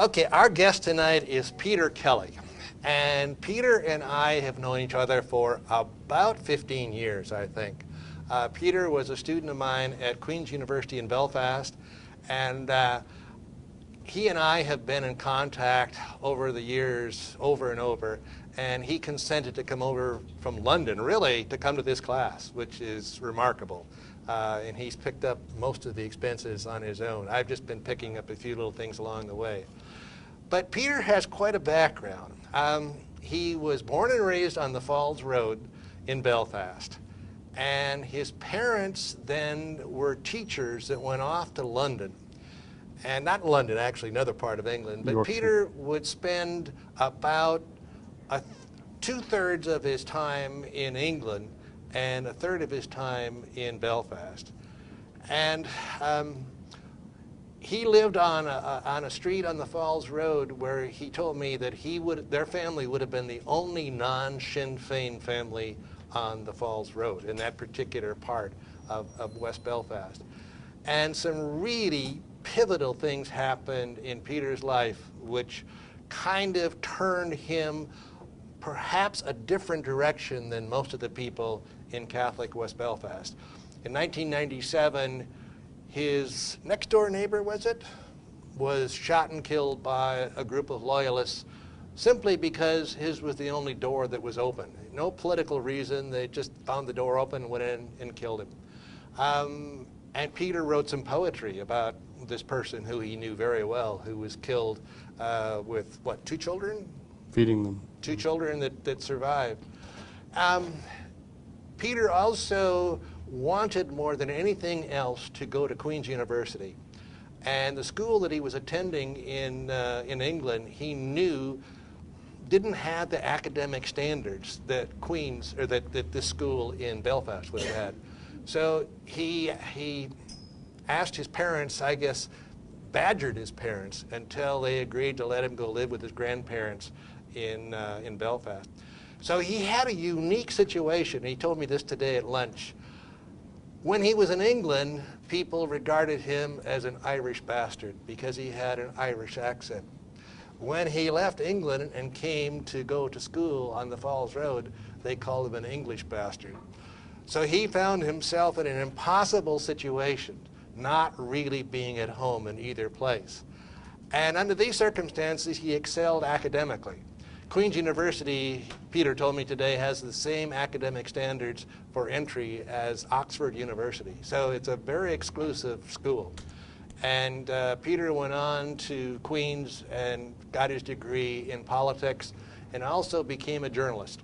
Okay, our guest tonight is Peter Kelly. And Peter and I have known each other for about 15 years, I think. Peter was a student of mine at Queen's University in Belfast, and he and I have been in contact over the years, over and over, and he consented to come over from London, really, to come to this class, which is remarkable. And he's picked up most of the expenses on his own. I've just been picking up a few little things along the way. But Peter has quite a background. He was born and raised on the Falls Road in Belfast. And his parents then were teachers that went off to London. And not London, actually, another part of England. But Yorkshire. Peter would spend about two-thirds of his time in England and a third of his time in Belfast. And he lived on a street on the Falls Road where he told me that their family would have been the only non-Sinn Féin family on the Falls Road in that particular part of West Belfast. And some really pivotal things happened in Peter's life which kind of turned him perhaps a different direction than most of the people in Catholic West Belfast. In 1997, his next-door neighbor, was shot and killed by a group of loyalists simply because his was the only door that was open. No political reason. They just found the door open, went in, and killed him. And Peter wrote some poetry about this person who he knew very well, who was killed with, what, 2 children? Feeding them. 2 children that survived. Peter also wanted more than anything else to go to Queen's University. And the school that he was attending in England, he knew didn't have the academic standards that Queen's, or that this school in Belfast would have had. So he asked his parents, I guess, badgered his parents until they agreed to let him go live with his grandparents in Belfast. So he had a unique situation. He told me this today at lunch. When he was in England, people regarded him as an Irish bastard because he had an Irish accent. When he left England and came to go to school on the Falls Road, they called him an English bastard. So he found himself in an impossible situation, not really being at home in either place. And under these circumstances, he excelled academically. Queen's University, Peter told me today, has the same academic standards for entry as Oxford University. So it's a very exclusive school. And Peter went on to Queen's and got his degree in politics and also became a journalist.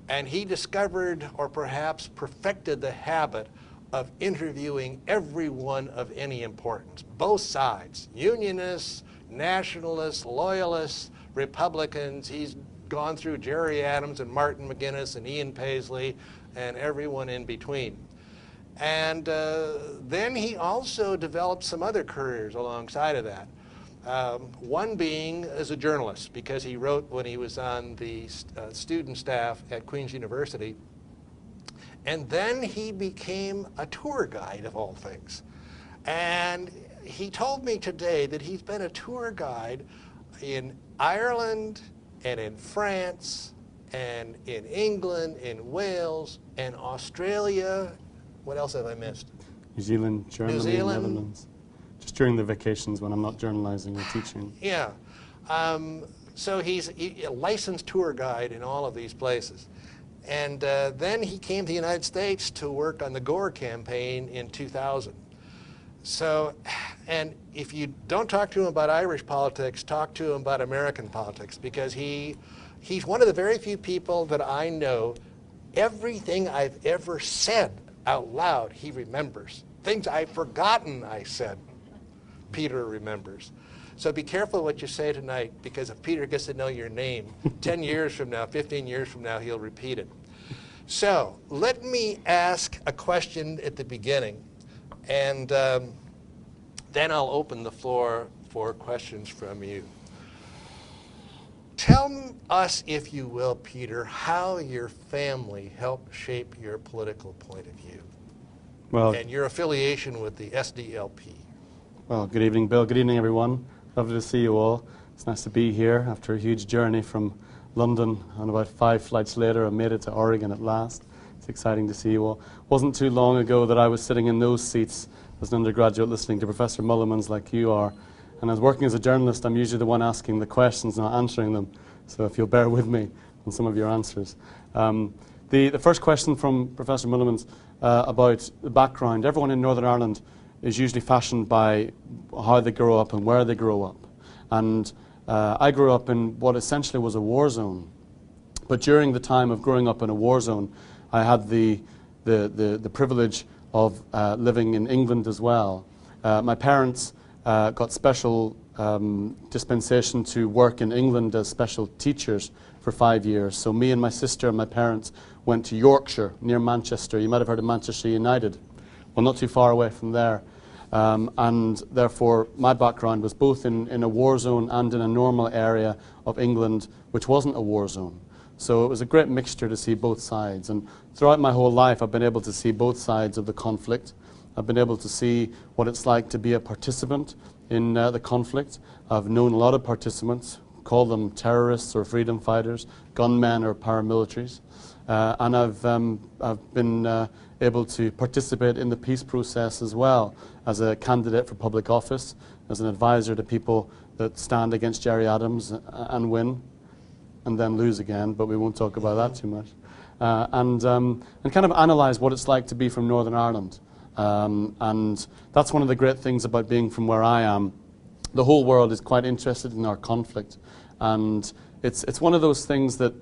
And he discovered, or perhaps perfected, the habit of interviewing everyone of any importance, both sides, Unionists, Nationalists, Loyalists, Republicans. He's gone through Jerry Adams and Martin McGuinness and Ian Paisley and everyone in between. And then he also developed some other careers alongside of that. One being as a journalist, because he wrote when he was on the student staff at Queen's University. And then he became a tour guide, of all things. And he told me today that he's been a tour guide in Ireland and in France and in England, in Wales, and Australia. What else have I missed? New Zealand, Germany, New Zealand. Netherlands. Just during the vacations when I'm not journalizing or teaching. Yeah. So he's a licensed tour guide in all of these places. And then he came to the United States to work on the Gore campaign in 2000. So, and if you don't talk to him about Irish politics, talk to him about American politics, because he's one of the very few people that I know, everything I've ever said out loud, he remembers. Things I've forgotten I said, Peter remembers. So be careful what you say tonight, because if Peter gets to know your name, 10 years from now, 15 years from now, he'll repeat it. So let me ask a question at the beginning, and then I'll open the floor for questions from you. Tell us, if you will, Peter, how your family helped shape your political point of view, and your affiliation with the SDLP. Well, good evening, Bill. Good evening, everyone. Lovely to see you all. It's nice to be here after a huge journey from London, and about 5 flights later I made it to Oregon at last. It's exciting to see you all. It wasn't too long ago that I was sitting in those seats as an undergraduate listening to Professor Meulemans like you are. And as working as a journalist, I'm usually the one asking the questions, not answering them. So if you'll bear with me on some of your answers. The first question from Professor Meulemans about the background. Everyone in Northern Ireland is usually fashioned by how they grow up and where they grow up. And I grew up in what essentially was a war zone. But during the time of growing up in a war zone, I had the privilege of living in England as well. My parents got special dispensation to work in England as special teachers for 5 years. So me and my sister and my parents went to Yorkshire, near Manchester. You might have heard of Manchester United. Well, not too far away from there. And therefore, my background was both in a war zone and in a normal area of England, which wasn't a war zone. So it was a great mixture to see both sides. And throughout my whole life, I've been able to see both sides of the conflict. I've been able to see what it's like to be a participant in the conflict. I've known a lot of participants, call them terrorists or freedom fighters, gunmen or paramilitaries. And I've been able to participate in the peace process as well, as a candidate for public office, as an advisor to people that stand against Gerry Adams and win, and then lose again, but we won't talk about that too much. And kind of analyse what it's like to be from Northern Ireland. And that's one of the great things about being from where I am. The whole world is quite interested in our conflict. And it's one of those things that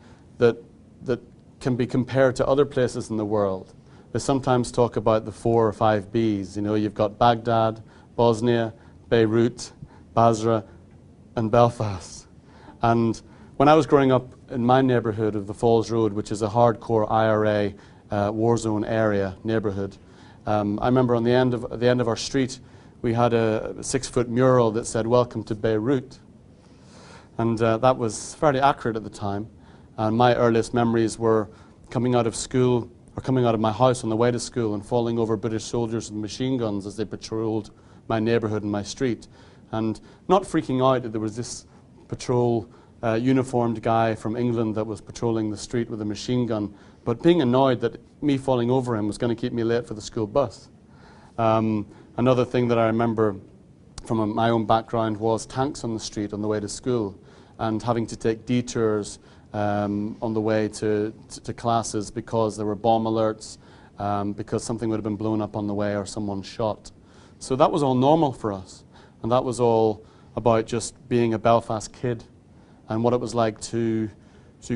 can be compared to other places in the world. They sometimes talk about the 4 or 5 Bs. You know, you've got Baghdad, Bosnia, Beirut, Basra, and Belfast. And when I was growing up in my neighbourhood of the Falls Road, which is a hardcore IRA war zone area neighbourhood, I remember on the end of our street, we had a 6-foot mural that said, "Welcome to Beirut." And that was fairly accurate at the time. And my earliest memories were coming out of school, or coming out of my house on the way to school and falling over British soldiers with machine guns as they patrolled my neighbourhood and my street. And not freaking out that there was this patrol uniformed guy from England that was patrolling the street with a machine gun, but being annoyed that me falling over him was going to keep me late for the school bus. Another thing that I remember from my own background was tanks on the street on the way to school, and having to take detours on the way to classes because there were bomb alerts, because something would have been blown up on the way or someone shot. So that was all normal for us, and that was all about just being a Belfast kid and what it was like to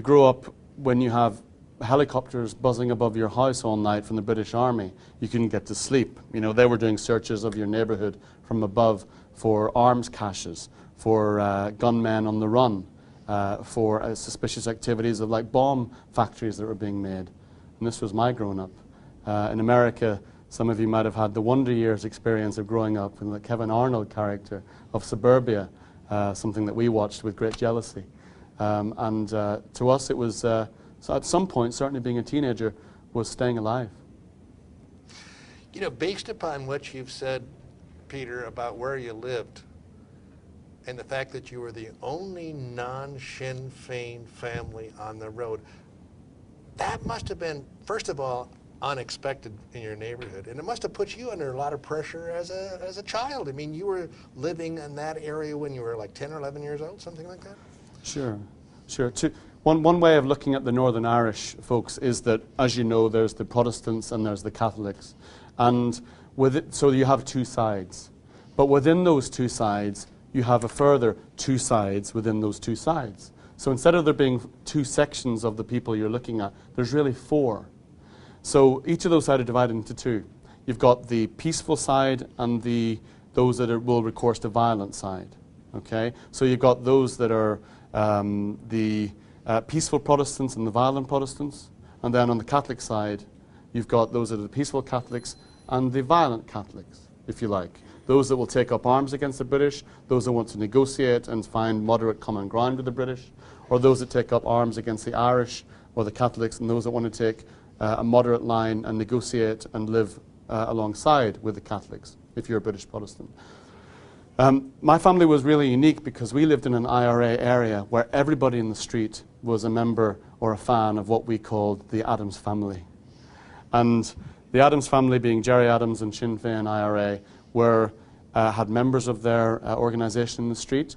grow up when you have helicopters buzzing above your house all night from the British Army. You couldn't get to sleep. You know, they were doing searches of your neighbourhood from above for arms caches, for gunmen on the run, for suspicious activities of like bomb factories that were being made. And this was my growing up. In America, some of you might have had the Wonder Years experience of growing up in the Kevin Arnold character of Suburbia, something that we watched with great jealousy. And to us it was, so at some point, certainly being a teenager, was staying alive. You know, based upon what you've said, Peter, about where you lived, and the fact that you were the only non-Sinn Féin family on the road, that must have been, first of all, unexpected in your neighborhood, and it must have put you under a lot of pressure as a child. I mean, you were living in that area when you were like 10 or 11 years old, something like that? Sure. One way of looking at the Northern Irish folks is that, as you know, there's the Protestants and there's the Catholics. And so you have 2 sides. But within those 2 sides, you have a further 2 sides within those 2 sides. So instead of there being 2 sections of the people you're looking at, there's really 4. So each of those sides are divided into 2. You've got the peaceful side and those that will recourse to violent side. Okay? So you've got those that are the peaceful Protestants and the violent Protestants. And then on the Catholic side, you've got those that are the peaceful Catholics and the violent Catholics, if you like. Those that will take up arms against the British, those that want to negotiate and find moderate common ground with the British, or those that take up arms against the Irish or the Catholics, and those that want to take a moderate line and negotiate and live alongside with the Catholics, if you're a British Protestant. My family was really unique because we lived in an IRA area where everybody in the street was a member or a fan of what we called the Adams family. And the Adams family, being Gerry Adams and Sinn Féin IRA, had members of their organisation in the street.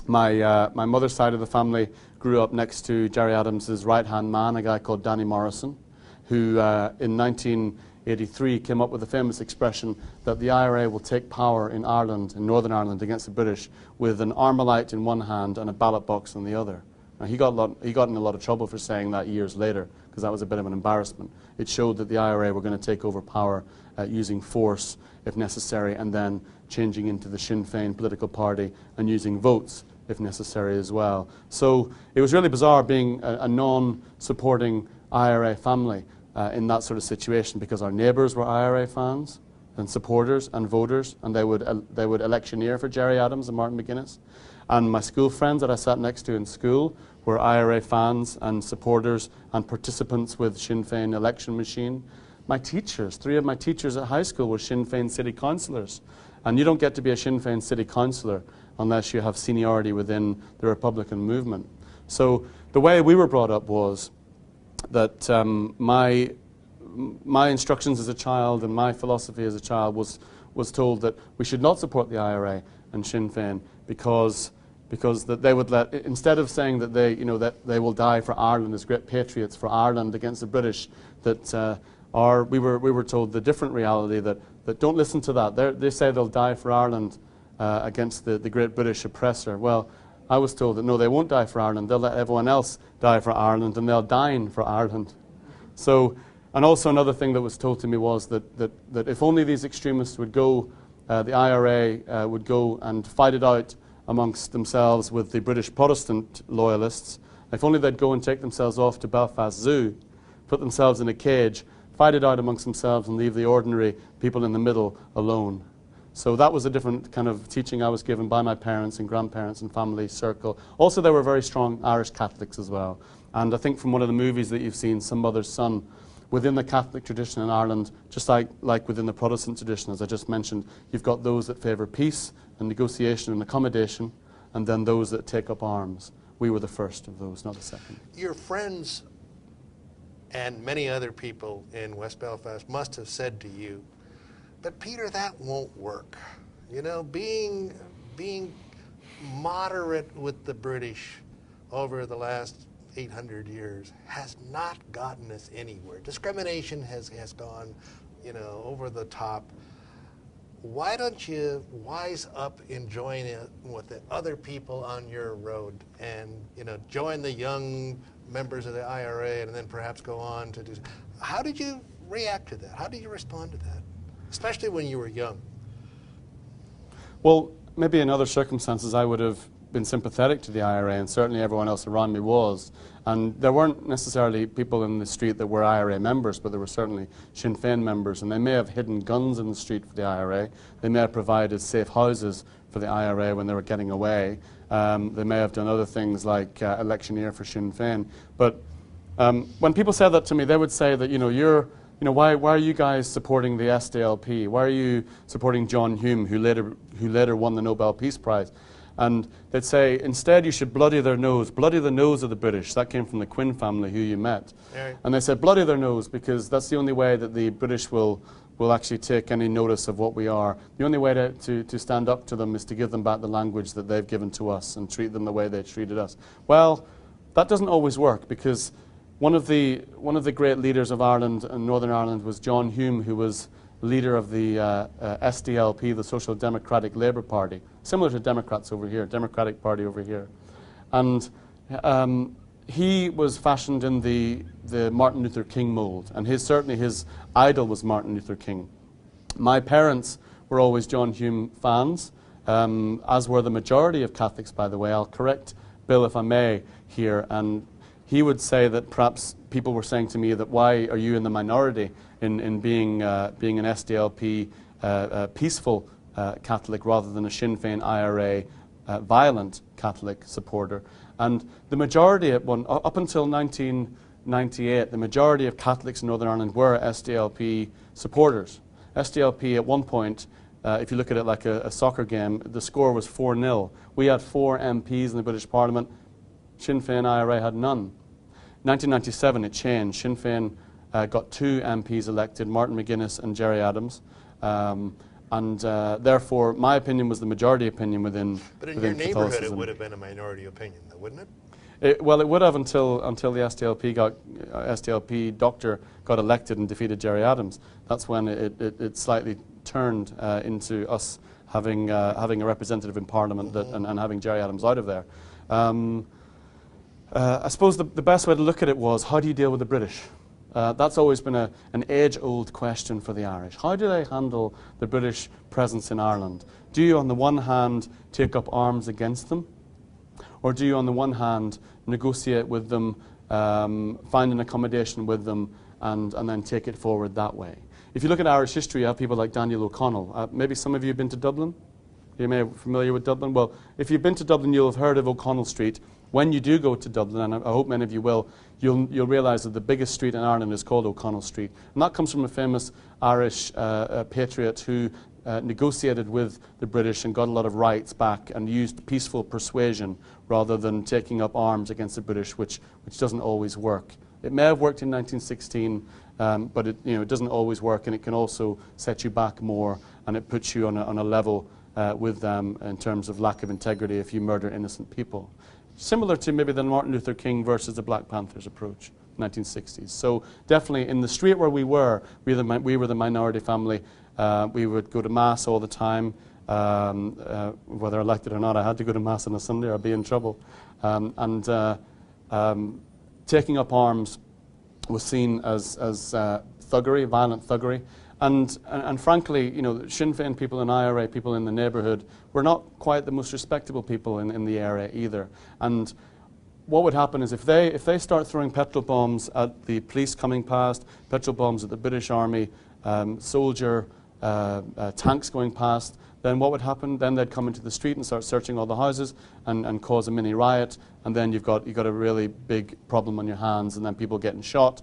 My mother's side of the family grew up next to Gerry Adams's right-hand man, a guy called Danny Morrison, who in 1983 came up with the famous expression that the IRA will take power in Ireland, in Northern Ireland, against the British with an Armalite in one hand and a ballot box in the other. Now, he got in a lot of trouble for saying that years later, because that was a bit of an embarrassment. It showed that the IRA were going to take over power using force if necessary, and then changing into the Sinn Féin political party and using votes if necessary as well. So it was really bizarre being a non-supporting IRA family in that sort of situation, because our neighbours were IRA fans and supporters and voters, and they would electioneer for Gerry Adams and Martin McGuinness. And my school friends that I sat next to in school were IRA fans and supporters and participants with Sinn Féin election machine. My teachers, 3 of my teachers at high school were Sinn Féin city councillors. And you don't get to be a Sinn Féin city councillor unless you have seniority within the Republican movement. So the way we were brought up was that my instructions as a child and my philosophy as a child was told that we should not support the IRA and Sinn Féin because that they would instead of saying that they will die for Ireland as great patriots for Ireland against the British, that we were told the different reality that don't listen to that. They say they'll die for Ireland against the great British oppressor. Well, I was told that no, they won't die for Ireland. They'll let everyone else die for Ireland, and they'll dine for Ireland. So, and also another thing that was told to me was that if only these extremists would go, the IRA would go and fight it out amongst themselves with the British Protestant loyalists. If only they'd go and take themselves off to Belfast Zoo, put themselves in a cage, fight it out amongst themselves, and leave the ordinary people in the middle alone. So that was a different kind of teaching I was given by my parents and grandparents and family circle. Also, they were very strong Irish Catholics as well. And I think from one of the movies that you've seen, Some Mother's Son, within the Catholic tradition in Ireland, just like within the Protestant tradition, as I just mentioned, you've got those that favour peace and negotiation and accommodation, and then those that take up arms. We were the first of those, not the second. Your friends and many other people in West Belfast must have said to you, but Peter, that won't work. You know, being moderate with the British over the last 800 years has not gotten us anywhere. Discrimination has gone, over the top. Why don't you wise up and join in with the other people on your road and, join the young members of the IRA and then perhaps go on to do... How did you react to that? How did you respond to that? Especially when you were young. Well, maybe in other circumstances I would have been sympathetic to the IRA, and certainly everyone else around me was. And there weren't necessarily people in the street that were IRA members, but there were certainly Sinn Féin members, and they may have hidden guns in the street for the IRA. They may have provided safe houses for the IRA when they were getting away. They may have done other things like electioneer for Sinn Féin. But when people said that to me, they would say that, why are you guys supporting the SDLP? Why are you supporting John Hume, who later won the Nobel Peace Prize? And they'd say, instead you should bloody their nose, bloody the nose of the British. That came from the Quinn family, who you met. Right. And they said, bloody their nose, because that's the only way that the British will actually take any notice of what we are. The only way to stand up to them is to give them back the language that they've given to us and treat them the way they treated us. Well, that doesn't always work, because one of the great leaders of Ireland and Northern Ireland was John Hume, who was leader of the SDLP, the Social Democratic Labour Party, similar to Democrats over here, Democratic Party over here. And he was fashioned in the Martin Luther King mould, and certainly his idol was Martin Luther King. My parents were always John Hume fans, as were the majority of Catholics, by the way. I'll correct Bill, if I may, here. And he would say that perhaps people were saying to me that why are you in the minority in being an SDLP peaceful Catholic rather than a Sinn Féin IRA violent Catholic supporter. And the majority, up until 1998, the majority of Catholics in Northern Ireland were SDLP supporters. SDLP at one point if you look at it like a soccer game, the score was 4-0. We had 4 MPs in the British Parliament. Sinn Féin IRA had none. 1997 it changed. Sinn Féin got 2 MPs elected, Martin McGuinness and Gerry Adams. Therefore, my opinion was the majority opinion within But in within your neighborhood, it Catholicism. would have been a minority opinion, though, wouldn't it? Well, it would have until the SDLP doctor got elected and defeated Gerry Adams. That's when it slightly turned into us having a representative in Parliament and having Gerry Adams out of there. I suppose the best way to look at it was, how do you deal with the British? That's always been an age-old question for the Irish. How do they handle the British presence in Ireland? Do you, on the one hand, take up arms against them? Or do you, on the one hand, negotiate with them, find an accommodation with them, and then take it forward that way? If you look at Irish history, you have people like Daniel O'Connell. Maybe some of you have been to Dublin? You may be familiar with Dublin. Well, if you've been to Dublin, you'll have heard of O'Connell Street. When you do go to Dublin, and I hope many of you will, you'll realise that the biggest street in Ireland is called O'Connell Street. And that comes from a famous Irish patriot who negotiated with the British and got a lot of rights back and used peaceful persuasion rather than taking up arms against the British, which doesn't always work. It may have worked in 1916, but it doesn't always work, and it can also set you back more, and it puts you on a level with them in terms of lack of integrity if you murder innocent people. Similar to maybe the Martin Luther King versus the Black Panthers approach, 1960s. So definitely in the street where we were the minority family. We would go to Mass all the time. Whether elected or not, I had to go to Mass on a Sunday or I'd be in trouble. Taking up arms was seen as thuggery, violent thuggery. And frankly, Sinn Féin people and IRA people in the neighbourhood were not quite the most respectable people in the area either. And what would happen is if they start throwing petrol bombs at the police coming past, petrol bombs at the British Army, tanks going past, then what would happen? Then they'd come into the street and start searching all the houses and cause a mini riot, and then you've got a really big problem on your hands, and then people getting shot,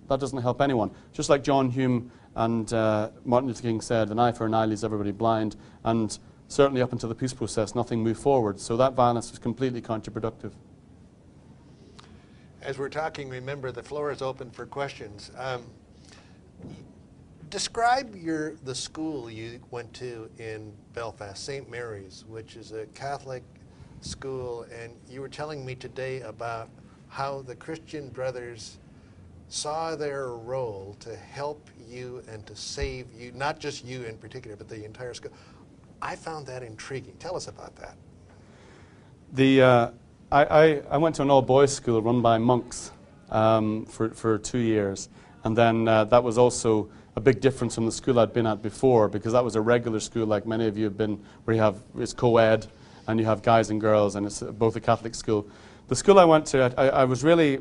that doesn't help anyone. Just like John Hume and Martin Luther King said, an eye for an eye leaves everybody blind, and certainly up until the peace process, nothing moved forward. So that violence was completely counterproductive. As we're talking, remember the floor is open for questions. Describe the school you went to in Belfast, St. Mary's, which is a Catholic school, and you were telling me today about how the Christian Brothers saw their role to help you and to save you, not just you in particular, but the entire school. I found that intriguing. Tell us about that. I went to an all-boys school run by monks for 2 years, and then that was also a big difference from the school I'd been at before, because that was a regular school like many of you have been, where it's co-ed and you have guys and girls, and it's both a Catholic school. The school I went to, I was really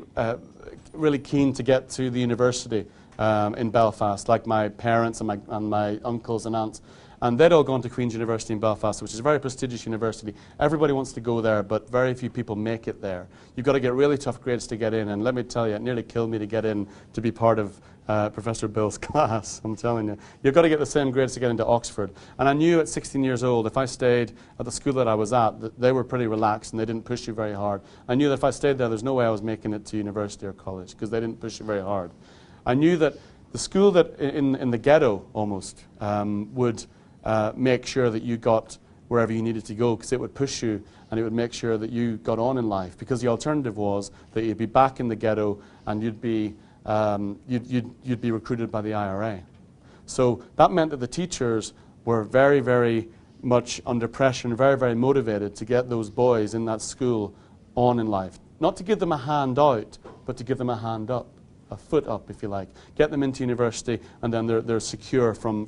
keen to get to the university in Belfast, like my parents and my uncles and aunts. And they'd all gone to Queen's University in Belfast, which is a very prestigious university. Everybody wants to go there, but very few people make it there. You've got to get really tough grades to get in, and let me tell you, it nearly killed me to get in to be part of Professor Bill's class, I'm telling you. You've got to get the same grades to get into Oxford. And I knew at 16 years old, if I stayed at the school that I was at, that they were pretty relaxed and they didn't push you very hard. I knew that if I stayed there, there's no way I was making it to university or college, because they didn't push you very hard. I knew that the school that in the ghetto almost would make sure that you got wherever you needed to go, because it would push you and it would make sure that you got on in life, because the alternative was that you'd be back in the ghetto and you'd be recruited by the IRA. So that meant that the teachers were very, very much under pressure and very, very motivated to get those boys in that school on in life. Not to give them a hand out, but to give them a hand up, a foot up, if you like. Get them into university, and then they're secure from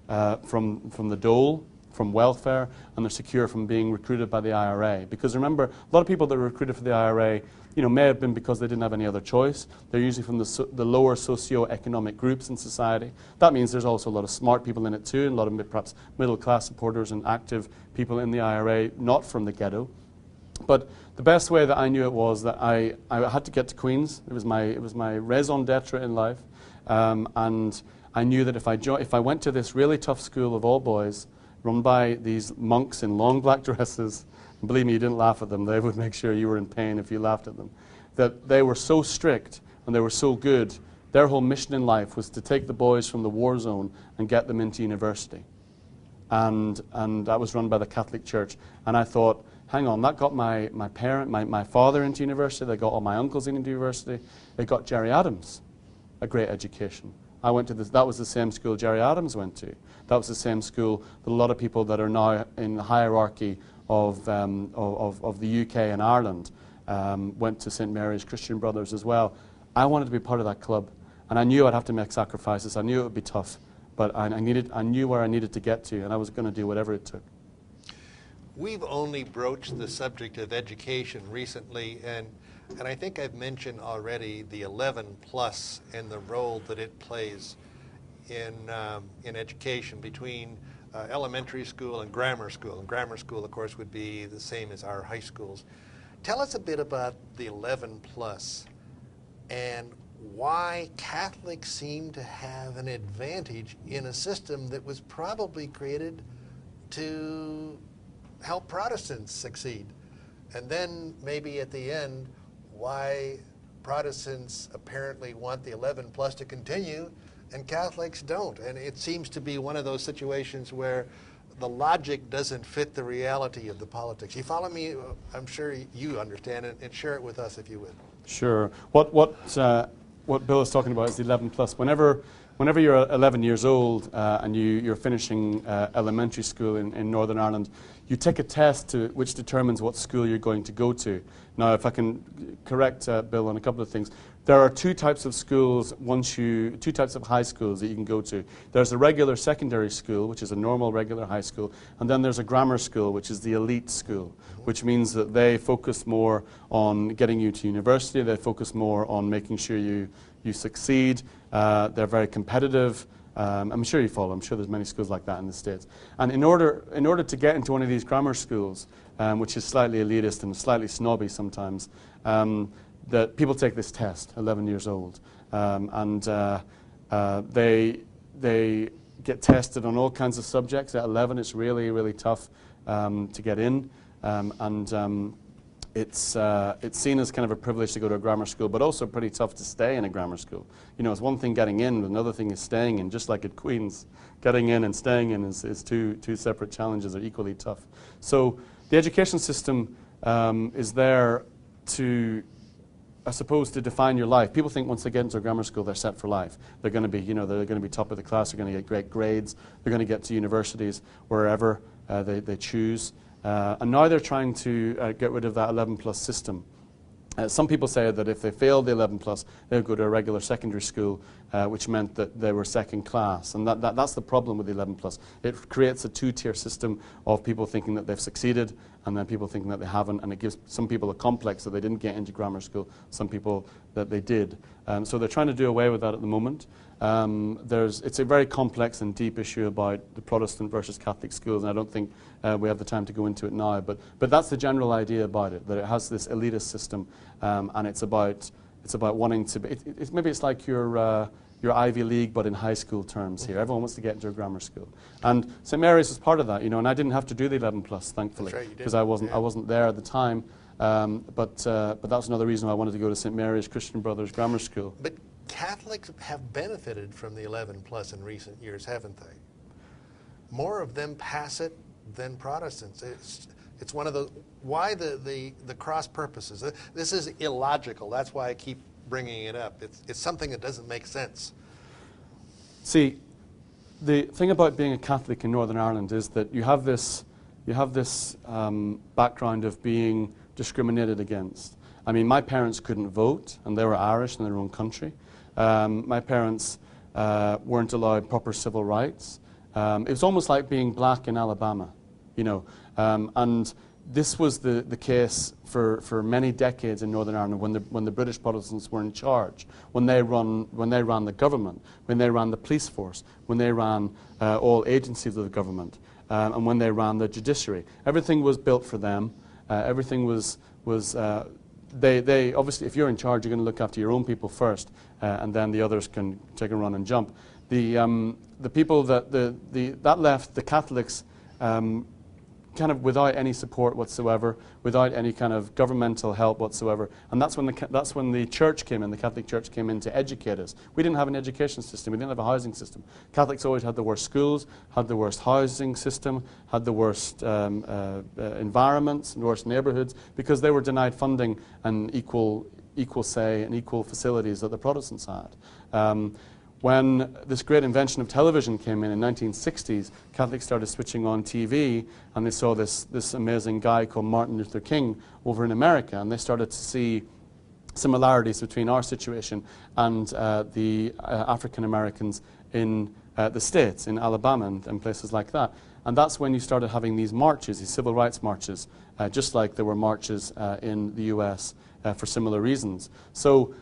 the dole, from welfare, and they're secure from being recruited by the IRA. Because remember, a lot of people that are recruited for the IRA, may have been because they didn't have any other choice. They're usually from the lower socio-economic groups in society. That means there's also a lot of smart people in it too, and a lot of perhaps middle-class supporters and active people in the IRA, not from the ghetto. But the best way that I knew it was that I had to get to Queen's. It was my raison d'etre in life, and I knew that if I went to this really tough school of all boys, run by these monks in long black dresses, and believe me, you didn't laugh at them, they would make sure you were in pain if you laughed at them, that they were so strict and they were so good, their whole mission in life was to take the boys from the war zone and get them into university. And that was run by the Catholic Church. And I thought, hang on, that got my father into university, they got all my uncles into university, they got Jerry Adams a great education. I went to this, that was the same school Jerry Adams went to. That was the same school that a lot of people that are now in the hierarchy of the UK and Ireland went to St. Mary's Christian Brothers as well. I wanted to be part of that club, and I knew I'd have to make sacrifices. I knew it would be tough, but I knew where I needed to get to, and I was going to do whatever it took. We've only broached the subject of education recently, and I think I've mentioned already the 11 plus and the role that it plays in education between elementary school and grammar school. And grammar school, of course, would be the same as our high schools. Tell us a bit about the 11 plus and why Catholics seem to have an advantage in a system that was probably created to help Protestants succeed. And then maybe at the end, why Protestants apparently want the 11 plus to continue and Catholics don't. And it seems to be one of those situations where the logic doesn't fit the reality of the politics. You follow me? I'm sure you understand it, and share it with us if you would. Sure. What Bill is talking about is the 11 plus. Whenever you're 11 years old and you're finishing elementary school in Northern Ireland, you take a test which determines what school you're going to go to. Now, if I can correct Bill on a couple of things, there are two types of schools, two types of high schools that you can go to. There's a regular secondary school, which is a normal regular high school, and then there's a grammar school, which is the elite school, which means that they focus more on getting you to university, they focus more on making sure you succeed, they're very competitive. I'm sure you follow. I'm sure there's many schools like that in the States. And in order to get into one of these grammar schools, which is slightly elitist and slightly snobby sometimes, that people take this test, 11 years old, and they get tested on all kinds of subjects. At 11, it's really, really tough to get in, it's seen as kind of a privilege to go to a grammar school, but also pretty tough to stay in a grammar school. You know, it's one thing getting in, but another thing is staying in, just like at Queen's. Getting in and staying in is two separate challenges that are equally tough. So the education system is there to, I suppose, to define your life. People think once they get into a grammar school, they're set for life. They're going to be, they're going to be top of the class, they're going to get great grades, they're going to get to universities wherever they choose. And now they're trying to get rid of that 11 plus system. Some people say that if they failed the 11 plus, they would go to a regular secondary school, which meant that they were second class. And that's the problem with the 11 plus. It creates a two-tier system of people thinking that they've succeeded and then people thinking that they haven't, and it gives some people a complex that they didn't get into grammar school, some people that they did. So they're trying to do away with that at the moment. It's a very complex and deep issue about the Protestant versus Catholic schools, and I don't think we have the time to go into it now, but that's the general idea about it, that it has this elitist system, and it's about wanting to be, maybe it's like your Ivy League, but in high school terms here. Everyone wants to get into a grammar school. And St. Mary's was part of that, and I didn't have to do the 11 plus, thankfully, because I wasn't there at the time, but that's another reason why I wanted to go to St. Mary's Christian Brothers Grammar School. But Catholics have benefited from the 11 plus in recent years, haven't they? More of them pass it than Protestants. It's one of the, why the cross purposes? This is illogical. That's why I keep bringing it up. It's something that doesn't make sense. See, the thing about being a Catholic in Northern Ireland is that you have this background of being discriminated against. I mean, my parents couldn't vote, and they were Irish in their own country. My parents weren't allowed proper civil rights. It was almost like being black in Alabama, and this was the case for many decades in Northern Ireland when the British Protestants were in charge, when they ran the government, when they ran the police force, when they ran all agencies of the government, and when they ran the judiciary. Everything was built for them. Everything was they obviously, if you're in charge, you're going to look after your own people first, and then the others can take a run and jump. The people that left the Catholics kind of without any support whatsoever, without any kind of governmental help whatsoever. And that's when the church came in, the Catholic Church came in to educate us. We didn't have an education system, we didn't have a housing system. Catholics always had the worst schools, had the worst housing system, had the worst environments, the worst neighbourhoods, because they were denied funding and equal say and equal facilities that the Protestants had. When this great invention of television came in 1960s, Catholics started switching on TV, and they saw this amazing guy called Martin Luther King over in America, and they started to see similarities between our situation and the African Americans in the States, in Alabama and places like that. And that's when you started having these marches, these civil rights marches, just like there were marches in the US for similar reasons. So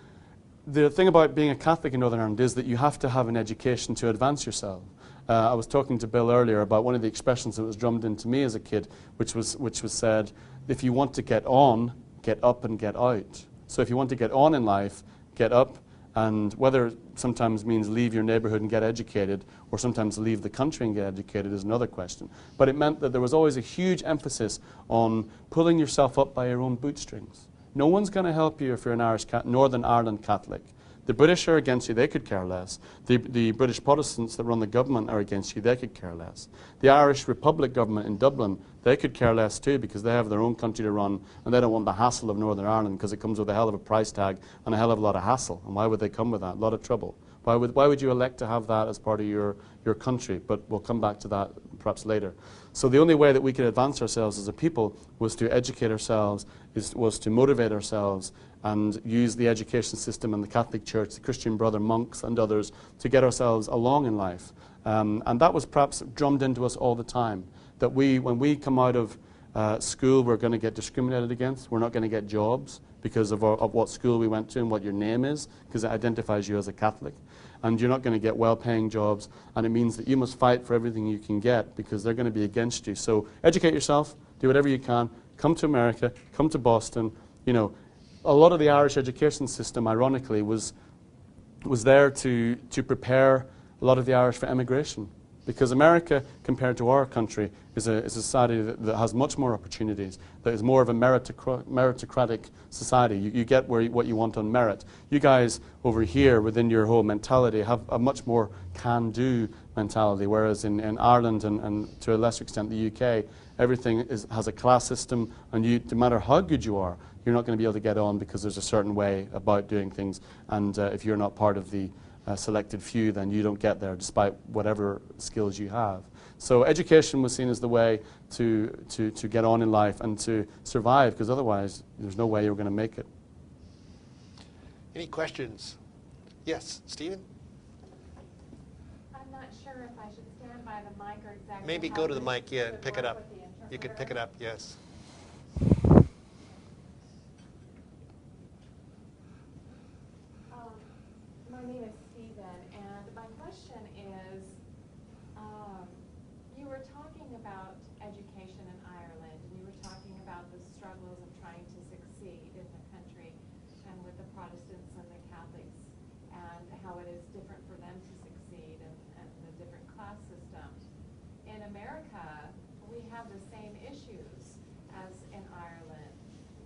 the thing about being a Catholic in Northern Ireland is that you have to have an education to advance yourself. I was talking to Bill earlier about one of the expressions that was drummed into me as a kid, which was said, if you want to get on, get up and get out. So if you want to get on in life, get up, and whether it sometimes means leave your neighbourhood and get educated, or sometimes leave the country and get educated is another question. But it meant that there was always a huge emphasis on pulling yourself up by your own bootstrings. No one's going to help you if you're an Northern Ireland Catholic. The British are against you, they could care less. The British Protestants that run the government are against you, they could care less. The Irish Republic government in Dublin, they could care less too, because they have their own country to run, and they don't want the hassle of Northern Ireland, because it comes with a hell of a price tag and a hell of a lot of hassle. And why would they come with that? A lot of trouble. Why would you elect to have that as part of your country? But we'll come back to that perhaps later. So the only way that we could advance ourselves as a people was to educate ourselves, was to motivate ourselves, and use the education system and the Catholic Church, the Christian brother monks and others, to get ourselves along in life. And that was perhaps drummed into us all the time, that when we come out of school, we're going to get discriminated against, we're not going to get jobs because of what school we went to and what your name is, because it identifies you as a Catholic. And you're not going to get well-paying jobs, and it means that you must fight for everything you can get, because they're going to be against you. So educate yourself, do whatever you can, come to America, come to Boston. You know, a lot of the Irish education system, ironically, was there to prepare a lot of the Irish for emigration. Because America, compared to our country, is a society that has much more opportunities, that is more of a meritocratic society. You get what you want on merit. You guys over here, within your whole mentality, have a much more can-do mentality, whereas in Ireland and to a lesser extent the UK, everything has a class system, and no matter how good you are, you're not going to be able to get on because there's a certain way about doing things, and if you're not part of the selected few, then you don't get there despite whatever skills you have. So education was seen as the way to get on in life and to survive, because otherwise there's no way you're going to make it. Any questions? Yes, Stephen? I'm not sure if I should stand by the mic or exactly. Maybe go to the mic, yeah, and pick it up. You could pick it up, yes. My name is Stephen, and my question is, you were talking about education in Ireland, and you were talking about the struggles of trying to succeed in the country, and with the Protestants and the Catholics, and how it is different for them to succeed, and the different class systems. In America, we have the same issues as in Ireland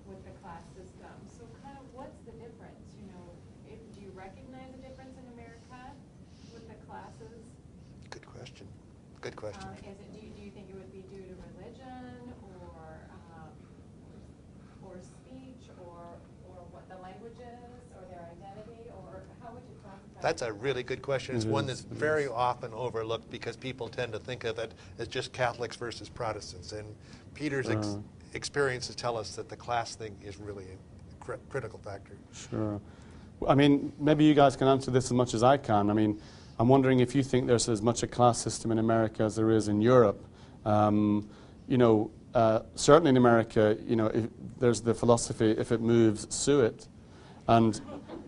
with the class system. So kind of what's the difference? You know, do you recognize a difference in America with the classes? Good question. Good question. Do you think it would be due to religion or speech or what the language is or their identity, or how would you classify? That's a really good question. It's one that's very often overlooked because people tend to think of it as just Catholics versus Protestants. And Peter's experiences tell us that the class thing is really a critical factor. Sure. I mean, maybe you guys can answer this as much as I can. I mean, I'm wondering if you think there's as much a class system in America as there is in Europe. You know, certainly in America, you know, there's the philosophy, if it moves, sue it. And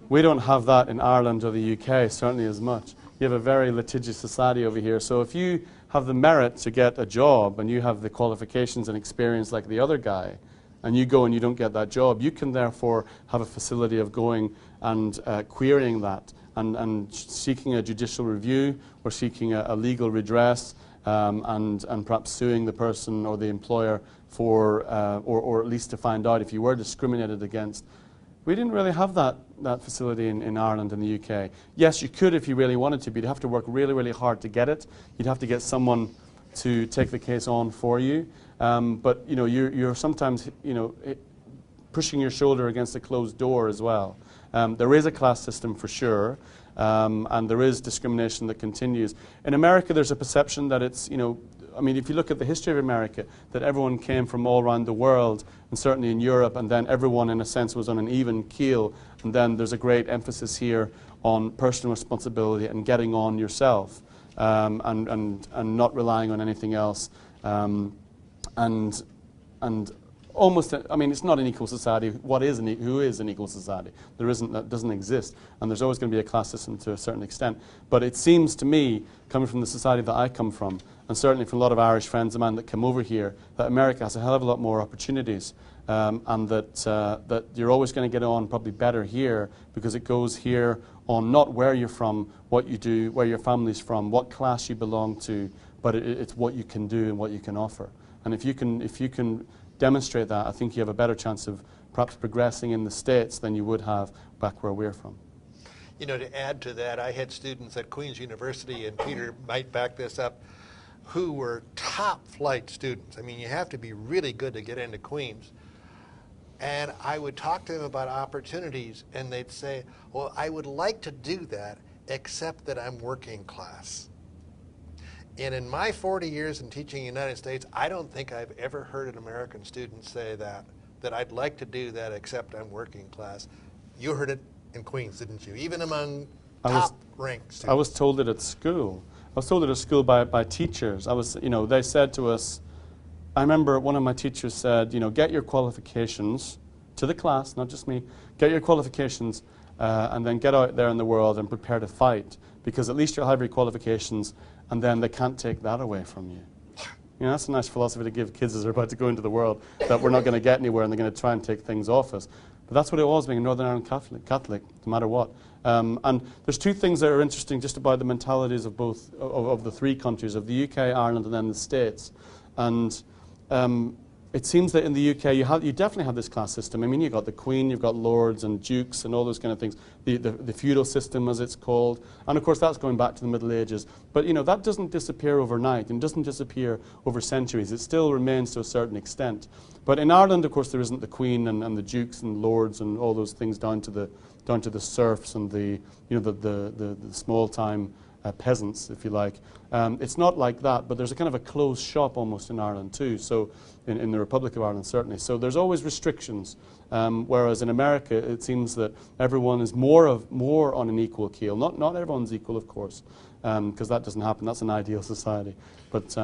we don't have that in Ireland or the UK, certainly as much. You have a very litigious society over here. So if you have the merit to get a job and you have the qualifications and experience like the other guy, and you go and you don't get that job, you can therefore have a facility of going and querying that and seeking a judicial review or seeking a legal redress, and perhaps suing the person or the employer for, or at least to find out if you were discriminated against. We didn't really have that facility in Ireland and the UK. Yes, you could if you really wanted to, but you'd have to work really, really hard to get it. You'd have to get someone to take the case on for you. But you know, you're sometimes, you know, pushing your shoulder against a closed door as well. There is a class system for sure, and there is discrimination that continues. In America, there's a perception that it's, you know, I mean, if you look at the history of America, that everyone came from all around the world, and certainly in Europe, and then everyone, in a sense, was on an even keel. And then there's a great emphasis here on personal responsibility and getting on yourself, and not relying on anything else. And almost, I mean, it's not an equal society. Who is an equal society? There isn't, that doesn't exist. And there's always going to be a class system to a certain extent. But it seems to me, coming from the society that I come from, and certainly from a lot of Irish friends of mine that come over here, that America has a hell of a lot more opportunities, and that you're always going to get on probably better here, because it goes here on not where you're from, what you do, where your family's from, what class you belong to, but it's what you can do and what you can offer. And if you can demonstrate that, I think you have a better chance of perhaps progressing in the States than you would have back where we're from. You know, to add to that, I had students at Queen's University, and Peter might back this up, who were top flight students. I mean, you have to be really good to get into Queen's. And I would talk to them about opportunities, and they'd say, well, I would like to do that, except that I'm working class. And in my 40 years in teaching in the United States, I don't think I've ever heard an American student say that I'd like to do that, except I'm working class. You heard it in Queens, didn't you? Even among top-ranked students. I was told it at school. I was told it at school by teachers. You know, they said to us, I remember one of my teachers said, you know, get your qualifications to the class, not just me, get your qualifications and then get out there in the world and prepare to fight, because at least you'll have your qualifications and then they can't take that away from you. You know, that's a nice philosophy to give kids as they're about to go into the world, that we're not going to get anywhere and they're going to try and take things off us. But that's what it was being a Northern Ireland Catholic, no matter what. And there's two things that are interesting just about the mentalities of both, of the three countries, of the UK, Ireland, and then the States. And it seems that in the UK you definitely have this class system. I mean, you've got the Queen, you've got lords and dukes and all those kind of things, the feudal system as it's called. And of course that's going back to the Middle Ages. But you know, that doesn't disappear overnight and doesn't disappear over centuries. It still remains to a certain extent. But in Ireland, of course, there isn't the Queen and the dukes and lords and all those things down to the serfs and the small-time peasants, if you like. It's not like that, but there's a kind of a closed shop almost in Ireland too, so in the Republic of Ireland certainly. So there's always restrictions, whereas in America it seems that everyone is more on an equal keel. Not everyone's equal, of course, because that doesn't happen. That's an ideal society. But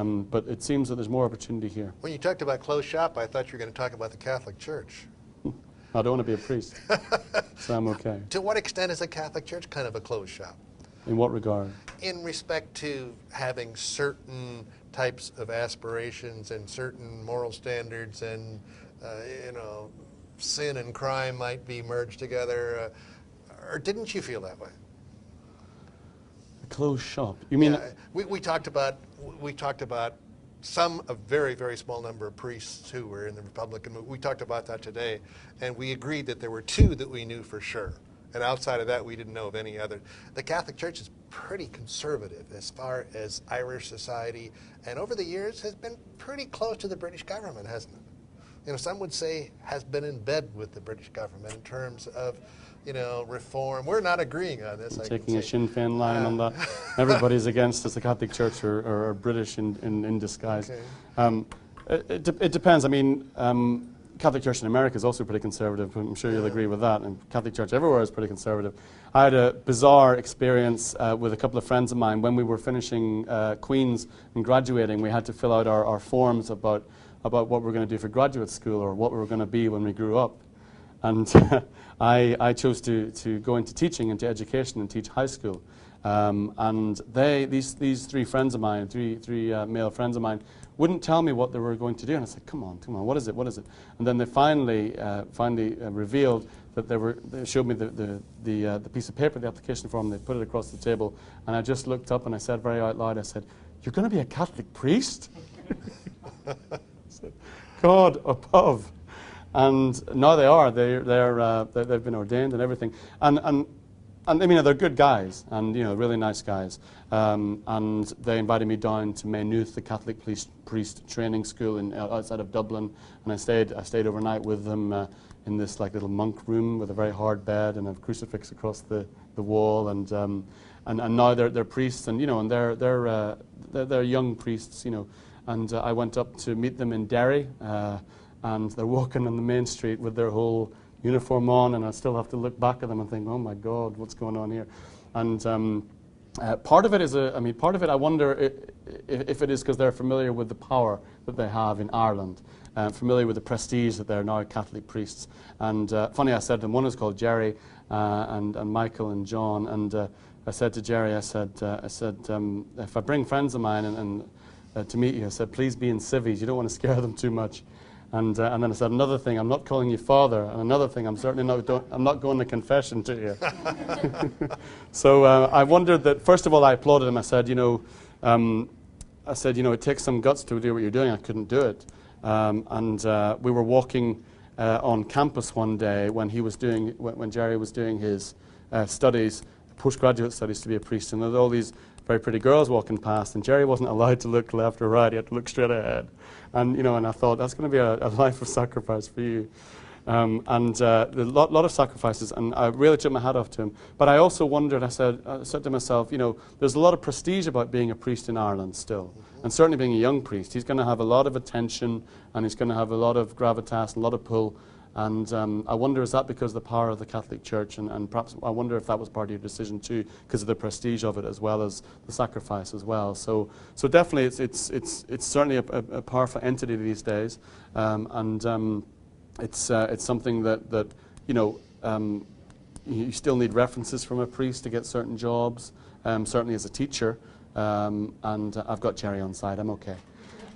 it seems that there's more opportunity here. When you talked about closed shop, I thought you were going to talk about the Catholic Church. I don't want to be a priest, so I'm okay. To what extent is the Catholic Church kind of a closed shop? In what regard? In respect to having certain types of aspirations and certain moral standards, and you know, sin and crime might be merged together, or didn't you feel that way? A closed shop. You mean? Yeah, we talked about a very, very small number of priests who were in the Republican movement. We talked about that today, and we agreed that there were two that we knew for sure. And outside of that, we didn't know of any other. The Catholic Church is pretty conservative as far as Irish society, and over the years has been pretty close to the British government, hasn't it? You know, some would say has been in bed with the British government in terms of, you know, reform. We're not agreeing on this. Taking a Sinn Féin line on that. Everybody's against us. The Catholic Church are British in disguise. Okay. It depends. I mean, Catholic Church in America is also pretty conservative. I'm sure you'll agree with that. And Catholic Church everywhere is pretty conservative. I had a bizarre experience with a couple of friends of mine when we were finishing Queen's and graduating. We had to fill out our forms about what we were going to do for graduate school or what we were going to be when we grew up. And I chose to go into teaching, into education, and teach high school. And these three friends of mine, three male friends of mine, wouldn't tell me what they were going to do. And I said, come on, what is it, what is it? And then they finally revealed that they showed me the piece of paper, the application form. They put it across the table. And I just looked up and I said very out loud, I said, you're going to be a Catholic priest? I said, God above. And now they are. They've been ordained and everything. And I mean, they're good guys, and really nice guys. And they invited me down to Maynooth, the Catholic priest training school outside of Dublin, and I stayed overnight with them in this little monk room with a very hard bed and a crucifix across the wall. And now they're priests, and and they're young priests, And I went up to meet them in Derry, and they're walking on the main street with their whole uniform on, and I still have to look back at them and think, oh my God, what's going on here? And part of it is, I wonder if it is because they're familiar with the power that they have in Ireland, familiar with the prestige that they're now Catholic priests. And funny, I said to them, one is called Jerry, and Michael and John, and I said to Jerry, I said, if I bring friends of mine and to meet you, I said, please be in civvies, you don't want to scare them too much. And then I said, another thing, I'm not calling you father. And another thing, I'm certainly I'm not going to confession to you. So I wondered that, first of all, I applauded him. I said, it takes some guts to do what you're doing. I couldn't do it. We were walking on campus one day when Jerry was doing his studies, postgraduate studies to be a priest. And there were all these very pretty girls walking past, and Jerry wasn't allowed to look left or right. He had to look straight ahead. And and I thought, that's going to be a life of sacrifice for you. A lot of sacrifices, and I really took my hat off to him. But I also wondered, I said to myself, there's a lot of prestige about being a priest in Ireland still, and certainly being a young priest. He's going to have a lot of attention, and he's going to have a lot of gravitas, a lot of pull. And I wonder, is that because of the power of the Catholic Church? And perhaps I wonder if that was part of your decision too, because of the prestige of it as well as the sacrifice as well. So definitely, it's certainly a powerful entity these days, it's something that you still need references from a priest to get certain jobs. Certainly as a teacher, and I've got Jerry on side. I'm okay.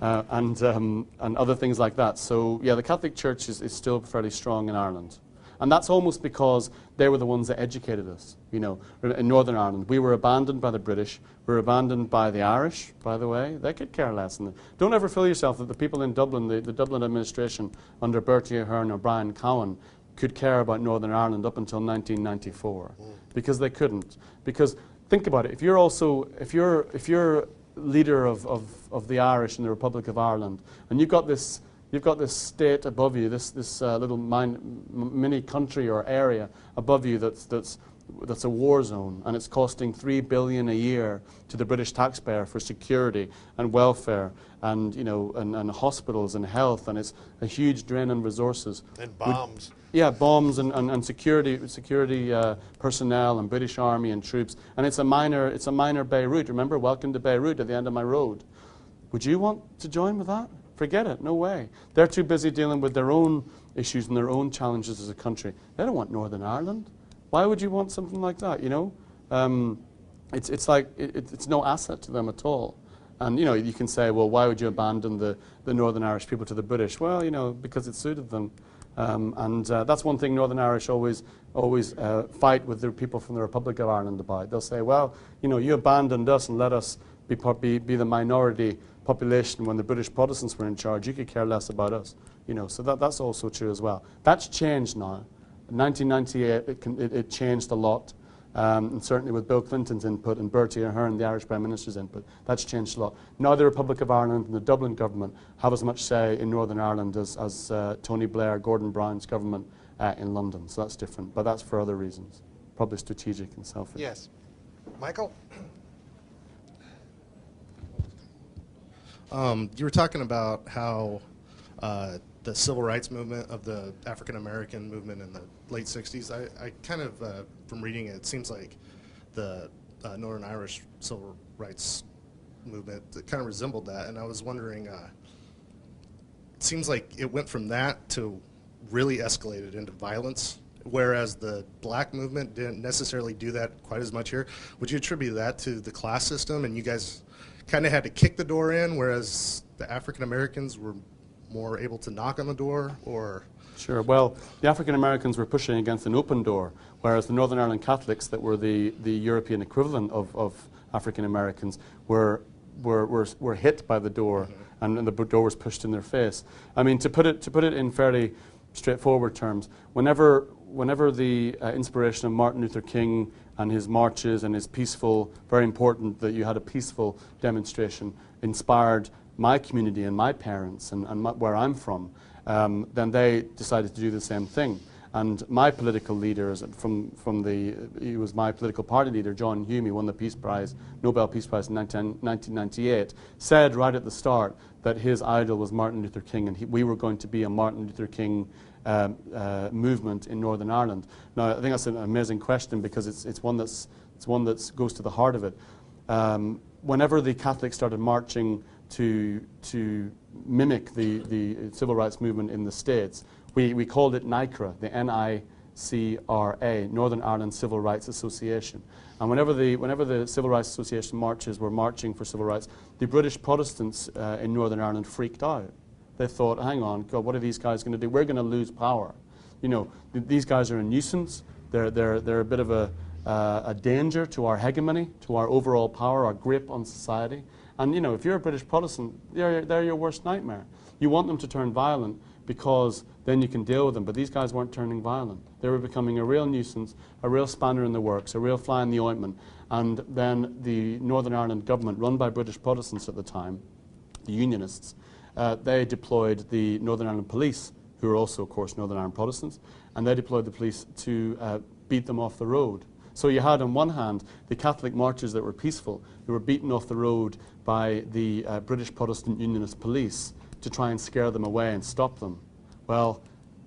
And other things like that. So, yeah, the Catholic Church is still fairly strong in Ireland. And that's almost because they were the ones that educated us, in Northern Ireland. We were abandoned by the British. We were abandoned by the Irish, by the way. They could care less. Don't ever fool yourself that the people in Dublin, the Dublin administration under Bertie Ahern or Brian Cowan, could care about Northern Ireland up until 1994. Because they couldn't. Because, think about it, if you're leader of the Irish in the Republic of Ireland, and you've got this state above you, this little mini country or area above you that's a war zone, and it's costing $3 billion a year to the British taxpayer for security and welfare and and hospitals and health, and it's a huge drain on resources. And bombs. Bombs and security personnel and British Army and troops, and it's a minor Beirut. Remember, welcome to Beirut at the end of my road. Would you want to join with that? Forget it. No way. They're too busy dealing with their own issues and their own challenges as a country. They don't want Northern Ireland. Why would you want something like that? It's no asset to them at all. And you can say, well, why would you abandon the Northern Irish people to the British? Well, because it suited them. That's one thing Northern Irish always fight with the people from the Republic of Ireland about. They'll say, well, you abandoned us and let us be the minority population when the British Protestants were in charge. You could care less about us. So that's also true as well. That's changed now. In 1998, it changed a lot. And certainly with Bill Clinton's input and Bertie Ahern, the Irish Prime Minister's input, that's changed a lot. Now the Republic of Ireland and the Dublin government have as much say in Northern Ireland as Tony Blair, Gordon Brown's government in London. So that's different, but that's for other reasons, probably strategic and selfish. Yes. Michael? You were talking about how the civil rights movement of the African American movement in the late 60s, I kind of, from reading it, it seems like the Northern Irish civil rights movement kind of resembled that, and I was wondering, it seems like it went from that to really escalated into violence, whereas the black movement didn't necessarily do that quite as much here. Would you attribute that to the class system, and you guys kind of had to kick the door in, whereas the African Americans were more able to knock on the door, or? Sure. Well, the African Americans were pushing against an open door, whereas the Northern Ireland Catholics, that were the European equivalent of African Americans, were hit by the door, and the door was pushed in their face. I mean, to put it in fairly straightforward terms, whenever the inspiration of Martin Luther King and his marches and his peaceful, very important that you had a peaceful demonstration, inspired my community and my parents and where I'm from, then they decided to do the same thing. And my political leaders, he was my political party leader, John Hume, he won the Peace Prize, Nobel Peace Prize in 1998, said right at the start that his idol was Martin Luther King, and we were going to be a Martin Luther King movement in Northern Ireland. Now, I think that's an amazing question, because it's one that goes to the heart of it. Whenever the Catholics started marching to mimic the civil rights movement in the States, we called it NICRA, the N-I-C-R-A, Northern Ireland Civil Rights Association. And whenever the Civil Rights Association marches were marching for civil rights, the British Protestants in Northern Ireland freaked out. They thought, hang on, God, what are these guys going to do? We're going to lose power. You know, these guys are a nuisance. They're a bit of a danger to our hegemony, to our overall power, our grip on society. And, you know, if you're a British Protestant, they're your worst nightmare. You want them to turn violent because then you can deal with them. But these guys weren't turning violent. They were becoming a real nuisance, a real spanner in the works, a real fly in the ointment. And then the Northern Ireland government, run by British Protestants at the time, the Unionists, they deployed the Northern Ireland police, who were also, of course, Northern Ireland Protestants, and they deployed the police to beat them off the road. So you had, on one hand, the Catholic marches that were peaceful, who were beaten off the road by the British Protestant Unionist police to try and scare them away and stop them. Well,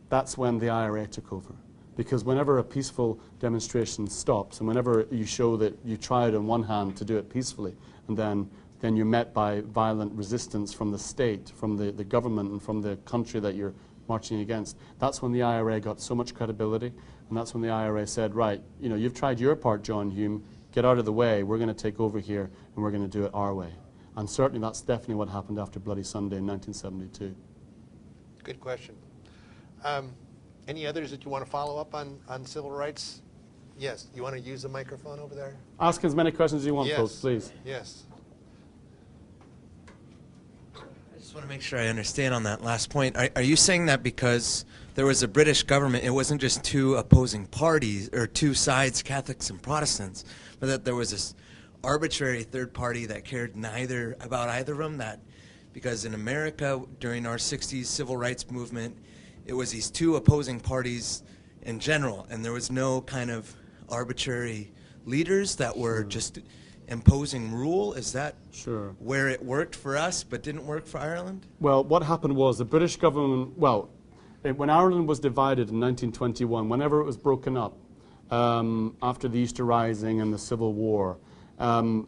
that's when the IRA took over. Because whenever a peaceful demonstration stops, and whenever you show that you tried on one hand to do it peacefully, and then you're met by violent resistance from the state, from the government, and from the country that you're marching against, that's when the IRA got so much credibility, and that's when the IRA said, right, you know, you've tried your part, John Hume, get out of the way, we're going to take over here, and we're going to do it our way. And certainly that's definitely what happened after Bloody Sunday in 1972. Good question. Any others that you want to follow up on civil rights? Yes. You want to use the microphone over there? Ask as many questions as you want, yes. folks, please. Yes. I just want to make sure I understand on that last point. Are you saying that because there was a British government, it wasn't just two opposing parties, or two sides, Catholics and Protestants, but that there was this arbitrary third party that cared about either of them? That because in America, during our 60s civil rights movement, it was these two opposing parties in general, and there was no kind of arbitrary leaders that were just imposing rule? Is that where it worked for us but didn't work for Ireland? Well, what happened was the British government, when Ireland was divided in 1921, whenever it was broken up, after the Easter Rising and the Civil War,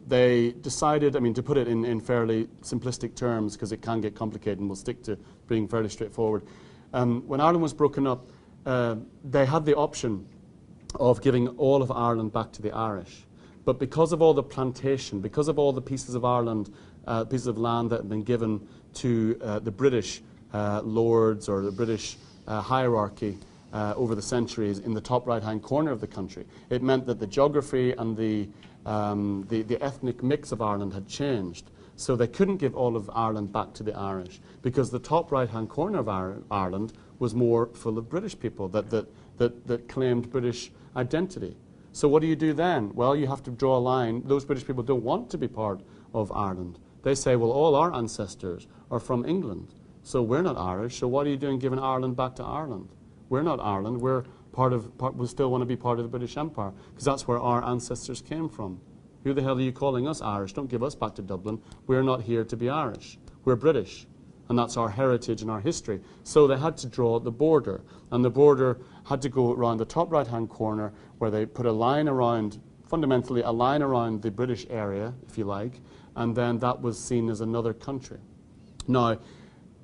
they decided, I mean, to put it in fairly simplistic terms, because it can get complicated, and we'll stick to being fairly straightforward. When Ireland was broken up, they had the option of giving all of Ireland back to the Irish. But because of all the plantation, because of all the pieces of Ireland, pieces of land that had been given to the British lords or the British hierarchy over the centuries in the top right-hand corner of the country, it meant that the geography and the ethnic mix of Ireland had changed. So they couldn't give all of Ireland back to the Irish, because the top right-hand corner of Ireland was more full of British people that claimed British identity. So what do you do then? Well, you have to draw a line. Those British people don't want to be part of Ireland. They say, well, all our ancestors are from England, so we're not Irish, so what are you doing giving Ireland back to Ireland? We're not Ireland, we still want to be part of the British Empire, because that's where our ancestors came from. Who the hell are you calling us Irish? Don't give us back to Dublin. We're not here to be Irish. We're British. And that's our heritage and our history. So they had to draw the border. And the border had to go around the top right-hand corner, where they put a line around, fundamentally a line around the British area, if you like, and then that was seen as another country. Now,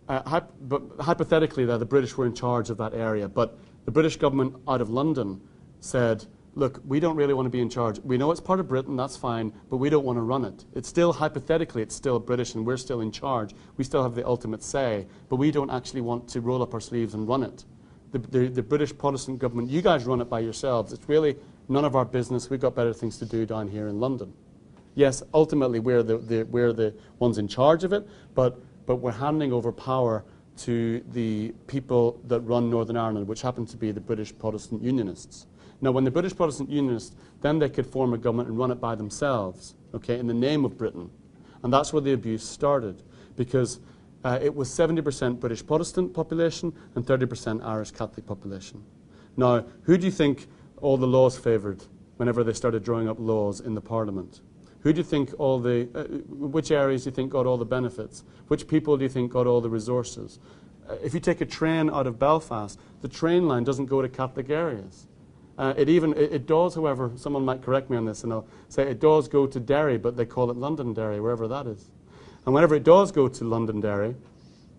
but hypothetically, the British were in charge of that area, but the British government out of London said, look, we don't really want to be in charge. We know it's part of Britain, that's fine, but we don't want to run it. It's still, hypothetically, it's still British and we're still in charge. We still have the ultimate say, but we don't actually want to roll up our sleeves and run it. The British Protestant government, you guys run it by yourselves. It's really none of our business. We've got better things to do down here in London. Yes, ultimately we're the ones in charge of it, but we're handing over power to the people that run Northern Ireland, which happen to be the British Protestant Unionists. Now, when the British Protestant Unionists, then they could form a government and run it by themselves, okay, in the name of Britain. And that's where the abuse started, because it was 70% British Protestant population and 30% Irish Catholic population. Now, who do you think all the laws favoured whenever they started drawing up laws in the Parliament? Who do you think all the, which areas do you think got all the benefits? Which people do you think got all the resources? If you take a train out of Belfast, the train line doesn't go to Catholic areas. It does, however, someone might correct me on this, and I'll say it does go to Derry, but they call it Londonderry, wherever that is. And whenever it does go to Londonderry,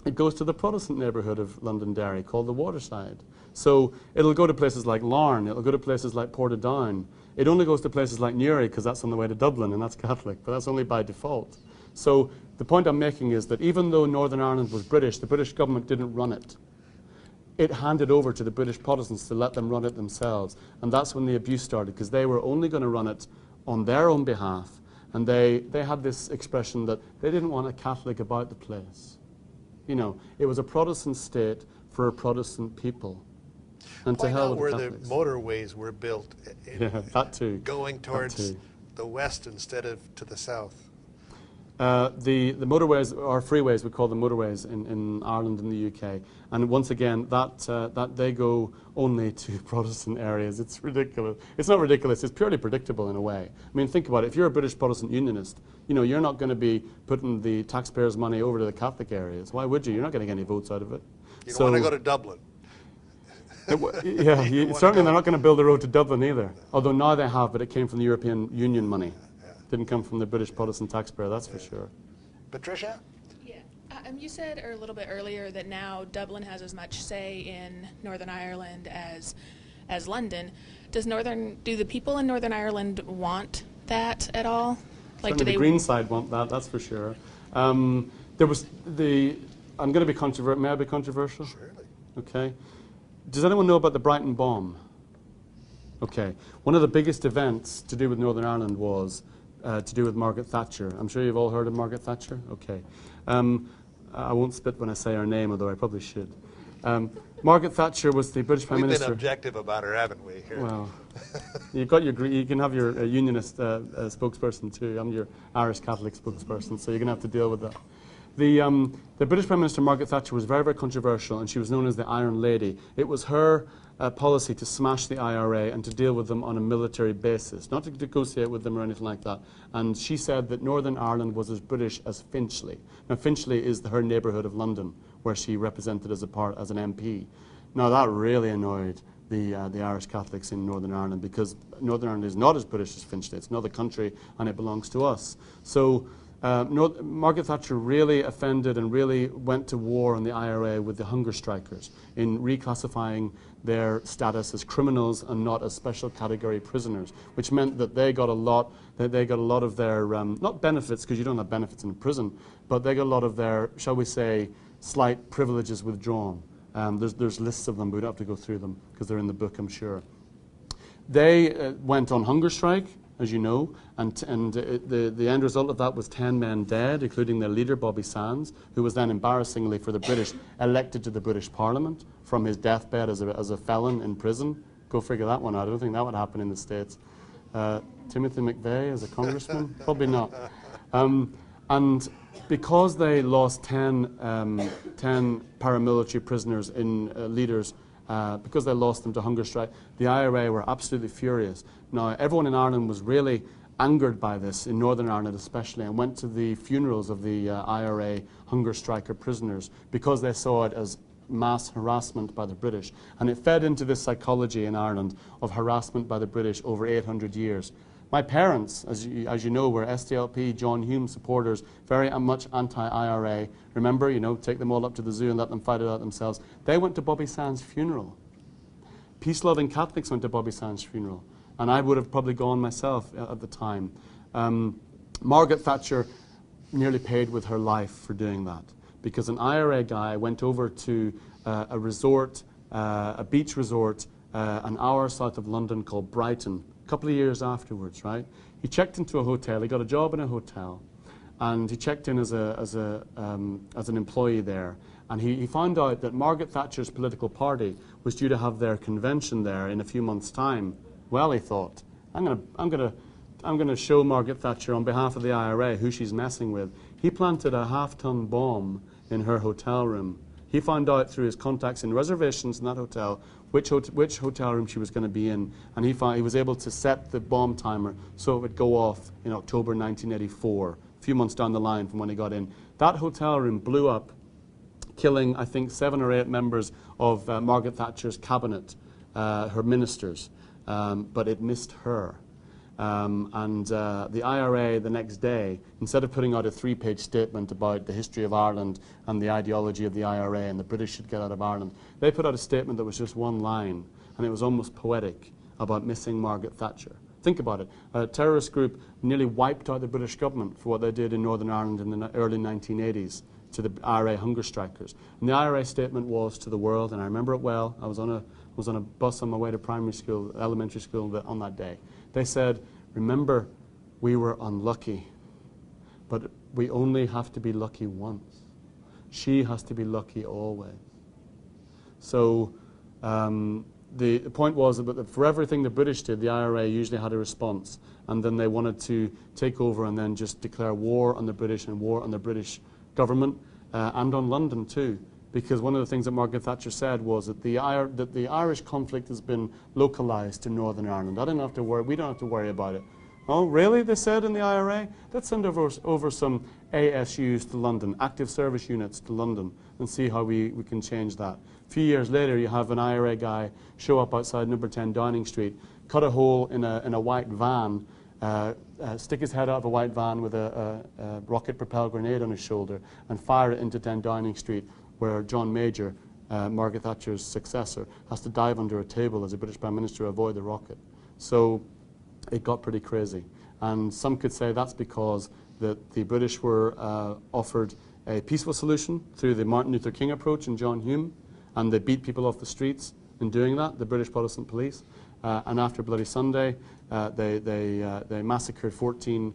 it goes to the Protestant neighbourhood of Londonderry, called the Waterside. So it'll go to places like Larne, it'll go to places like Portadown. It only goes to places like Newry, because that's on the way to Dublin, and that's Catholic, but that's only by default. So the point I'm making is that even though Northern Ireland was British, the British government didn't run it. It handed over to the British Protestants to let them run it themselves. And that's when the abuse started, because they were only going to run it on their own behalf. And they had this expression that they didn't want a Catholic about the place. You know, it was a Protestant state for a Protestant people. And to hell with where the the Catholics. motorways were built, That too. going towards the west instead of to the south. The motorways, or freeways, we call them motorways in Ireland and the UK. And once again, that they go only to Protestant areas. It's ridiculous. It's not ridiculous. It's purely predictable in a way. I mean, think about it. If you're a British Protestant Unionist, you know, you're not going to be putting the taxpayers' money over to the Catholic areas. Why would you? You're not getting any votes out of it. You don't want to go to Dublin. Certainly they're not going to build a road to Dublin either. Although now they have, but it came from the European Union money. Didn't come from the British Protestant taxpayer, that's for sure. Patricia? Yeah. You said a little bit earlier that now Dublin has as much say in Northern Ireland as London. Do the people in Northern Ireland want that at all? Like, Certainly the Green side want that, that's for sure. There was I'm going to be controversial. May I be controversial? Surely. Okay. Does anyone know about the Brighton bomb? Okay. One of the biggest events to do with Northern Ireland was to do with Margaret Thatcher. I'm sure you've all heard of Margaret Thatcher? Okay. I won't spit when I say her name, although I probably should. Margaret Thatcher was the British Prime Minister. We've been objective about her, haven't we? Here. Well, you can have your unionist spokesperson too. I'm your Irish Catholic spokesperson, so you're going to have to deal with that. The British Prime Minister Margaret Thatcher was very, very controversial, and she was known as the Iron Lady. It was her policy to smash the IRA and to deal with them on a military basis, not to negotiate with them or anything like that. And she said that Northern Ireland was as British as Finchley. Now, Finchley is her neighbourhood of London, where she represented as an MP. Now, that really annoyed the Irish Catholics in Northern Ireland, because Northern Ireland is not as British as Finchley. It's another country, and it belongs to us. So Margaret Thatcher really offended and really went to war on the IRA with the hunger strikers in reclassifying their status as criminals and not as special category prisoners, which meant that they got a lot of their not benefits, because you don't have benefits in prison, but they got a lot of their, shall we say, slight privileges withdrawn. There's lists of them, but we don't have to go through them because they're in the book, I'm sure. They went on hunger strike, as you know, and the end result of that was 10 men dead, including their leader, Bobby Sands, who was then embarrassingly for the British elected to the British Parliament from his deathbed as a felon in prison. Go figure that one out. I don't think that would happen in the States. Timothy McVeigh as a congressman? Probably not. And because they lost 10 paramilitary prisoners in leaders, because they lost them to hunger strike, the IRA were absolutely furious. Now, everyone in Ireland was really angered by this, in Northern Ireland especially, and went to the funerals of the IRA hunger striker prisoners because they saw it as mass harassment by the British. And it fed into this psychology in Ireland of harassment by the British over 800 years. My parents, as you know, were SDLP, John Hume supporters, very much anti-IRA. Remember, you know, take them all up to the zoo and let them fight it out themselves. They went to Bobby Sands' funeral. Peace-loving Catholics went to Bobby Sands' funeral. And I would have probably gone myself at the time. Margaret Thatcher nearly paid with her life for doing that, because an IRA guy went over to a resort, a beach resort, an hour south of London called Brighton, a couple of years afterwards, right? He checked into a hotel, he got a job in a hotel, and he checked in as an employee there. And he found out that Margaret Thatcher's political party was due to have their convention there in a few months' time. Well, he thought, I'm gonna show Margaret Thatcher on behalf of the IRA who she's messing with. He planted a half-ton bomb in her hotel room. He found out through his contacts in reservations in that hotel which hotel room she was going to be in, and he was able to set the bomb timer so it would go off in October 1984, a few months down the line from when he got in. That hotel room blew up, killing, I think, 7 or 8 members of Margaret Thatcher's cabinet, her ministers, but it missed her. The IRA the next day, instead of putting out a 3-page statement about the history of Ireland and the ideology of the IRA and the British should get out of Ireland, they put out a statement that was just one line, and it was almost poetic, about missing Margaret Thatcher. Think about it. A terrorist group nearly wiped out the British government for what they did in Northern Ireland in the early 1980s to the IRA hunger strikers. And the IRA statement was to the world, and I remember it well, I was on a bus on my way to primary school, elementary school on that day. They said, remember, we were unlucky, but we only have to be lucky once. She has to be lucky always. So the point was that for everything the British did, the IRA usually had a response, and then they wanted to take over and then just declare war on the British and war on the British government and on London too. Because one of the things that Margaret Thatcher said was that the Irish conflict has been localised to Northern Ireland. We don't have to worry about it. Oh, really? They said in the IRA? Let's send over some ASUs to London, active service units to London, and see how we can change that. A few years later, you have an IRA guy show up outside number 10 Downing Street, cut a hole in a white van, stick his head out of a white van with a rocket-propelled grenade on his shoulder, and fire it into 10 Downing Street, where John Major, Margaret Thatcher's successor, has to dive under a table as a British Prime Minister to avoid the rocket. So it got pretty crazy. And some could say that's because the British were offered a peaceful solution through the Martin Luther King approach and John Hume, and they beat people off the streets in doing that, the British Protestant police. And after Bloody Sunday, they massacred 14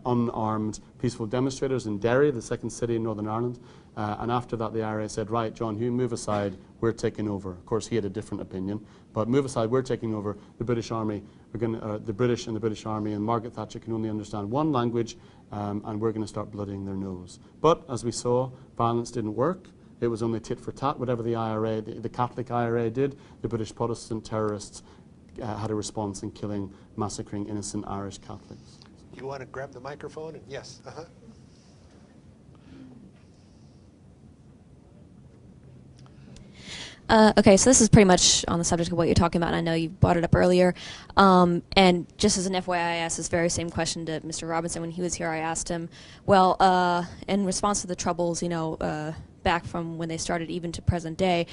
unarmed peaceful demonstrators in Derry, the second city in Northern Ireland. And after that, the IRA said, right, John Hume, move aside, we're taking over. Of course, he had a different opinion, but move aside, we're taking over. The British Army, the British and the British Army and Margaret Thatcher can only understand one language, and we're going to start bloodying their nose. But as we saw, violence didn't work. It was only tit for tat. Whatever the IRA, the Catholic IRA did, the British Protestant terrorists had a response in killing, massacring innocent Irish Catholics. You want to grab the microphone? Yes. Okay, so this is pretty much on the subject of what you're talking about, and I know you brought it up earlier. And just as an FYI, I asked this very same question to Mr. Robinson when he was here. I asked him, well, in response to the Troubles, you know, back from when they started even to present day,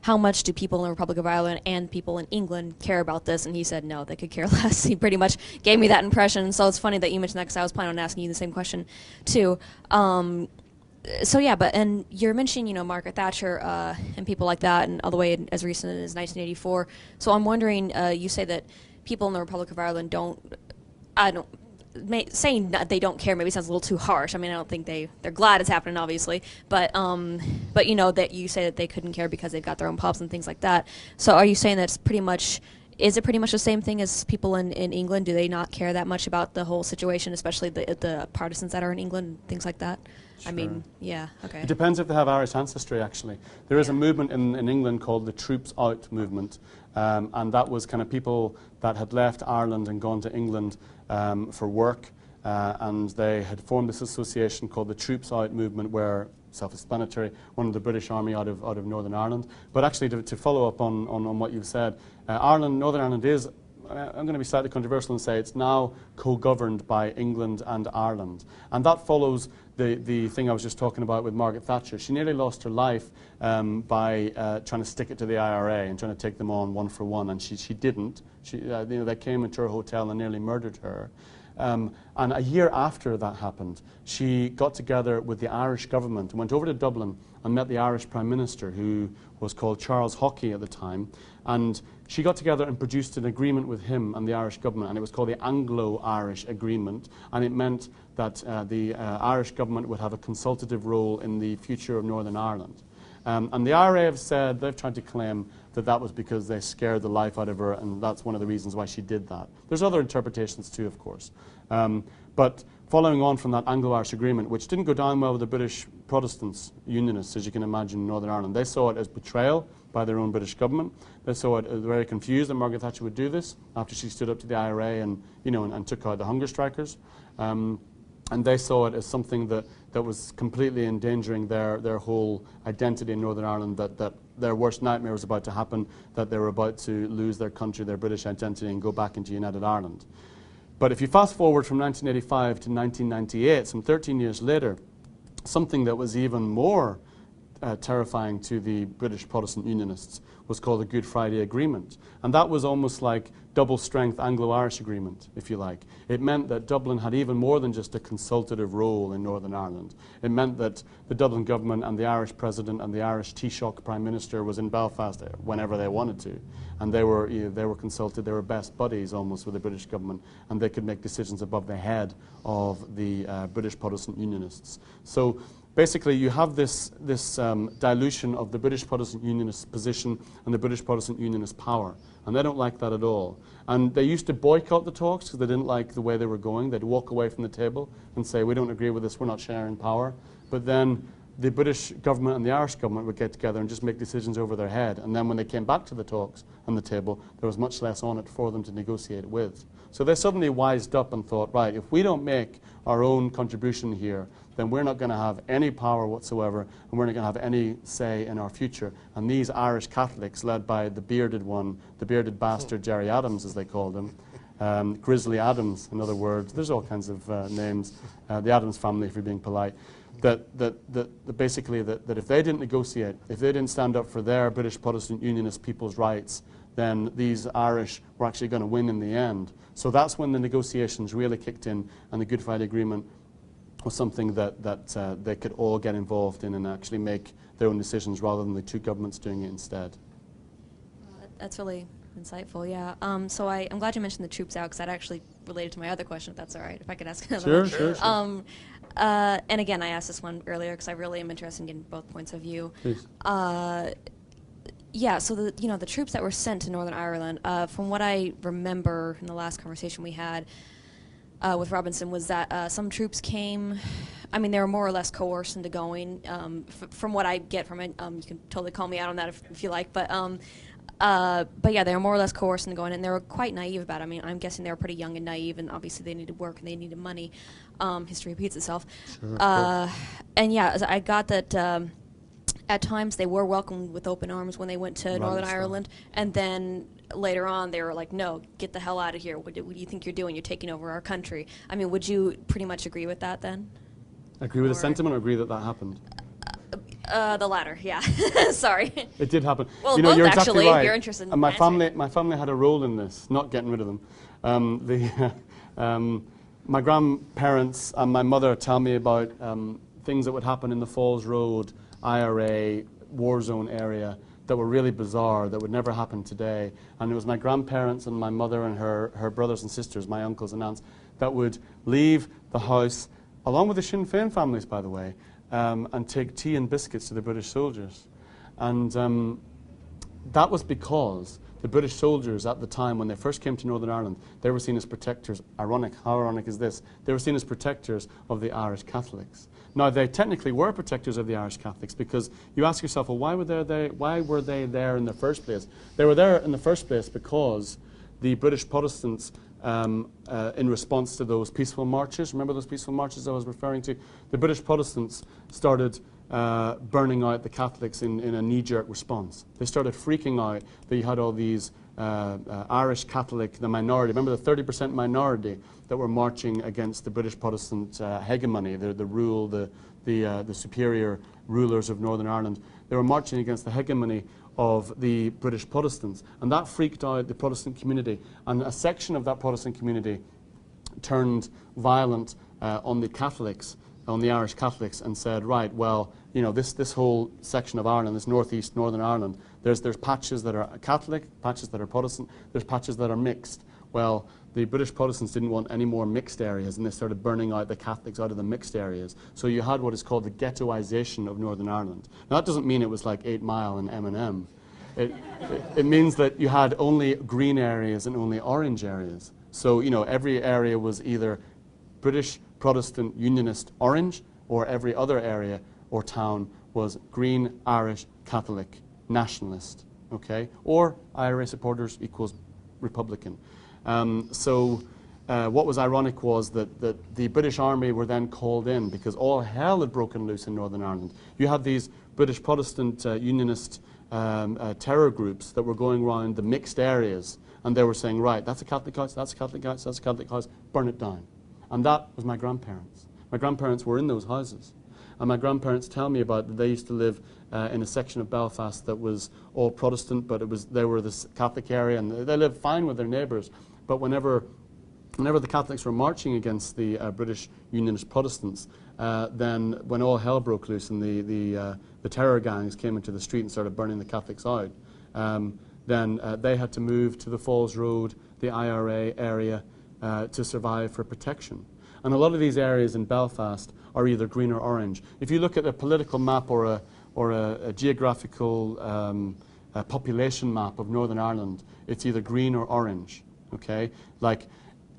how much do people in the Republic of Ireland and people in England care about this? And he said, no, they could care less. He pretty much gave me that impression. So it's funny that you mentioned that, because I was planning on asking you the same question, too. So yeah, and you're mentioning, you know, Margaret Thatcher and people like that, and all the way as recent as 1984. So I'm wondering, you say that people in the Republic of Ireland saying that they don't care maybe sounds a little too harsh. I mean, I don't think they're glad it's happening, obviously, but you know, that you say that they couldn't care because they've got their own pubs and things like that. So are you saying that's pretty much? Is it pretty much the same thing as people in England? Do they not care that much about the whole situation, especially the Protestants that are in England, things like that? Sure. I mean, yeah, okay. It depends if they have Irish ancestry, actually. There is a movement in England called the Troops Out movement, and that was kind of people that had left Ireland and gone to England for work, and they had formed this association called the Troops Out movement, where, self-explanatory, one of the British Army out of Northern Ireland. But actually, to follow up on what you've said, Northern Ireland is I'm going to be slightly controversial and say it's now co-governed by England and Ireland. And that follows the thing I was just talking about with Margaret Thatcher. She nearly lost her life by trying to stick it to the IRA and trying to take them on one for one, and she didn't. They came into her hotel and nearly murdered her. And a year after that happened, she got together with the Irish government and went over to Dublin and met the Irish Prime Minister, who was called Charles Haughey at the time. And she got together and produced an agreement with him and the Irish government, and it was called the Anglo-Irish Agreement. And it meant that the Irish government would have a consultative role in the future of Northern Ireland. And the IRA have said, they've tried to claim that that was because they scared the life out of her, and that's one of the reasons why she did that. There's other interpretations too, of course. But following on from that Anglo-Irish Agreement, which didn't go down well with the British Protestants, Unionists, as you can imagine, in Northern Ireland, they saw it as betrayal by their own British government. They saw it as very confused that Margaret Thatcher would do this after she stood up to the IRA and, and took out the hunger strikers. And they saw it as something that was completely endangering their whole identity in Northern Ireland, that their worst nightmare was about to happen, that they were about to lose their country, their British identity, and go back into United Ireland. But if you fast forward from 1985 to 1998, some 13 years later, something that was even more terrifying to the British Protestant Unionists was called the Good Friday Agreement. And that was almost like double-strength Anglo-Irish Agreement, if you like. It meant that Dublin had even more than just a consultative role in Northern Ireland. It meant that the Dublin government and the Irish President and the Irish Taoiseach Prime Minister was in Belfast whenever they wanted to. And they were consulted, they were best buddies almost with the British government, and they could make decisions above the head of the British Protestant Unionists. So basically, you have this dilution of the British Protestant Unionist position and the British Protestant Unionist power, and they don't like that at all. And they used to boycott the talks because they didn't like the way they were going. They'd walk away from the table and say, we don't agree with this, we're not sharing power. But then the British government and the Irish government would get together and just make decisions over their head. And then when they came back to the talks on the table, there was much less on it for them to negotiate with. So they suddenly wised up and thought, right, if we don't make our own contribution here, then we're not going to have any power whatsoever, and we're not going to have any say in our future. And these Irish Catholics, led by the bearded one, the bearded bastard Jerry Adams, as they called him, Grizzly Adams, in other words, there's all kinds of names, the Adams family, if you're being polite, basically that if they didn't negotiate, if they didn't stand up for their British Protestant Unionist people's rights, then these Irish were actually going to win in the end. So that's when the negotiations really kicked in, and the Good Friday Agreement was something that they could all get involved in and actually make their own decisions rather than the two governments doing it instead. That's really insightful, yeah. So I'm glad you mentioned the troops out, because that actually related to my other question, if that's all right, if I could ask another one. Sure. And again, I asked this one earlier because I really am interested in getting both points of view. Please. Yeah, so the troops that were sent to Northern Ireland, from what I remember in the last conversation we had with Robinson, was that some troops came. I mean, they were more or less coerced into going. From what I get from it, you can totally call me out on that if you like, but yeah, they were more or less coerced into going, and they were quite naive about it. I mean, I'm guessing they were pretty young and naive, and obviously they needed work and they needed money. History repeats itself. Sure, and yeah, I got that at times they were welcomed with open arms when they went to Northern Ireland, and then later on they were like, no, get the hell out of here. What do you think you're doing? You're taking over our country. I mean, would you pretty much agree with that then? Agree with the sentiment, or agree that happened? The latter, yeah. Sorry. It did happen. Well, both you're exactly actually, right. if you're interested in my answering. family had a role in this, not getting rid of them. My grandparents and my mother tell me about things that would happen in the Falls Road, IRA, war zone area that were really bizarre, that would never happen today. And it was my grandparents and my mother and her brothers and sisters, my uncles and aunts, that would leave the house, along with the Sinn Féin families, by the way, and take tea and biscuits to the British soldiers. And that was because the British soldiers at the time, when they first came to Northern Ireland, they were seen as protectors. Ironic, how ironic is this? They were seen as protectors of the Irish Catholics. Now, they technically were protectors of the Irish Catholics, because you ask yourself, well, why were they there in the first place? They were there in the first place because the British Protestants, in response to those peaceful marches, remember those peaceful marches I was referring to? The British Protestants started burning out the Catholics in a knee-jerk response. They started freaking out that you had all these Irish Catholic, the minority. Remember the 30% minority that were marching against the British Protestant hegemony, the rule, the superior rulers of Northern Ireland. They were marching against the hegemony of the British Protestants, and that freaked out the Protestant community. And a section of that Protestant community turned violent on the Catholics, on the Irish Catholics, and said, right, well, you know, this whole section of Ireland, this northeast Northern Ireland, there's patches that are Catholic, patches that are Protestant, there's patches that are mixed. Well, the British Protestants didn't want any more mixed areas, and they started burning out the Catholics out of the mixed areas. So you had what is called the ghettoization of Northern Ireland. Now, that doesn't mean it was like 8 Mile and M&M. It means that you had only green areas and only orange areas. So, you know, every area was either British Protestant Unionist orange, or every other area or town was green Irish Catholic nationalist, okay? Or IRA supporters equals Republican. What was ironic was that the British Army were then called in because all hell had broken loose in Northern Ireland. You had these British Protestant Unionist terror groups that were going around the mixed areas, and they were saying, right, that's a Catholic house, that's a Catholic house, that's a Catholic house, burn it down. And that was my grandparents. My grandparents were in those houses. And my grandparents tell me about that they used to live in a section of Belfast that was all Protestant, but they were this Catholic area, and they lived fine with their neighbours. But whenever the Catholics were marching against the British Unionist Protestants, then when all hell broke loose and the terror gangs came into the street and started burning the Catholics out, then they had to move to the Falls Road, the IRA area, to survive for protection. And a lot of these areas in Belfast are either green or orange. If you look at a political map or a geographical population map of Northern Ireland, it's either green or orange, okay? Like,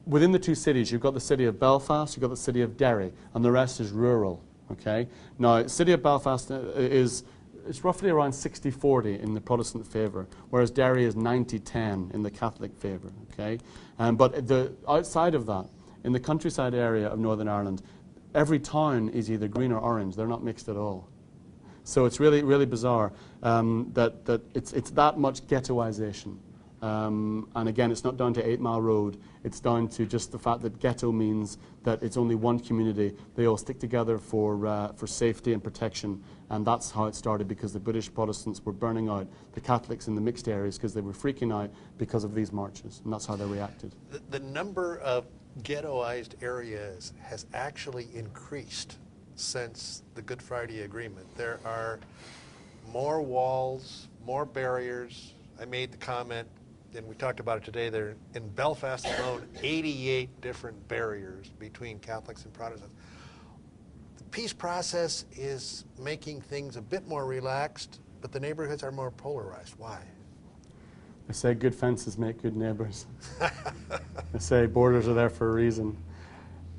within the two cities, you've got the city of Belfast, you've got the city of Derry, and the rest is rural, okay? Now, the city of Belfast it's roughly around 60-40 in the Protestant favour, whereas Derry is 90-10 in the Catholic favour, okay? But outside of that, in the countryside area of Northern Ireland, every town is either green or orange. They're not mixed at all. So it's really, really bizarre that it's that much ghettoization. And again, it's not down to 8 Mile Road. It's down to just the fact that ghetto means that it's only one community. They all stick together for safety and protection. And that's how it started, because the British Protestants were burning out the Catholics in the mixed areas because they were freaking out because of these marches. And that's how they reacted. The number of ghettoized areas has actually increased since the Good Friday Agreement. There are more walls, more barriers. I made the comment, and we talked about it today, there in Belfast alone, 88 different barriers between Catholics and Protestants. The peace process is making things a bit more relaxed, but the neighborhoods are more polarized. Why? They say good fences make good neighbours. They say borders are there for a reason.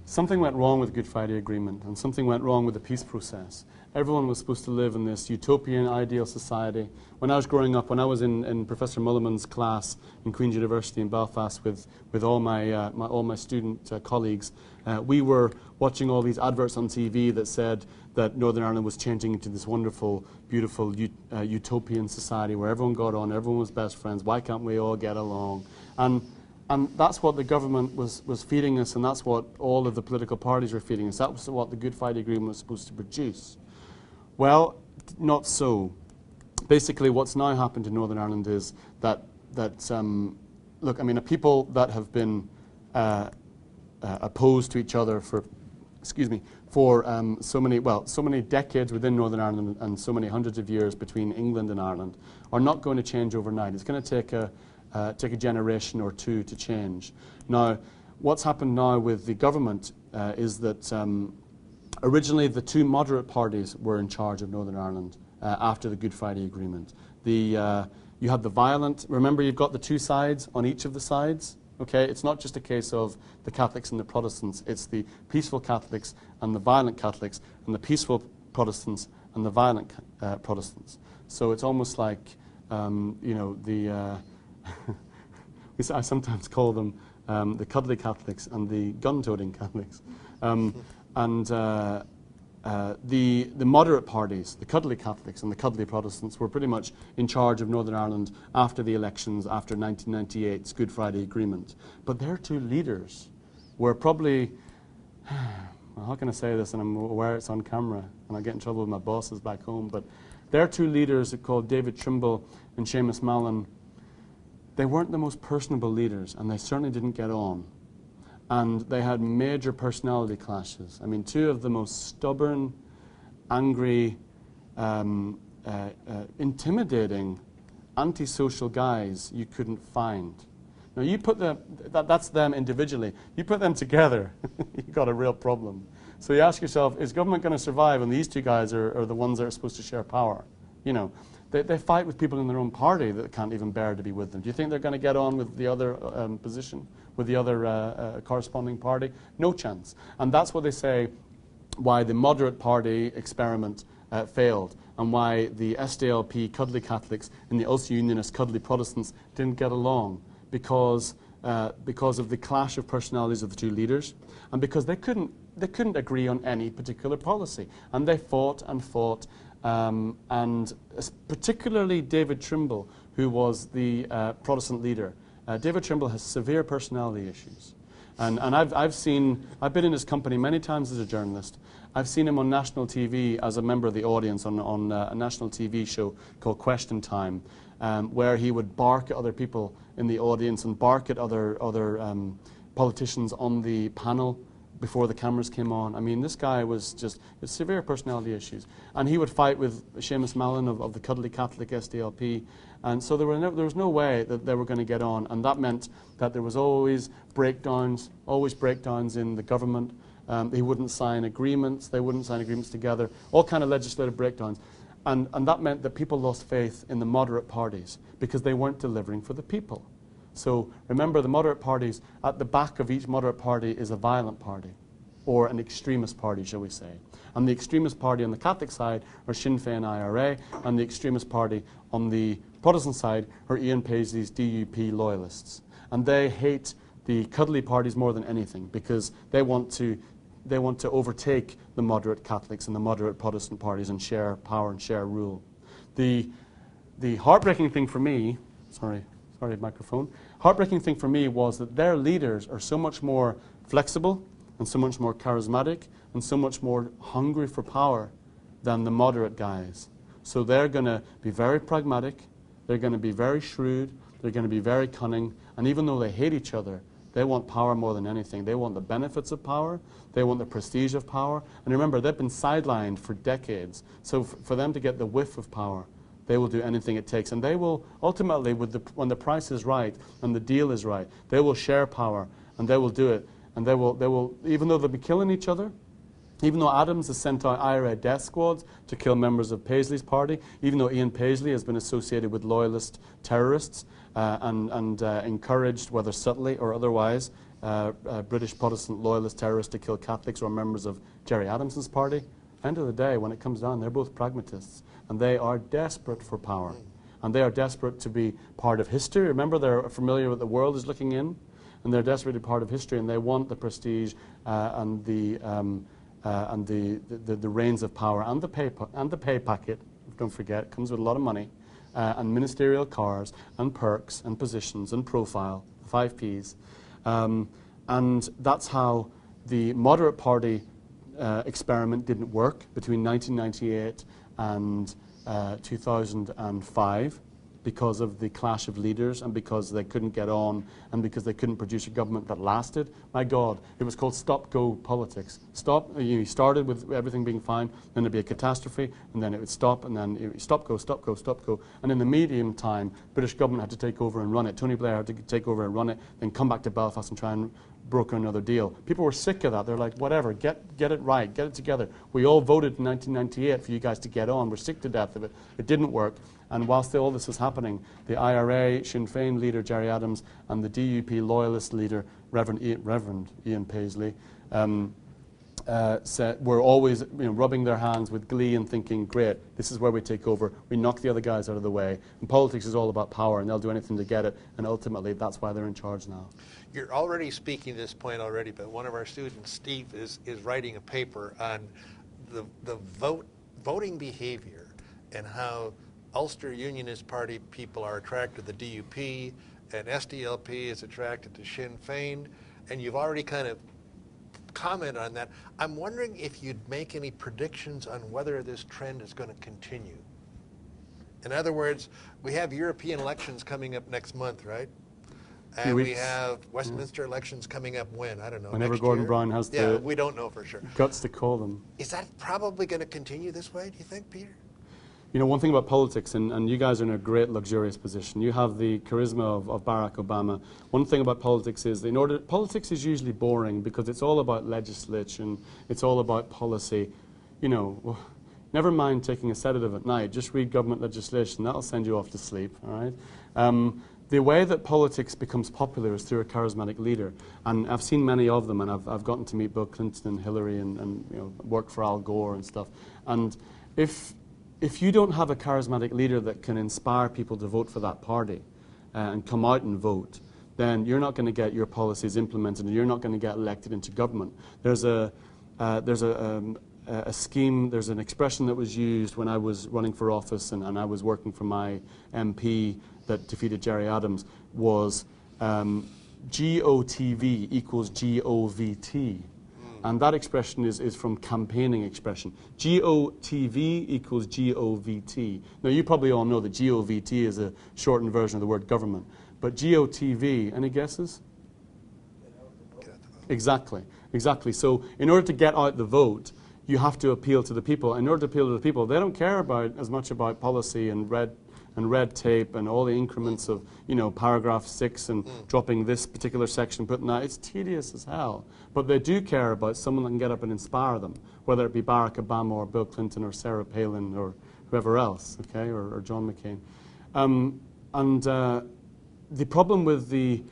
Something went wrong with the Good Friday Agreement, and something went wrong with the peace process. Everyone was supposed to live in this utopian, ideal society. When I was growing up, when I was in Professor Meulemans' class in Queen's University in Belfast with all my student colleagues, we were watching all these adverts on TV that said that Northern Ireland was changing into this wonderful, beautiful utopian society where everyone got on, everyone was best friends. Why can't we all get along? And that's what the government was feeding us, and that's what all of the political parties were feeding us. That was what the Good Friday Agreement was supposed to produce. Well, not so. Basically, what's now happened in Northern Ireland is that look, I mean, people that have been opposed to each other for so many decades within Northern Ireland and so many hundreds of years between England and Ireland are not going to change overnight. It's going to take a generation or two to change. Now, what's happened now with the government is that originally the two moderate parties were in charge of Northern Ireland after the Good Friday Agreement. You had the violent, remember you've got the two sides on each of the sides, okay? It's not just a case of the Catholics and the Protestants, it's the peaceful Catholics and the violent Catholics, and the peaceful Protestants and the violent Protestants. So it's almost like, I sometimes call them the cuddly Catholics and the gun-toting Catholics. the moderate parties, the cuddly Catholics and the cuddly Protestants, were pretty much in charge of Northern Ireland after the elections, after 1998's Good Friday Agreement. But their two leaders were probably, well, how can I say this, and I'm aware it's on camera, and I get in trouble with my bosses back home, but their two leaders, called David Trimble and Seamus Mallon, they weren't the most personable leaders, and they certainly didn't get on. And they had major personality clashes. I mean, two of the most stubborn, angry, intimidating, antisocial guys you couldn't find. Now, you put them, that's them individually. You put them together, you've got a real problem. So you ask yourself, is government going to survive when these two guys are the ones that are supposed to share power? You know, they fight with people in their own party that can't even bear to be with them. Do you think they're going to get on with the other position, with the other corresponding party? No chance. And that's what they say why the moderate party experiment failed, and why the SDLP cuddly Catholics and the Ulster Unionist cuddly Protestants didn't get along, because of the clash of personalities of the two leaders, and because they couldn't agree on any particular policy. And they fought and fought, and particularly David Trimble, who was the Protestant leader. David Trimble has severe personality issues. And I've been in his company many times as a journalist. I've seen him on national TV as a member of the audience on a national TV show called Question Time, where he would bark at other people in the audience and bark at other politicians on the panel before the cameras came on. I mean, this guy was just severe personality issues. And he would fight with Seamus Mallon of the cuddly Catholic SDLP. And so there was no way that they were going to get on. And that meant that there was always breakdowns in the government. They wouldn't sign agreements. They wouldn't sign agreements together. All kind of legislative breakdowns. And that meant that people lost faith in the moderate parties because they weren't delivering for the people. So remember, the moderate parties, at the back of each moderate party is a violent party, or an extremist party, shall we say. And the extremist party on the Catholic side are Sinn Féin IRA, and the extremist party on the Protestant side are Ian Paisley's DUP loyalists. And they hate the cuddly parties more than anything, because they want to overtake the moderate Catholics and the moderate Protestant parties and share power and share rule. The heartbreaking thing for me, sorry microphone, heartbreaking thing for me was that their leaders are so much more flexible and so much more charismatic and so much more hungry for power than the moderate guys. So they're going to be very pragmatic, they're going to be very shrewd, they're going to be very cunning, and even though they hate each other, they want power more than anything. They want the benefits of power, they want the prestige of power, and remember, they've been sidelined for decades. So for them to get the whiff of power, they will do anything it takes. And they will, ultimately, when the price is right and the deal is right, they will share power, and they will do it. And they will, even though they'll be killing each other, even though Adams has sent out IRA death squads to kill members of Paisley's party, even though Ian Paisley has been associated with loyalist terrorists and encouraged, whether subtly or otherwise, British Protestant loyalist terrorists to kill Catholics or members of Gerry Adamson's party, end of the day, when it comes down, they're both pragmatists. And they are desperate for power. And they are desperate to be part of history. Remember, they're familiar with the world is looking in. And they're desperate to be part of history. And they want the prestige and the reins of power and the pay packet. Don't forget, it comes with a lot of money. And ministerial cars and perks and positions and profile, the 5 Ps. And that's how the moderate party experiment didn't work between 1998 and 2005 because of the clash of leaders and because they couldn't get on and because they couldn't produce a government that lasted. My God, it was called stop-go politics. You started with everything being fine, then there'd be a catastrophe, and then it would stop, and then it would stop-go, stop-go, stop-go. And in the medium time, British government had to take over and run it. Tony Blair had to take over and run it, then come back to Belfast and try and broker another deal. People were sick of that. They're like, whatever, get it right, get it together. We all voted in 1998 for you guys to get on. We're sick to death of it. It didn't work. And whilst all this was happening, the IRA, Sinn Féin leader Gerry Adams, and the DUP loyalist leader Reverend Ian Paisley were always rubbing their hands with glee and thinking, great, this is where we take over. We knock the other guys out of the way. And politics is all about power, and they'll do anything to get it. And ultimately, that's why they're in charge now. You're already speaking this point already, but one of our students, Steve, is writing a paper on the voting behavior and how Ulster Unionist Party people are attracted to the DUP and SDLP is attracted to Sinn Féin, and you've already kind of commented on that. I'm wondering if you'd make any predictions on whether this trend is going to continue. In other words, we have European elections coming up next month, right? And we have Westminster elections coming up when? I don't know. Whenever next Gordon year? Brown has Yeah, the we don't know for sure. guts to call them. Is that probably going to continue this way, do you think, Peter? You know, one thing about politics, and you guys are in a great luxurious position. You have the charisma of Barack Obama. One thing about politics is, politics is usually boring because it's all about legislation, it's all about policy. You know, never mind taking a sedative at night, just read government legislation, that'll send you off to sleep, all right? The way that politics becomes popular is through a charismatic leader, and I've seen many of them, and I've gotten to meet Bill Clinton and Hillary, and you know, worked for Al Gore and stuff. And if you don't have a charismatic leader that can inspire people to vote for that party and come out and vote, then you're not going to get your policies implemented, and you're not going to get elected into government. There's a scheme, there's an expression that was used when I was running for office and I was working for my MP that defeated Jerry Adams, was GOTV equals GOVT. And that expression is from campaigning expression. GOTV equals GOVT. Now, you probably all know that GOVT is a shortened version of the word government. But GOTV, any guesses? Exactly, exactly. So in order to get out the vote, you have to appeal to the people. In order to appeal to the people, they don't care as much about policy and red tape and all the increments of, you know, paragraph 6 and dropping this particular section, putting that. It's tedious as hell. But they do care about someone that can get up and inspire them, whether it be Barack Obama or Bill Clinton or Sarah Palin or whoever else, okay, or John McCain. The problem with the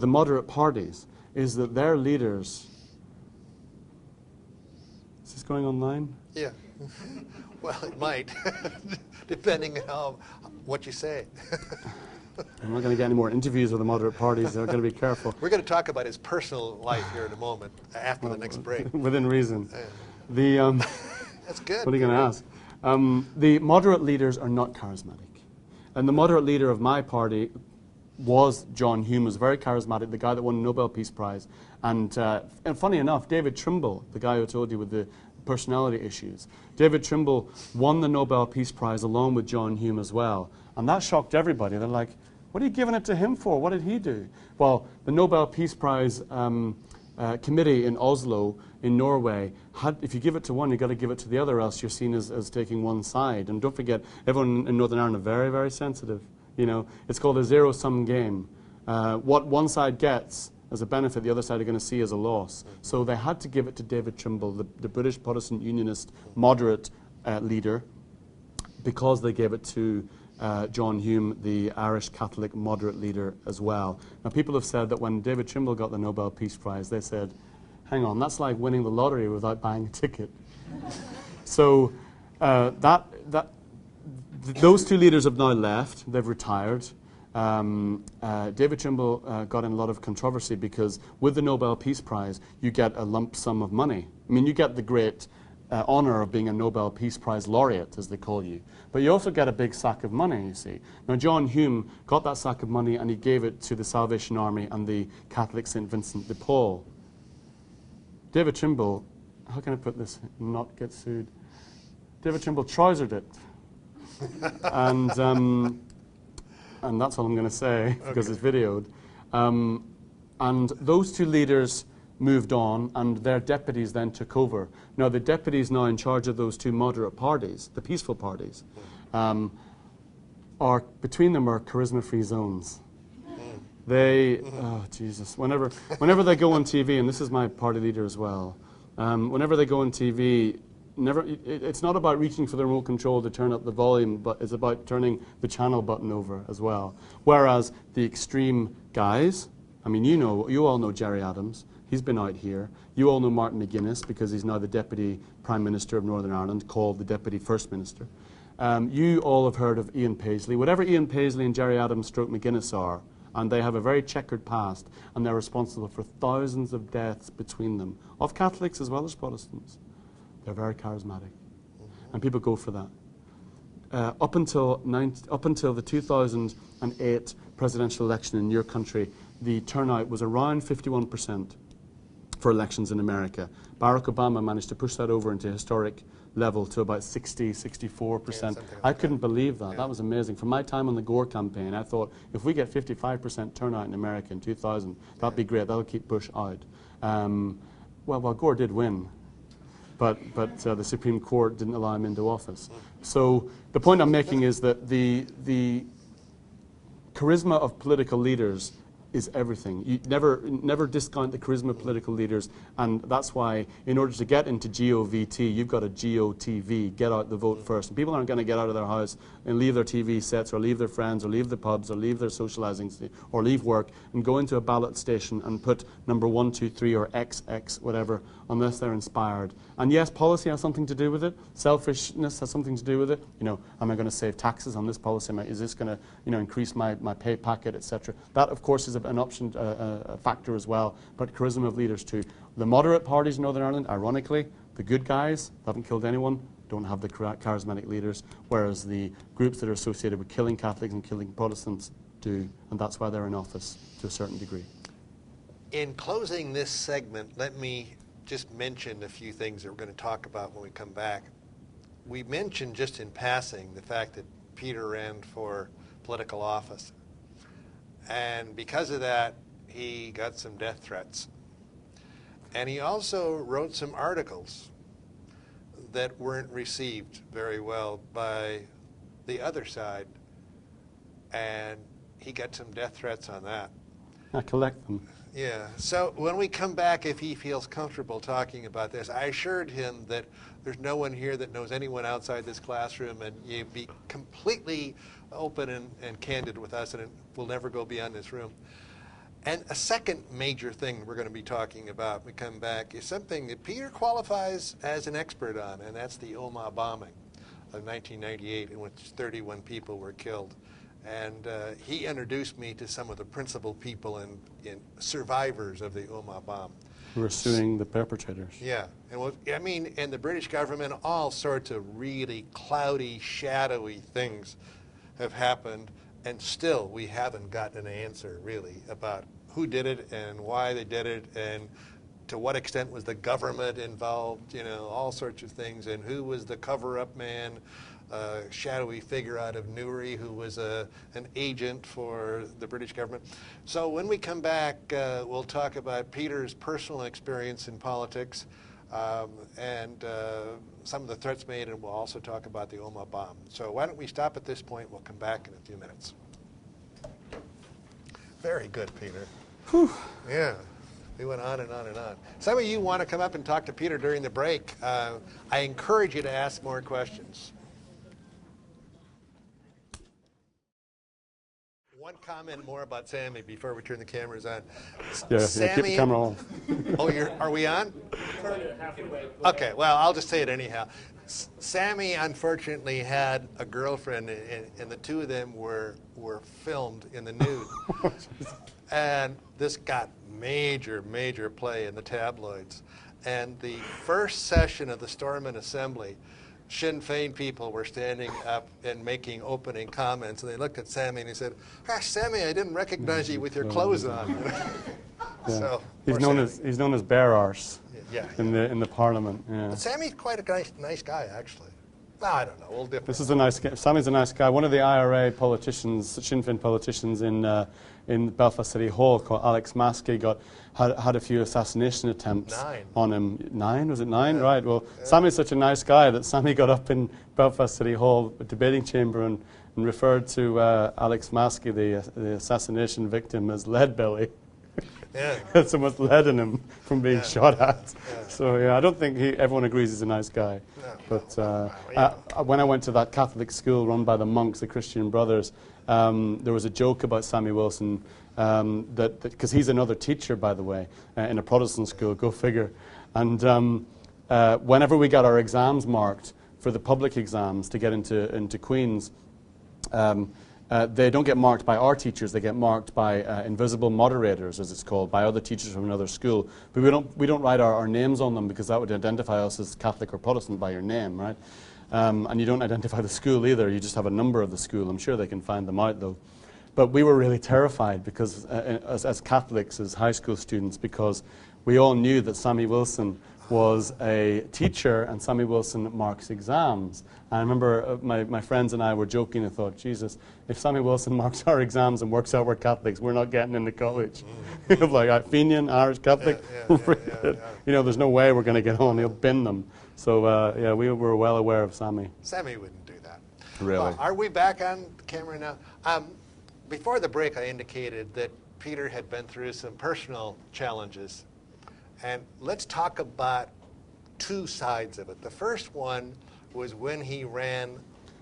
moderate parties is that their leaders. Is this going online? Yeah. Well, it might, depending on what you say. I'm not going to get any more interviews with the moderate parties. They're going to be careful. We're going to talk about his personal life here in a moment, after the next break. Within reason. That's good. What are you going to ask? The moderate leaders are not charismatic. And the moderate leader of my party was John Hume, was very charismatic, the guy that won the Nobel Peace Prize. And funny enough, David Trimble, the guy who told you with the personality issues, David Trimble won the Nobel Peace Prize along with John Hume as well. And that shocked everybody. They're like, what are you giving it to him for? What did he do? Well, the Nobel Peace Prize committee in Oslo, in Norway, if you give it to one, you've got to give it to the other, else you're seen as taking one side. And don't forget, everyone in Northern Ireland are very, very sensitive. You know, it's called a zero-sum game. What one side gets as a benefit, the other side are going to see as a loss. So they had to give it to David Trimble, the British Protestant Unionist moderate leader, because they gave it to John Hume, the Irish Catholic moderate leader as well. Now, people have said that when David Trimble got the Nobel Peace Prize, they said, hang on, that's like winning the lottery without buying a ticket. So those two leaders have now left. They've retired. David Trimble got in a lot of controversy because with the Nobel Peace Prize, you get a lump sum of money. I mean, you get the great honor of being a Nobel Peace Prize laureate, as they call you. But you also get a big sack of money, you see. Now, John Hume got that sack of money and he gave it to the Salvation Army and the Catholic St. Vincent de Paul. David Trimble, how can I put this and not get sued? David Trimble trousered it. And that's all I'm going to say, because it's videoed. And those two leaders moved on, and their deputies then took over. Now, the deputies now in charge of those two moderate parties, the peaceful parties, between them are charisma-free zones. They, oh, Jesus, whenever they go on TV, and this is my party leader as well, whenever they go on TV, it's not about reaching for the remote control to turn up the volume, but it's about turning the channel button over as well. Whereas the extreme guys, I mean, you all know Jerry Adams. He's been out here. You all know Martin McGuinness because he's now the Deputy Prime Minister of Northern Ireland, called the Deputy First Minister. You all have heard of Ian Paisley. Whatever Ian Paisley and Jerry Adams stroke McGuinness are, and they have a very checkered past, and they're responsible for thousands of deaths between them, of Catholics as well as Protestants. they're very charismatic. And people go for that. Up until the 2008 presidential election in your country, the turnout was around 51% for elections in America. Barack Obama managed to push that over into historic level to about 60, 64%. Yeah, I couldn't believe that. That was amazing. From my time on the Gore campaign, I thought if we get 55% turnout in America in 2000, that'd be great. That'll keep Bush out. Well, Gore did win, but the Supreme Court didn't allow him into office. So the point I'm making is that the charisma of political leaders is everything. You never discount the charisma of political leaders, and that's why in order to get into GOVT, you've got to GOTV, get out the vote first. And people aren't going to get out of their house and leave their TV sets or leave their friends or leave the pubs or leave their socializing or leave work and go into a ballot station and put number 1, 2, 3 or XX, whatever, unless they're inspired. And yes, policy has something to do with it. Selfishness has something to do with it. You know, am I going to save taxes on this policy? Is this going to, you know, increase my pay packet, etc.? That, of course, is an option, a factor as well. But charisma of leaders too. The moderate parties in Northern Ireland, ironically, the good guys haven't killed anyone, don't have the charismatic leaders, whereas the groups that are associated with killing Catholics and killing Protestants do, and that's why they're in office to a certain degree. In closing this segment, let me just mention a few things that we're going to talk about when we come back. We mentioned just in passing the fact that Peter ran for political office. And because of that, he got some death threats. And he also wrote some articles that weren't received very well by the other side. And he got some death threats on that. I collect them. Yeah. So when we come back, if he feels comfortable talking about this, I assured him that there's no one here that knows anyone outside this classroom, and you be completely open and candid with us, and it will never go beyond this room. And a second major thing we're going to be talking about when we come back is something that Peter qualifies as an expert on, and that's the Omagh bombing of 1998, in which 31 people were killed. And he introduced me to some of the principal people and survivors of the Omagh bomb. Who are suing the perpetrators. Yeah. And I mean, and the British government, all sorts of really cloudy, shadowy things have happened, and still we haven't gotten an answer, really, about who did it and why they did it and to what extent was the government involved, you know, all sorts of things, and who was the cover-up man, shadowy figure out of Newry who was an agent for the British government. So when we come back, we'll talk about Peter's personal experience in politics and some of the threats made, and we'll also talk about the Omagh bomb. So why don't we stop at this point? We'll come back in a few minutes. Very good, Peter. Whew. Yeah. We went on and on and on. Some of you want to come up and talk to Peter during the break. I encourage you to ask more questions. One comment more about Sammy before we turn the cameras on. Yeah, Sammy, keep the camera on. Oh, are we on? Okay, well, I'll just say it anyhow. Sammy, unfortunately, had a girlfriend, and the two of them were filmed in the nude. And this got major play in the tabloids. And the first session of the Stormont Assembly, Sinn Féin people were standing up and making opening comments, and they looked at Sammy and he said, "Gosh, Sammy, I didn't recognize you with your clothes on." Yeah. So he's known as Bear Arse in the Parliament. Yeah. But Sammy's quite a nice guy, actually. No, I don't know. We'll differ. This is a nice guy. Sammy's a nice guy. One of the IRA politicians, Sinn Féin politicians in Belfast City Hall, called Alex Maskey, had a few assassination attempts on him. 9? Was it 9? Yeah. Right. Well, yeah. Sammy's such a nice guy that Sammy got up in Belfast City Hall, a debating chamber, and referred to Alex Maskey, the assassination victim, as Leadbelly. Yeah. Had so much lead in him from being shot at. Yeah. So yeah, I don't think everyone agrees he's a nice guy. No, but when I went to that Catholic school run by the monks, the Christian Brothers, there was a joke about Sammy Wilson, because he's another teacher, by the way, in a Protestant school, go figure. And whenever we got our exams marked for the public exams to get into Queen's, they don't get marked by our teachers, they get marked by invisible moderators, as it's called, by other teachers from another school. But we don't write our names on them, because that would identify us as Catholic or Protestant by your name, right? And you don't identify the school either, you just have a number of the school. I'm sure they can find them out, though. But we were really terrified, because as Catholics, as high school students, because we all knew that Sammy Wilson was a teacher, and Sammy Wilson marks exams. And I remember my friends and I were joking and thought, Jesus, if Sammy Wilson marks our exams and works out we're Catholics, we're not getting into college. Like, Fenian, Irish Catholic, you know, there's no way we're going to get on. He'll bin them. So, yeah, we were well aware of Sammy. Sammy wouldn't do that. Really? Well, are we back on camera now? Before the break, I indicated that Peter had been through some personal challenges. And let's talk about two sides of it. The first one was when he ran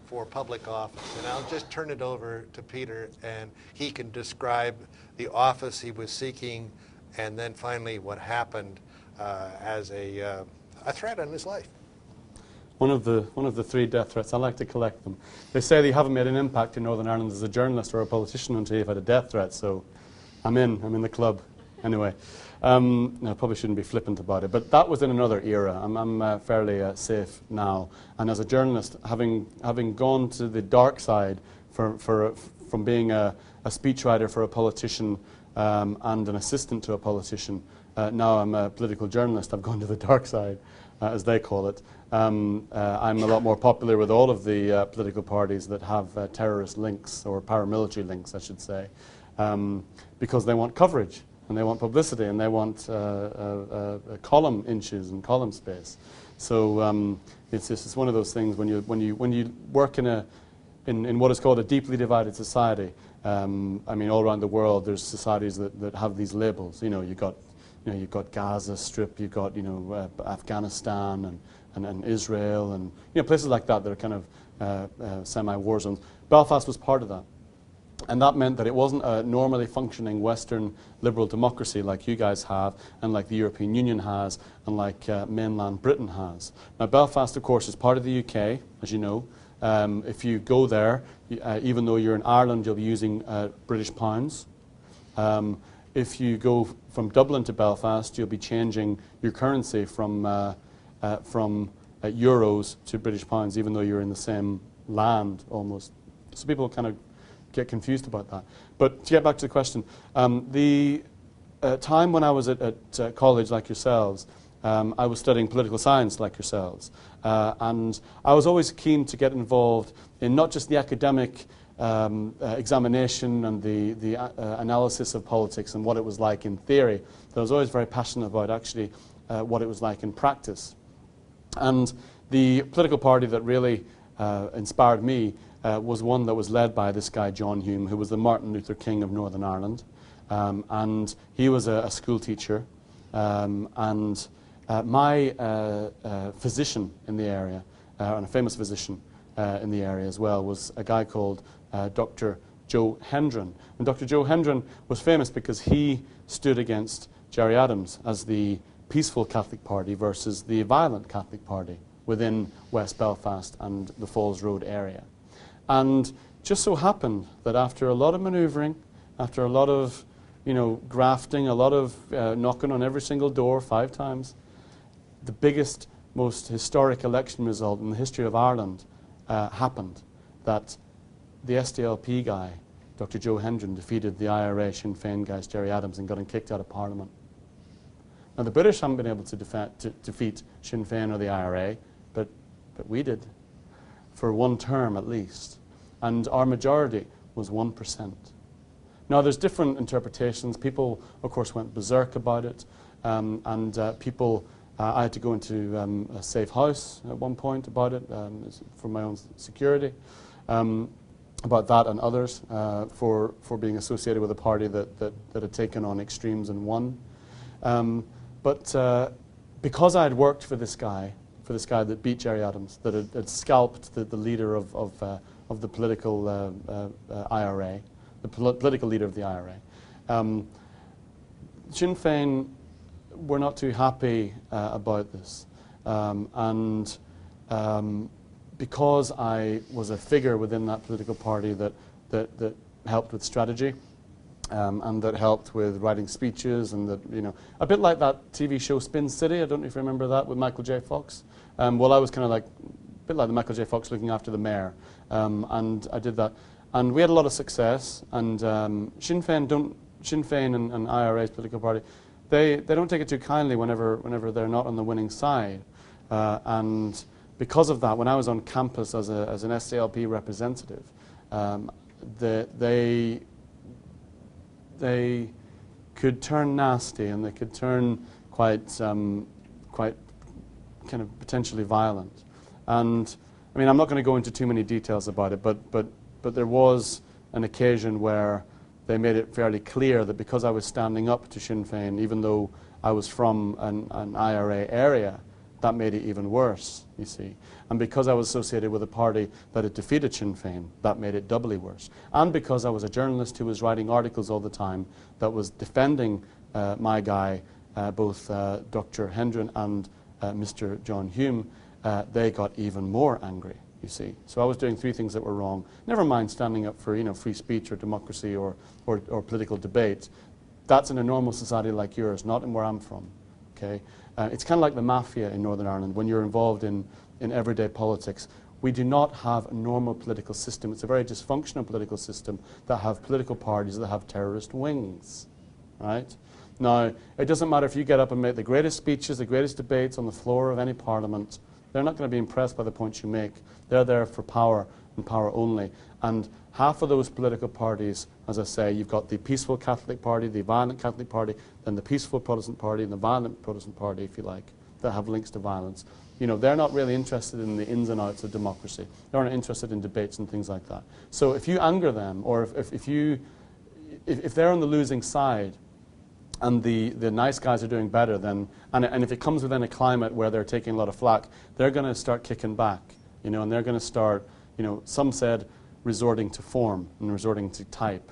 for public office. And I'll just turn it over to Peter, and he can describe the office he was seeking, and then finally what happened as a threat on his life. One of the 3 death threats. I like to collect them. They say that you haven't made an impact in Northern Ireland as a journalist or a politician until you've had a death threat. So I'm in the club. Anyway, no, I probably shouldn't be flippant about it, but that was in another era. I'm fairly safe now. And as a journalist, having gone to the dark side from being a speechwriter for a politician and an assistant to a politician, now I'm a political journalist. I've gone to the dark side, as they call it. I'm a lot more popular with all of the political parties that have terrorist links, or paramilitary links, I should say, because they want coverage. And they want publicity, and they want column inches and column space. So it's one of those things when you work in what is called a deeply divided society. I mean, all around the world, there's societies that have these labels. You've got Gaza Strip, you've got Afghanistan and Israel, and places like that that are kind of semi-war zones. Belfast was part of that. And that meant that it wasn't a normally functioning Western liberal democracy like you guys have, and like the European Union has, and like mainland Britain has. Now, Belfast, of course, is part of the UK, as you know. If you go there, even though you're in Ireland, you'll be using British pounds. If you go from Dublin to Belfast, you'll be changing your currency from euros to British pounds, even though you're in the same land, almost. So people kind of get confused about that. But to get back to the question, the time when I was at college like yourselves, I was studying political science like yourselves. And I was always keen to get involved in not just the academic examination and the analysis of politics and what it was like in theory, but I was always very passionate about actually what it was like in practice. And the political party that really inspired me was one that was led by this guy, John Hume, who was the Martin Luther King of Northern Ireland. And he was a school teacher. And my physician in the area, and a famous physician in the area as well, was a guy called Dr. Joe Hendren. And Dr. Joe Hendren was famous because he stood against Gerry Adams as the peaceful Catholic Party versus the violent Catholic Party within West Belfast and the Falls Road area. And just so happened that after a lot of manoeuvring, after a lot of grafting, a lot of knocking on every single door 5 times, the biggest, most historic election result in the history of Ireland happened, that the SDLP guy, Dr. Joe Hendren, defeated the IRA Sinn Féin guys, Gerry Adams, and got him kicked out of Parliament. Now, the British haven't been able to defeat Sinn Féin or the IRA, but we did, for 1 term at least. And our majority was 1%. Now, there's different interpretations. People, of course, went berserk about it. People, I had to go into a safe house at one point about it for my own security, about that and others, for being associated with a party that had taken on extremes and won. But because I had worked for this guy that beat Gerry Adams, that had scalped the leader of the political IRA, the political leader of the IRA, Sinn Féin were not too happy about this. Because I was a figure within that political party that that helped with strategy, and that helped with writing speeches, and that, you know, a bit like that TV show Spin City. I don't know if you remember that with Michael J. Fox. Well, I was kind of like a bit like the Michael J. Fox looking after the mayor, and I did that, and we had a lot of success. And Sinn Féin and IRA's political party, they don't take it too kindly whenever they're not on the winning side, and because of that, when I was on campus as an SDLP representative, they could turn nasty, and they could turn quite kind of potentially violent. And I mean, I'm not going to go into too many details about it, but there was an occasion where they made it fairly clear that because I was standing up to Sinn Féin, even though I was from an IRA area, that made it even worse, you see. And because I was associated with a party that had defeated Sinn Féin, that made it doubly worse. And because I was a journalist who was writing articles all the time that was defending my guy, both Dr. Hendren and Mr. John Hume, they got even more angry, you see. So I was doing three things that were wrong. Never mind standing up for, you know, free speech or democracy or political debate. That's in a normal society like yours, not in where I'm from, okay? It's kind of like the mafia in Northern Ireland. When you're involved in everyday politics, we do not have a normal political system. It's a very dysfunctional political system that have political parties that have terrorist wings, right? Now, it doesn't matter if you get up and make the greatest speeches, the greatest debates on the floor of any parliament. They're not going to be impressed by the points you make. They're there for power and power only. And half of those political parties, as I say, you've got the peaceful Catholic Party, the violent Catholic Party, then the peaceful Protestant Party, and the violent Protestant Party, if you like, that have links to violence. You know, they're not really interested in the ins and outs of democracy. They're not interested in debates and things like that. So if you anger them, or if they're on the losing side, and the nice guys are doing better, then, and if it comes within a climate where they're taking a lot of flack, they're going to start kicking back, you know, and they're going to start, you know, some said resorting to form and resorting to type,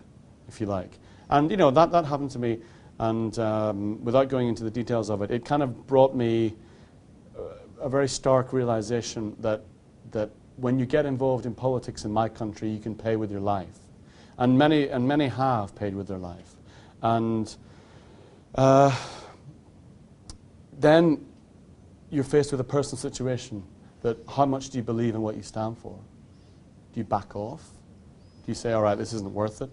if you like. And, you know, that happened to me, and without going into the details of it, it kind of brought me a very stark realization that when you get involved in politics in my country, you can pay with your life. And many have paid with their life. And then you're faced with a personal situation that how much do you believe in what you stand for? Do you back off? Do you say, all right, this isn't worth it?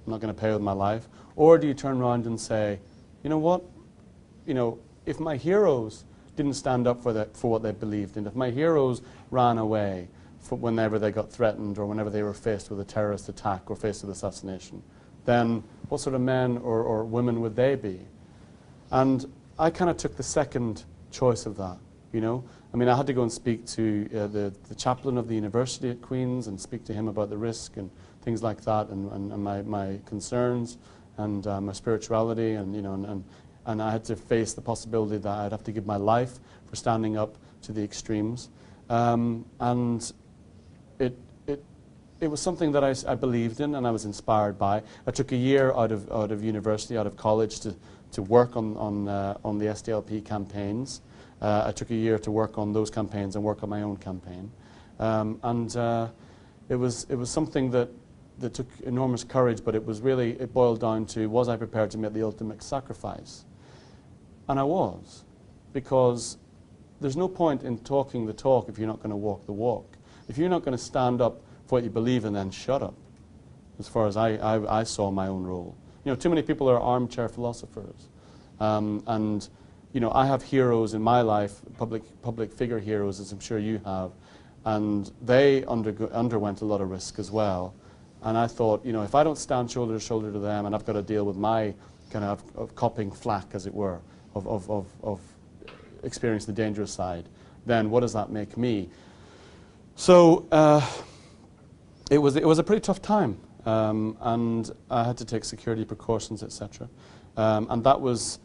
I'm not going to pay with my life. Or do you turn around and say, you know what? You know, if my heroes didn't stand up for what they believed in, if my heroes ran away whenever they got threatened or whenever they were faced with a terrorist attack or faced with assassination, then what sort of men or women would they be? And I kind of took the second choice of that, you know. I mean, I had to go and speak to the chaplain of the university at Queen's and speak to him about the risk and things like that, and my concerns and my spirituality, and, you know, and I had to face the possibility that I'd have to give my life for standing up to the extremes. And it was something that I believed in and I was inspired by. I took a year out of university, out of college, to work on the SDLP campaigns. I took a year to work on those campaigns and work on my own campaign. It was something that took enormous courage, but it boiled down to, was I prepared to make the ultimate sacrifice? And I was, because there's no point in talking the talk if you're not going to walk the walk. If you're not going to stand up for what you believe in, then shut up, as far as I saw my own role. You know, too many people are armchair philosophers. And, you know, I have heroes in my life, public figure heroes, as I'm sure you have, and they underwent a lot of risk as well. And I thought, you know, if I don't stand shoulder to shoulder to them, and I've got to deal with my kind of copying flack, as it were, of experiencing the dangerous side, then what does that make me? So it was a pretty tough time, and I had to take security precautions, etc. And that was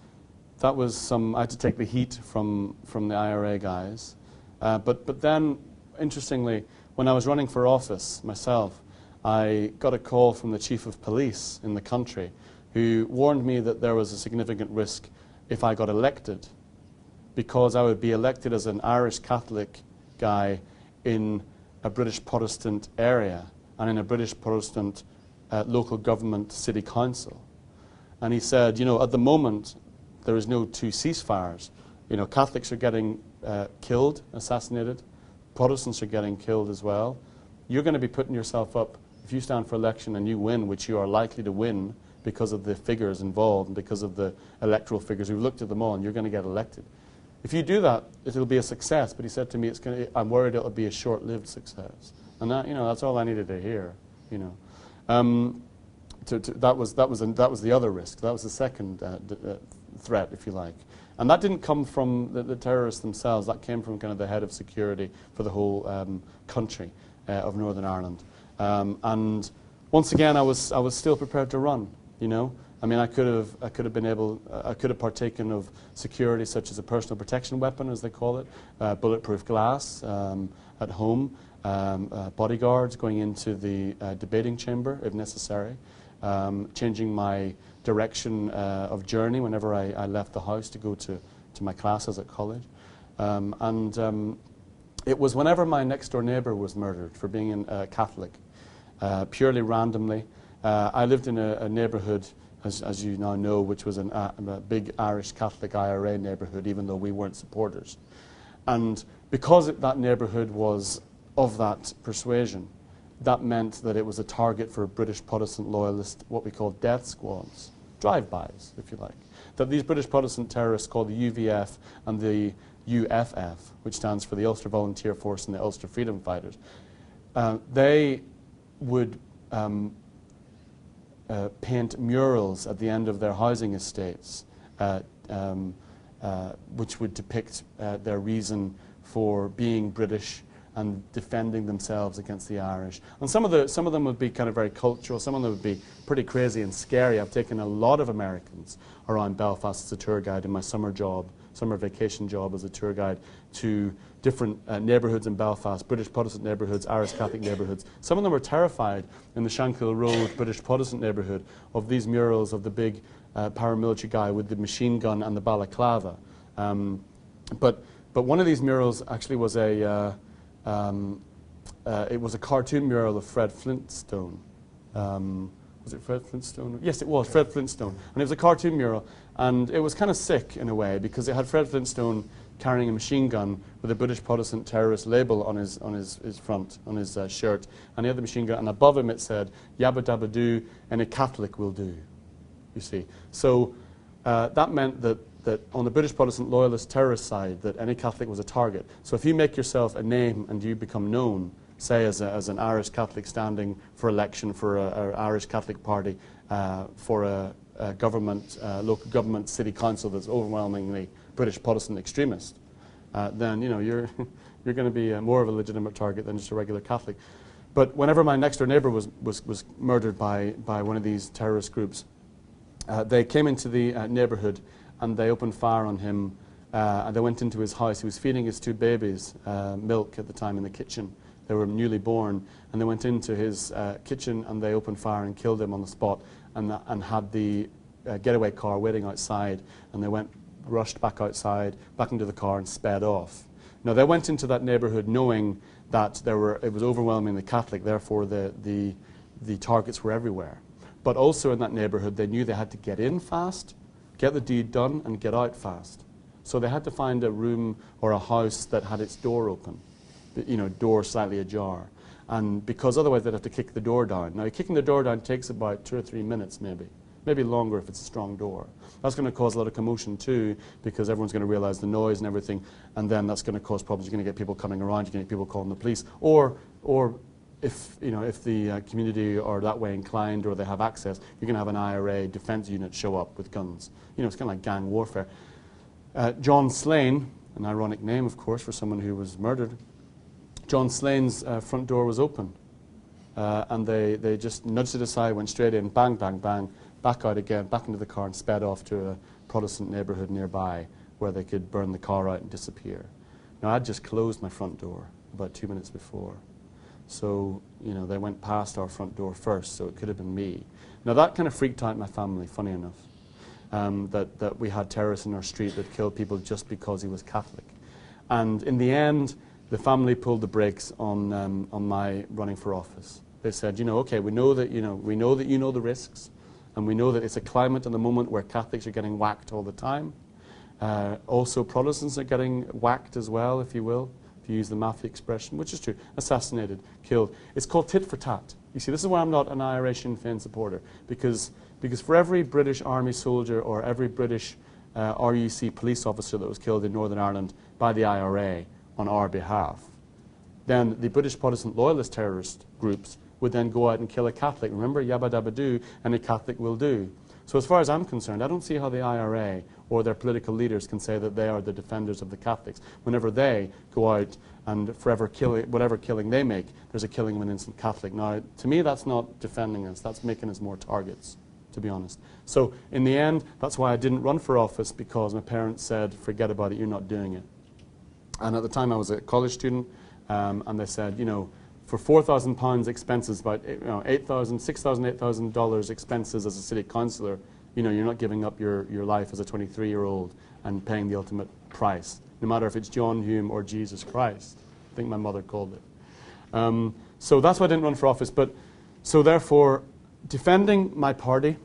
some. I had to take the heat from the IRA guys. But then, interestingly, when I was running for office myself, I got a call from the chief of police in the country, who warned me that there was a significant risk if I got elected, because I would be elected as an Irish Catholic guy in a British Protestant area, and in a British Protestant local government city council. And he said, you know, at the moment, there is no two ceasefires. You know, Catholics are getting killed, assassinated. Protestants are getting killed as well. You're going to be putting yourself up, if you stand for election and you win, which you are likely to win because of the figures involved and because of the electoral figures. We've looked at them all, and you're going to get elected. If you do that, it'll be a success. But he said to me, I'm worried it'll be a short-lived success. And that, you know, that's all I needed to hear. You know, that was the other risk. That was the second threat, if you like. And that didn't come from the terrorists themselves. That came from kind of the head of security for the whole country of Northern Ireland. And once again, I was still prepared to run. You know, I mean, I could have partaken of security such as a personal protection weapon, as they call it, bulletproof glass at home, bodyguards going into the debating chamber if necessary, changing my direction of journey whenever I left the house to go to my classes at college. It was whenever my next-door neighbour was murdered for being a Catholic, purely randomly. I lived in a neighbourhood, as you now know, which was a big Irish Catholic IRA neighbourhood, even though we weren't supporters. And because that neighbourhood was of that persuasion, that meant that it was a target for British Protestant loyalists, what we call death squads, drive-bys, if you like. That these British Protestant terrorists called the UVF and the UFF, which stands for the Ulster Volunteer Force and the Ulster Freedom Fighters, they would paint murals at the end of their housing estates, which would depict their reason for being British and defending themselves against the Irish. And some of them would be kind of very cultural, some of them would be pretty crazy and scary. I've taken a lot of Americans around Belfast as a tour guide in my summer vacation job as a tour guide to different neighbourhoods in Belfast, British Protestant neighbourhoods, Irish Catholic neighbourhoods. Some of them were terrified in the Shankill Road British Protestant neighbourhood of these murals of the big paramilitary guy with the machine gun and the balaclava. But one of these murals actually was it was a cartoon mural of Fred Flintstone. Was it Fred Flintstone? Yes, it was Fred Flintstone. And it was a cartoon mural, and it was kind of sick in a way because it had Fred Flintstone carrying a machine gun with a British Protestant terrorist label on his front, on his shirt, and he had the machine gun, and above him it said, "Yabba dabba doo, any Catholic will do." You see, so that meant that on the British Protestant loyalist terrorist side, that any Catholic was a target. So if you make yourself a name and you become known, say as an Irish Catholic standing for election for an Irish Catholic party, for a government, local government city council that's overwhelmingly British Protestant extremist, then you know you're going to be more of a legitimate target than just a regular Catholic. But whenever my next door neighbour was murdered by one of these terrorist groups, they came into the neighbourhood and they opened fire on him. And they went into his house. He was feeding his two babies milk at the time in the kitchen. They were newly born, and they went into his kitchen and they opened fire and killed him on the spot, and had the getaway car waiting outside, and they rushed back outside, back into the car and sped off. Now they went into that neighbourhood knowing that it was overwhelmingly Catholic, therefore the targets were everywhere. But also in that neighbourhood they knew they had to get in fast, get the deed done, and get out fast. So they had to find a room or a house that had its door open, you know, door slightly ajar. And because otherwise they'd have to kick the door down. Now, kicking the door down takes about 2 or 3 minutes maybe longer if it's a strong door. That's going to cause a lot of commotion too, because everyone's going to realize the noise and everything, and then that's going to cause problems. You're going to get people coming around, you're going to get people calling the police, or if the community are that way inclined or they have access, you're going to have an IRA defense unit show up with guns. You know, it's kind of like gang warfare. John Slane, an ironic name, of course, for someone who was murdered. John Slane's front door was open, and they just nudged it aside, went straight in, bang, bang, bang, back out again, back into the car, and sped off to a Protestant neighbourhood nearby where they could burn the car out and disappear. Now, I'd just closed my front door about 2 minutes before, so you know they went past our front door first, so it could have been me. Now, that kind of freaked out my family, funny enough. That we had terrorists in our street that killed people just because he was Catholic. And in the end, the family pulled the brakes on my running for office. They said, you know, okay, we know that you know the risks, and we know that it's a climate in the moment where Catholics are getting whacked all the time. Also, Protestants are getting whacked as well, if you will, if you use the Matthew expression, which is true. Assassinated, killed. It's called tit for tat. You see, this is why I'm not an Irish Sinn Féin supporter, because for every British Army soldier or every British RUC police officer that was killed in Northern Ireland by the IRA on our behalf, then the British Protestant loyalist terrorist groups would then go out and kill a Catholic. Remember, yabba dabba do, and a Catholic will do. So as far as I'm concerned, I don't see how the IRA or their political leaders can say that they are the defenders of the Catholics. Whenever they go out and forever kill whatever killing they make, there's a killing of an innocent Catholic. Now, to me, that's not defending us. That's making us more targets, to be honest. So in the end, that's why I didn't run for office, because my parents said, forget about it, you're not doing it. And at the time, I was a college student, and they said, you know, for £4,000 expenses, about $6,000, $8,000 expenses as a city councillor, you know, you're not giving up your life as a 23-year-old and paying the ultimate price, no matter if it's John Hume or Jesus Christ. I think my mother called it. So that's why I didn't run for office. But so therefore, defending my party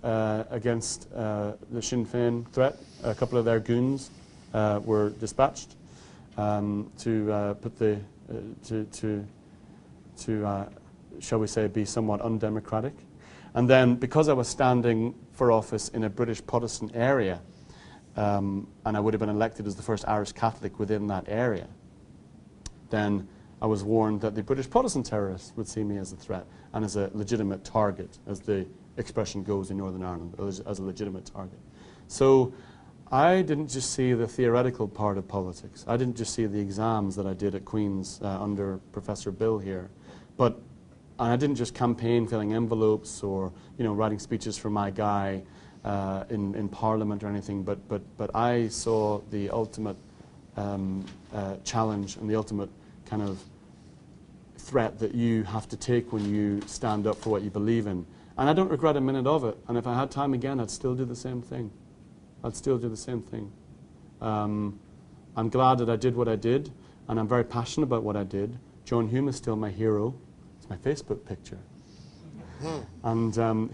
against the Sinn Féin threat, a couple of their goons were dispatched to put the shall we say, be somewhat undemocratic. And then, because I was standing for office in a British Protestant area, and I would have been elected as the first Irish Catholic within that area, then I was warned that the British Protestant terrorists would see me as a threat and as a legitimate target, as the expression goes in Northern Ireland, as a legitimate target. So I didn't just see the theoretical part of politics. I didn't just see the exams that I did at Queen's under Professor Bill here, but I didn't just campaign filling envelopes or, you know, writing speeches for my guy in Parliament or anything, but I saw the ultimate challenge and the ultimate kind of threat that you have to take when you stand up for what you believe in. And I don't regret a minute of it. And if I had time again, I'd still do the same thing. I'd still do the same thing. I'm glad that I did what I did, and I'm very passionate about what I did. John Hume is still my hero. It's my Facebook picture. And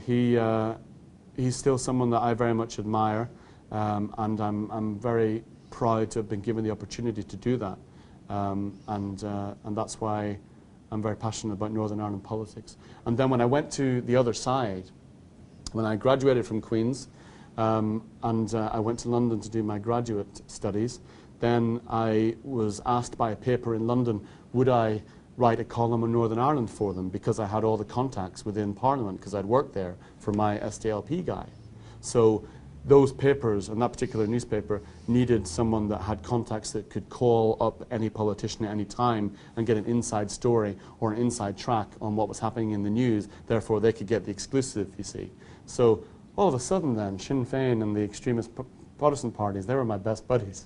he's still someone that I very much admire, and I'm very proud to have been given the opportunity to do that. And that's why I'm very passionate about Northern Ireland politics. And then when I went to the other side, when I graduated from Queen's, and I went to London to do my graduate studies, then I was asked by a paper in London, would I write a column on Northern Ireland for them, because I had all the contacts within Parliament, because I'd worked there for my SDLP guy. So those papers and that particular newspaper needed someone that had contacts that could call up any politician at any time and get an inside story or an inside track on what was happening in the news. Therefore, they could get the exclusive, you see. So all of a sudden then, Sinn Féin and the extremist Protestant parties, they were my best buddies,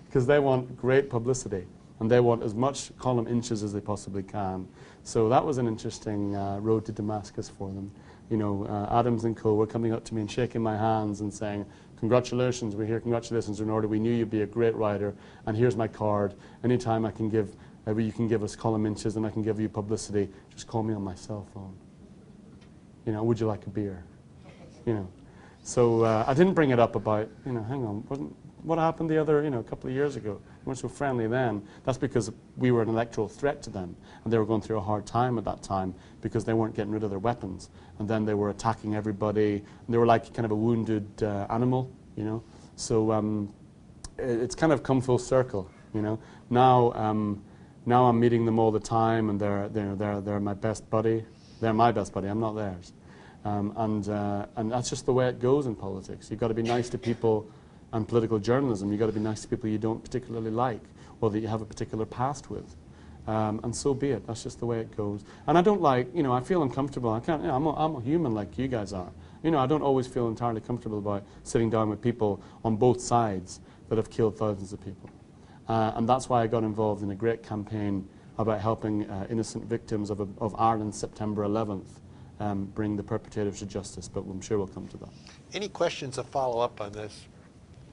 because they want great publicity and they want as much column inches as they possibly can. So that was an interesting road to Damascus for them. You know, Adams and co were coming up to me and shaking my hands and saying, congratulations, we're here, congratulations, Renardo, we knew you'd be a great writer, and here's my card. Anytime I can give, you can give us column inches and I can give you publicity, just call me on my cell phone. You know, would you like a beer? You know, so I didn't bring it up about, you know, hang on, what happened the other, you know, a couple of years ago? We weren't so friendly then. That's because we were an electoral threat to them, and they were going through a hard time at that time because they weren't getting rid of their weapons, and then they were attacking everybody, and they were like kind of a wounded animal, you know. So it's kind of come full circle, you know. Now I'm meeting them all the time, and they're my best buddy. They're my best buddy. I'm not theirs. And that's just the way it goes in politics. You've got to be nice to people, and political journalism, you've got to be nice to people you don't particularly like or that you have a particular past with. And so be it. That's just the way it goes. And I don't like, you know, I feel uncomfortable. I can't, you know, I'm a human like you guys are. You know, I don't always feel entirely comfortable about sitting down with people on both sides that have killed thousands of people. And that's why I got involved in a great campaign about helping innocent victims of Ireland's September 11th bring the perpetrators to justice. But I'm sure we'll come to that. Any questions of follow-up on this?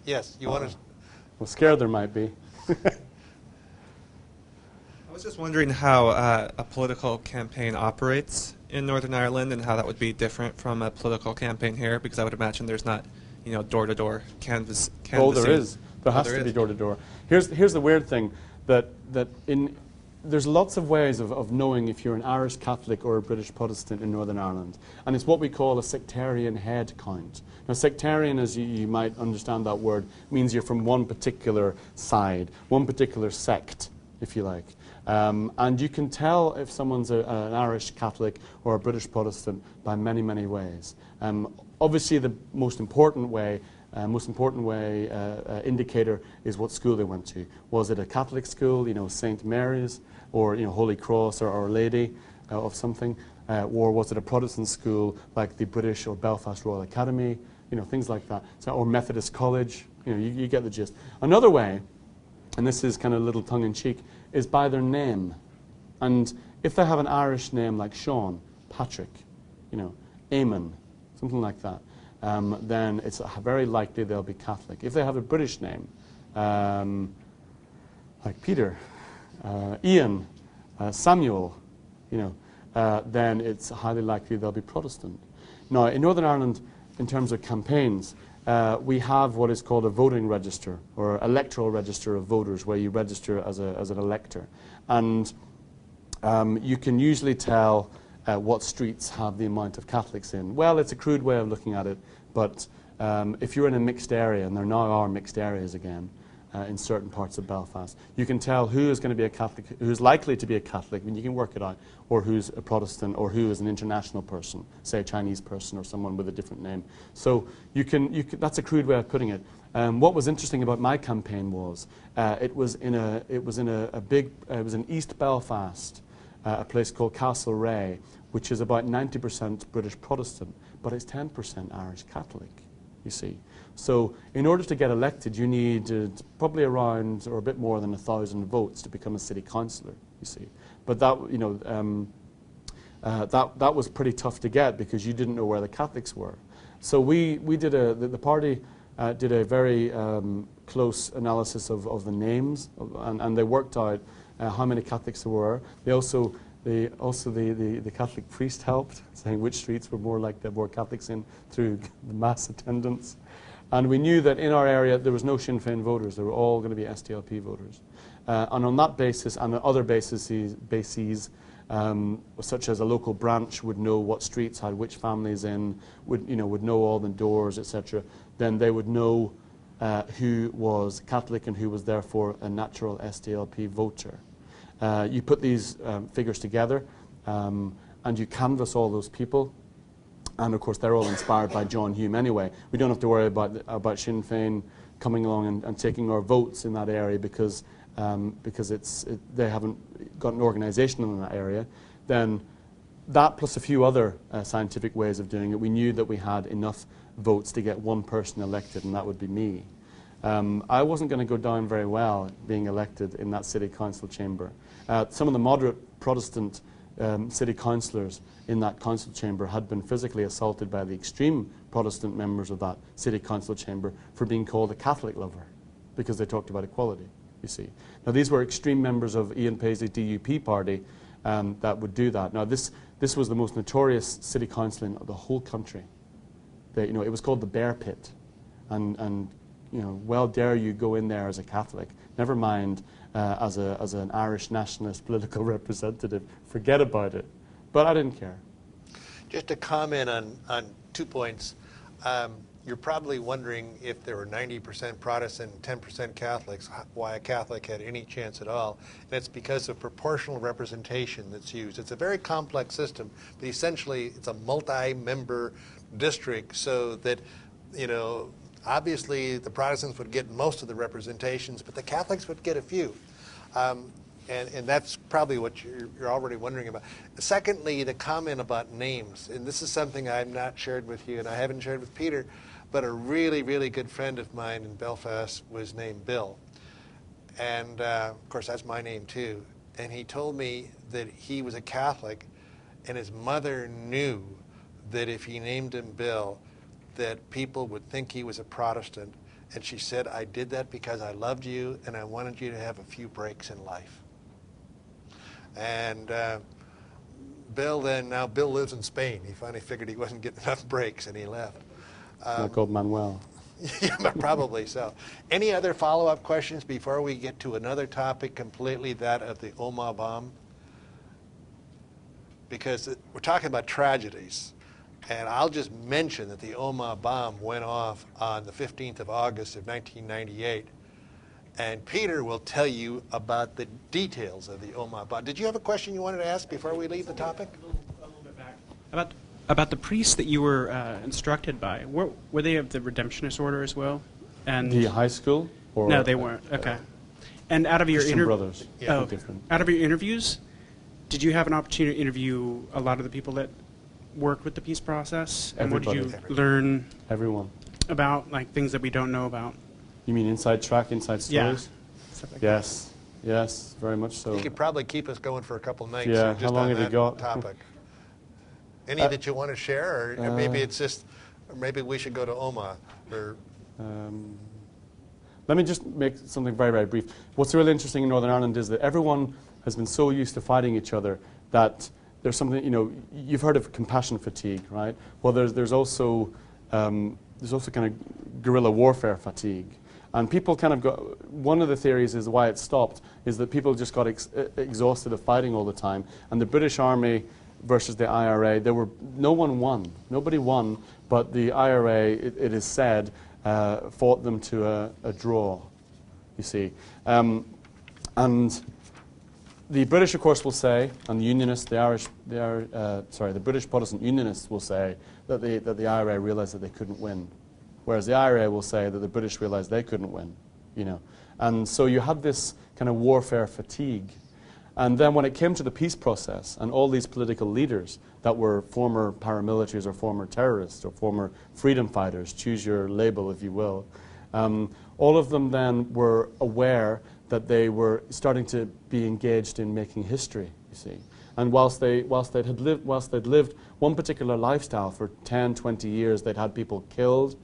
Yes, you want to... Well, scared there might be. I was just wondering how a political campaign operates in Northern Ireland and how that would be different from a political campaign here, because I would imagine there's not, door-to-door canvassing. Oh, there is. There has to be door-to-door. Here's the weird thing, that there's lots of ways of knowing if you're an Irish Catholic or a British Protestant in Northern Ireland, and it's what we call a sectarian head count. Now, sectarian, as you might understand that word, means you're from one particular side, one particular sect, if you like. And you can tell if someone's an Irish Catholic or a British Protestant by many, many ways. Obviously, the most important indicator is what school they went to. Was it a Catholic school, St. Mary's, or Holy Cross or Our Lady of something, or was it a Protestant school like the British or Belfast Royal Academy, things like that, or Methodist College? You get the gist. Another way, and this is kind of a little tongue-in-cheek, is by their name. And if they have an Irish name like Sean, Patrick, Eamon, something like that, then it's very likely they'll be Catholic. If they have a British name, like Peter, Ian, Samuel, then it's highly likely they'll be Protestant. Now, in Northern Ireland, in terms of campaigns, we have what is called a voting register, or electoral register of voters, where you register as an elector. And you can usually tell what streets have the amount of Catholics in. Well, it's a crude way of looking at it, but if you're in a mixed area, and there now are mixed areas again in certain parts of Belfast, you can tell who is going to be a Catholic, who's likely to be a Catholic, and you can work it out, or who's a Protestant, or who is an international person, say a Chinese person or someone with a different name. So you can that's a crude way of putting it. What was interesting about my campaign was it was in East Belfast, a place called Castlereagh, which is about 90% British Protestant, but it's 10% Irish Catholic, you see. So in order to get elected, you need probably around or a bit more than 1,000 votes to become a city councillor, you see. But that, that was pretty tough to get because you didn't know where the Catholics were. So we did the party did a very close analysis of the names, and they worked out how many Catholics there were. The Catholic priest helped, saying which streets were more like there were Catholics in through the mass attendance. And we knew that in our area there was no Sinn Féin voters. They were all going to be SDLP voters. And on that basis, and on other bases, such as a local branch would know what streets had which families in, would know all the doors, etc., then they would know who was Catholic and who was therefore a natural SDLP voter. You put these figures together and you canvass all those people, and of course they're all inspired by John Hume anyway. We don't have to worry about Sinn Féin coming along and taking our votes in that area because they haven't got an organisation in that area. Then that plus a few other scientific ways of doing it, we knew that we had enough votes to get one person elected, and that would be me. I wasn't going to go down very well being elected in that city council chamber. Some of the moderate Protestant city councillors in that council chamber had been physically assaulted by the extreme Protestant members of that city council chamber for being called a Catholic lover because they talked about equality, you see. Now, these were extreme members of Ian Paisley's DUP party that would do that. Now, this was the most notorious city council in the whole country. It was called the Bear Pit, and well dare you go in there as a Catholic, never mind as an Irish nationalist political representative. Forget about it. But I didn't care. Just to comment on 2 points. You're probably wondering if there were 90% Protestant and 10% Catholics, why a Catholic had any chance at all. And it's because of proportional representation that's used. It's a very complex system, but essentially it's a multi-member district so that, obviously the Protestants would get most of the representations, but the Catholics would get a few. And that's probably what you're already wondering about. Secondly, the comment about names, and this is something I've not shared with you and I haven't shared with Peter, but a really, really good friend of mine in Belfast was named Bill. And of course that's my name too. And he told me that he was a Catholic and his mother knew that if he named him Bill, that people would think he was a Protestant. And she said, I did that because I loved you and I wanted you to have a few breaks in life. And Bill lives in Spain. He finally figured he wasn't getting enough breaks, and he left. Like old Manuel. Yeah, probably so. Any other follow-up questions before we get to another topic, completely that of the Omagh bomb? Because we're talking about tragedies. And I'll just mention that the Omagh bomb went off on the 15th of August of 1998. And Peter will tell you about the details of the Omagh bomb. Did you have a question you wanted to ask before we leave the topic? A little bit back. About the priests that you were instructed by, were they of the Redemptionist order as well? And The high school? Or no, they weren't. Okay. And out of your Christian Brothers. Yeah. Different. out of your interviews, did you have an opportunity to interview a lot of the people that worked with the peace process? And what did you learn Everyone. about, like things that we don't know about? You mean inside track, inside Yeah. stories? Stuff like that. Yes, very much so. You could probably keep us going for a couple nights Yeah, just how long on have you that got? topic. Any that you want to share, or maybe it's just, or maybe we should go to Omagh, or Let me just make something very, very brief. What's really interesting in Northern Ireland is that everyone has been so used to fighting each other that there's something, you've heard of compassion fatigue, right? Well, there's also kind of guerrilla warfare fatigue. And people kind of got, one of the theories is why it stopped, is that people just got exhausted of fighting all the time. And the British Army versus the IRA, no one won. Nobody won, but the IRA, it is said, fought them to a draw, you see. And the British, of course, will say, and the Unionists, the British Protestant Unionists will say that the IRA realized that they couldn't win, whereas the IRA will say that the British realized they couldn't win, And so you had this kind of warfare fatigue. And then when it came to the peace process, and all these political leaders that were former paramilitaries or former terrorists or former freedom fighters, choose your label if you will, all of them then were aware that they were starting to be engaged in making history, you see. And whilst they'd lived one particular lifestyle for 10, 20 years, they'd had people killed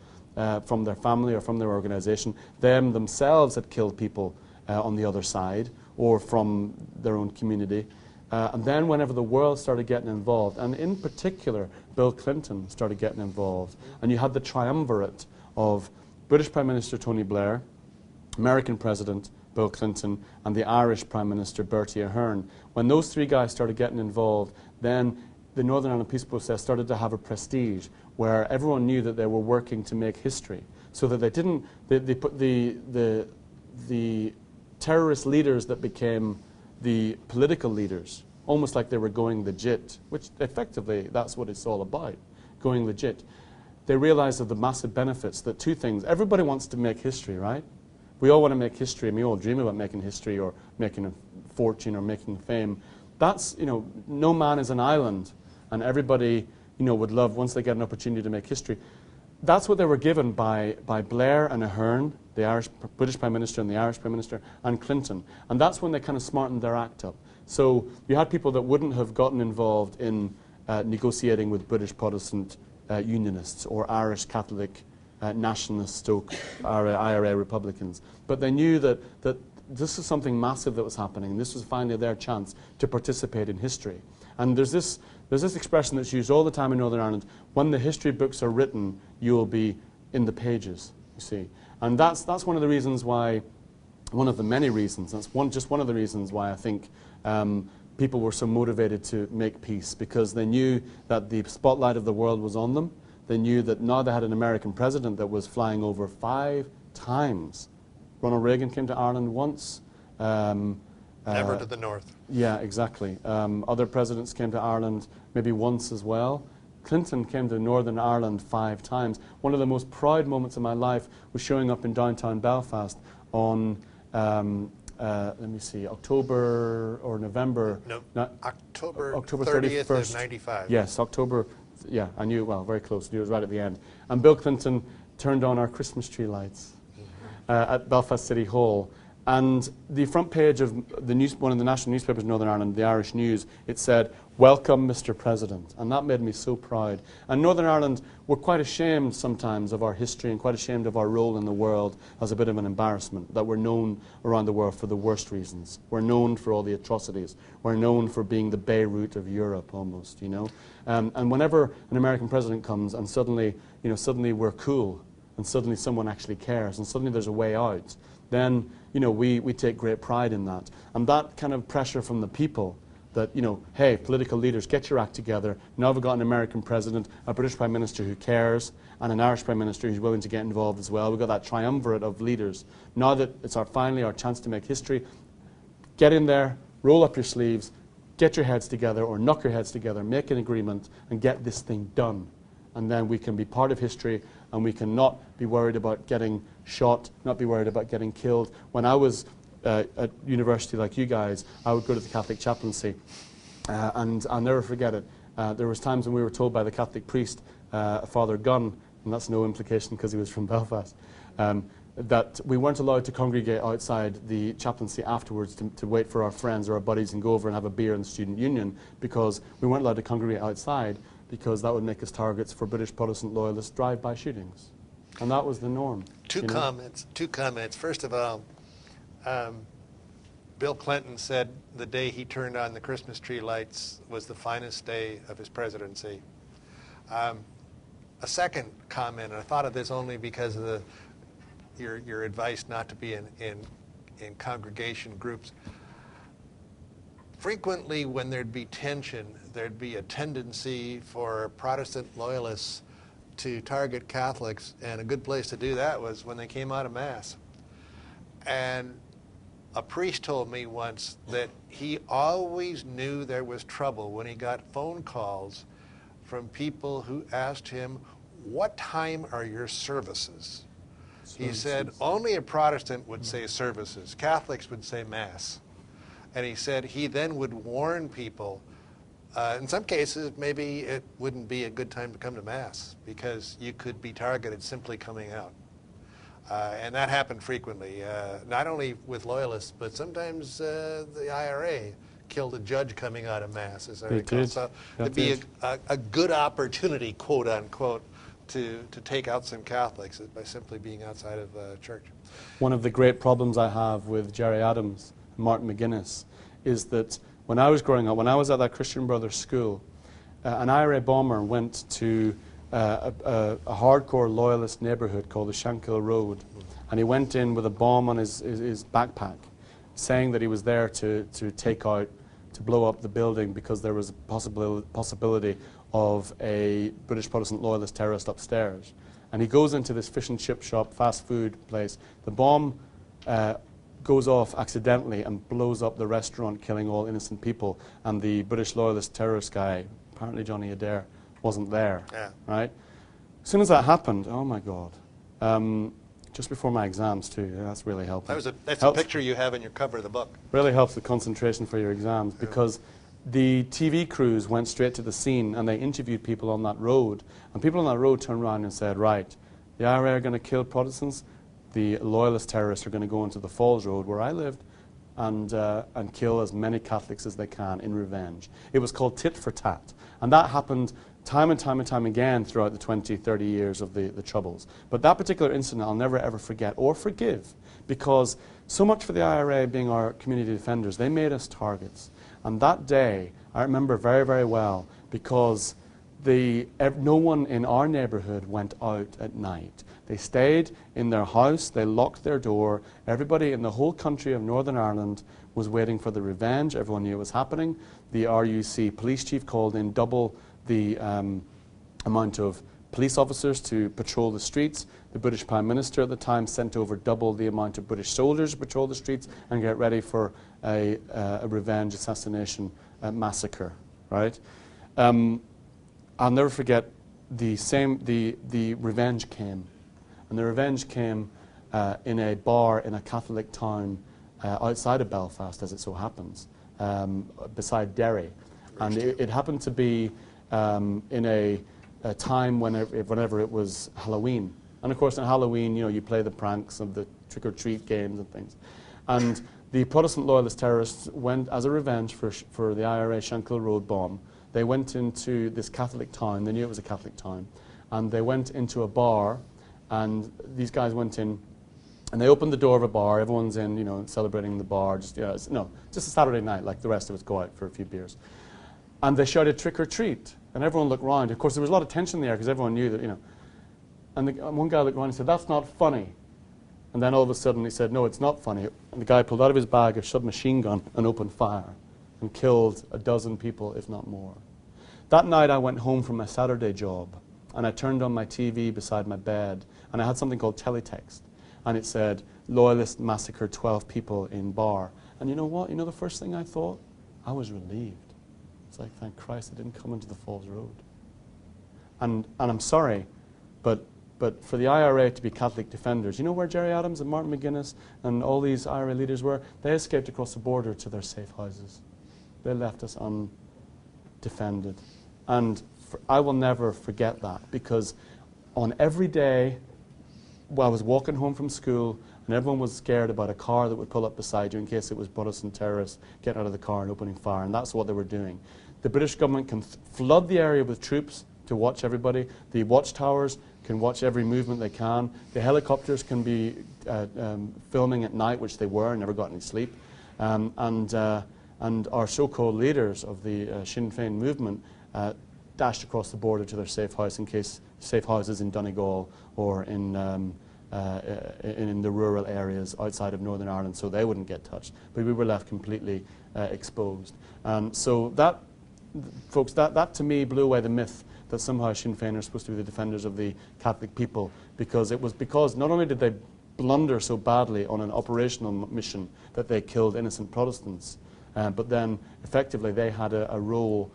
from their family or from their organization. Themselves had killed people on the other side or from their own community. And then whenever the world started getting involved, and in particular Bill Clinton started getting involved, and you had the triumvirate of British Prime Minister Tony Blair, American President Bill Clinton, and the Irish Prime Minister Bertie Ahern. When those three guys started getting involved, then the Northern Ireland peace process started to have a prestige where everyone knew that they were working to make history, so that they put the terrorist leaders that became the political leaders, almost like they were going legit, which effectively that's what it's all about, going legit. They realized of the massive benefits that two things, everybody wants to make history, right? We all want to make history, and we all dream about making history or making a fortune or making fame. That's, no man is an island, and everybody, would love, once they get an opportunity to make history. That's what they were given by Blair and Ahern, the British Prime Minister and the Irish Prime Minister, and Clinton. And that's when they kind of smartened their act up. So you had people that wouldn't have gotten involved in negotiating with British Protestant Unionists or Irish Catholic nationalists, IRA Republicans. But they knew that this is something massive that was happening. This was finally their chance to participate in history. And there's this expression that's used all the time in Northern Ireland: when the history books are written, you will be in the pages, you see. And that's one of the reasons why, one of the many reasons, just one of the reasons why I think people were so motivated to make peace, because they knew that the spotlight of the world was on them. They knew that now they had an American president that was flying over 5 times. Ronald Reagan came to Ireland once. never to the north. Yeah, exactly. Other presidents came to Ireland maybe once as well. Clinton came to Northern Ireland 5 times. One of the most proud moments of my life was showing up in downtown Belfast on, let me see, October or November. No, October 30th of 95. Yes, October. Yeah, I knew, well, very close. I knew it was right at the end. And Bill Clinton turned on our Christmas tree lights at Belfast City Hall. And the front page of one of the national newspapers in Northern Ireland, the Irish News, it said, "Welcome, Mr. President." And that made me so proud. And Northern Ireland, we're quite ashamed sometimes of our history and quite ashamed of our role in the world as a bit of an embarrassment, that we're known around the world for the worst reasons. We're known for all the atrocities. We're known for being the Beirut of Europe almost, you know. And whenever an American president comes and suddenly we're cool and suddenly someone actually cares and suddenly there's a way out, then, you know, we take great pride in that. And that kind of pressure from the people that, you know, hey, political leaders, get your act together. Now we've got an American president, a British Prime Minister who cares, and an Irish Prime Minister who's willing to get involved as well. We've got that triumvirate of leaders. Now that it's finally our chance to make history, get in there, roll up your sleeves, get your heads together or knock your heads together, make an agreement, and get this thing done. And then we can be part of history, and we can not be worried about getting shot, not be worried about getting killed. When I was at university like you guys, I would go to the Catholic chaplaincy, and I'll never forget it. There was times when we were told by the Catholic priest, Father Gunn, and that's no implication because he was from Belfast, that we weren't allowed to congregate outside the chaplaincy afterwards to wait for our friends or our buddies and go over and have a beer in the student union, because we weren't allowed to congregate outside because that would make us targets for British Protestant loyalist drive-by shootings. And that was the norm. Two comments. First of all, Bill Clinton said the day he turned on the Christmas tree lights was the finest day of his presidency. A second comment, and I thought of this only because of your advice not to be in congregation groups. Frequently, when there'd be tension, there'd be a tendency for Protestant loyalists to target Catholics, and a good place to do that was when they came out of Mass. And a priest told me once that he always knew there was trouble when he got phone calls from people who asked him, "What time are your services?" He said only a Protestant would say services. Catholics would say Mass. And he said he then would warn people, in some cases maybe it wouldn't be a good time to come to Mass because you could be targeted simply coming out. And that happened frequently, not only with loyalists, but sometimes the IRA killed a judge coming out of Mass, as I recall. So it'd be a good opportunity, quote unquote, to take out some Catholics by simply being outside of church. One of the great problems I have with Jerry Adams and Martin McGuinness is that when I was growing up, when I was at that Christian Brothers school, an IRA bomber went to a hardcore loyalist neighborhood called the Shankill Road, and he went in with a bomb on his backpack, saying that he was there to blow up the building because there was a possibility of a British Protestant loyalist terrorist upstairs. And he goes into this fish and chip shop, fast food place. The bomb goes off accidentally and blows up the restaurant, killing all innocent people. And the British loyalist terrorist guy, apparently Johnny Adair, wasn't there. Yeah. Right? As soon as that happened, oh my God. Just before my exams too. Yeah, that's really helpful. That's a picture you have in your cover of the book. Really helps the concentration for your exams, because the TV crews went straight to the scene and they interviewed people on that road. And people on that road turned around and said, right, the IRA are going to kill Protestants. The loyalist terrorists are going to go into the Falls Road where I lived and kill as many Catholics as they can in revenge. It was called tit for tat. And that happened time and time and time again throughout the 20, 30 years of the Troubles. But that particular incident I'll never ever forget or forgive, because so much for the IRA being our community defenders, they made us targets. And that day, I remember very, very well, because no one in our neighborhood went out at night. They stayed in their house, they locked their door. Everybody in the whole country of Northern Ireland was waiting for the revenge. Everyone knew it was happening. The RUC police chief called in double the amount of police officers to patrol the streets. The British Prime Minister at the time sent over double the amount of British soldiers to patrol the streets and get ready for a revenge assassination massacre. Right? I'll never forget the revenge came. And the revenge came in a bar in a Catholic town outside of Belfast, as it so happens, beside Derry. And it happened to be in a time whenever it was Halloween. And of course, on Halloween, you play the pranks of the trick-or-treat games and things. And the Protestant loyalist terrorists went, as a revenge for the IRA Shankill Road bomb, they went into this Catholic town. They knew it was a Catholic town. And they went into a bar, and these guys went in, and they opened the door of a bar. Everyone's in, you know, celebrating the bar. Just a Saturday night, like the rest of us go out for a few beers. And they shouted, "Trick or treat." And everyone looked round. Of course, there was a lot of tension there because everyone knew that, you know. And one guy looked around and said, "That's not funny." And then all of a sudden he said, "No, it's not funny." And the guy pulled out of his bag a submachine gun and opened fire and killed a dozen people, if not more. That night I went home from my Saturday job, and I turned on my TV beside my bed, and I had something called teletext. And it said, "Loyalists massacred 12 people in bar." And you know what? You know the first thing I thought? I was relieved. It's like, thank Christ I didn't come into the Falls Road. And I'm sorry, but for the IRA to be Catholic defenders, you know where Gerry Adams and Martin McGuinness and all these IRA leaders were? They escaped across the border to their safe houses. They left us undefended. And I will never forget that, because on every day I was walking home from school and everyone was scared about a car that would pull up beside you in case it was Protestant terrorists getting out of the car and opening fire, and that's what they were doing. The British government can flood the area with troops to watch everybody. The watchtowers can watch every movement they can. The helicopters can be filming at night, which they were, and never got any sleep. And our so-called leaders of the Sinn Féin movement dashed across the border to their safe house, in case safe houses in Donegal or in the rural areas outside of Northern Ireland, so they wouldn't get touched. But we were left completely exposed. So that, folks, that to me blew away the myth that somehow Sinn Féin are supposed to be the defenders of the Catholic people, because it was because not only did they blunder so badly on an operational mission that they killed innocent Protestants, but then effectively they had a role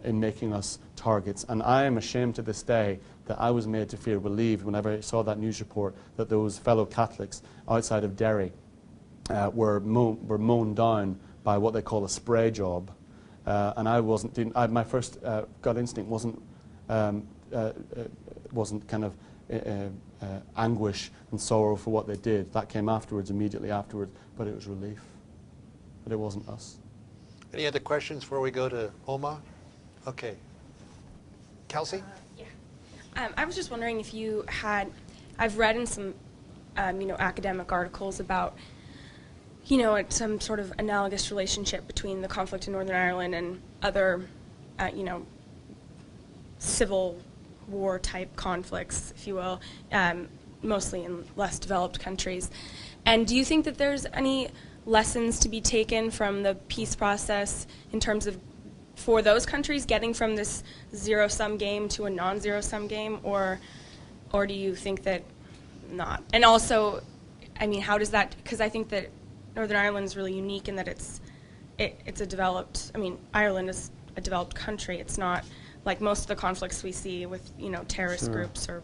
in making us targets. And I am ashamed to this day that I was made to feel relieved whenever I saw that news report that those fellow Catholics outside of Derry were mown down by what they call a spray job. And I wasn't, my first gut instinct wasn't kind of anguish and sorrow for what they did. That came afterwards, immediately afterwards, but it was relief. But it wasn't us. Any other questions before we go to Omagh? Okay. Kelsey? Yeah. I was just wondering if you had, I've read in some, academic articles about, some sort of analogous relationship between the conflict in Northern Ireland and other, civil war type conflicts, if you will, mostly in less developed countries. And do you think that there's any lessons to be taken from the peace process in terms of, for those countries, getting from this zero-sum game to a non-zero-sum game, or do you think that not? And also, I mean, how does that, because I think that Northern Ireland is really unique in that it's a developed, Ireland is a developed country. It's not like most of the conflicts we see with, terrorist groups or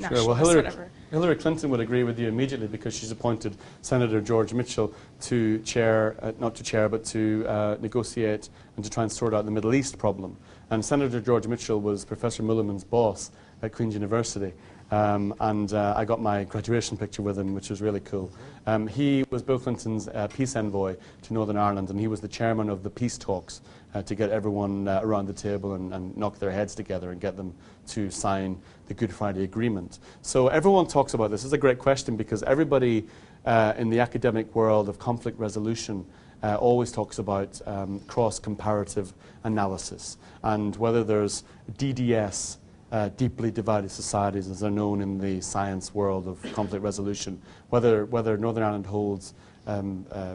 nationalists, whatever. Hillary Clinton would agree with you immediately, because she's appointed Senator George Mitchell to chair, not to chair, but to negotiate and to try and sort out the Middle East problem. And Senator George Mitchell was Professor Meulemans' boss at Queen's University. I got my graduation picture with him, which was really cool. He was Bill Clinton's peace envoy to Northern Ireland, and he was the chairman of the peace talks to get everyone around the table and knock their heads together and get them to sign the Good Friday Agreement. So everyone talks about this. This is a great question, because everybody in the academic world of conflict resolution always talks about cross-comparative analysis, and whether there's DDS, deeply divided societies, as they're known in the science world of conflict resolution, whether Northern Ireland holds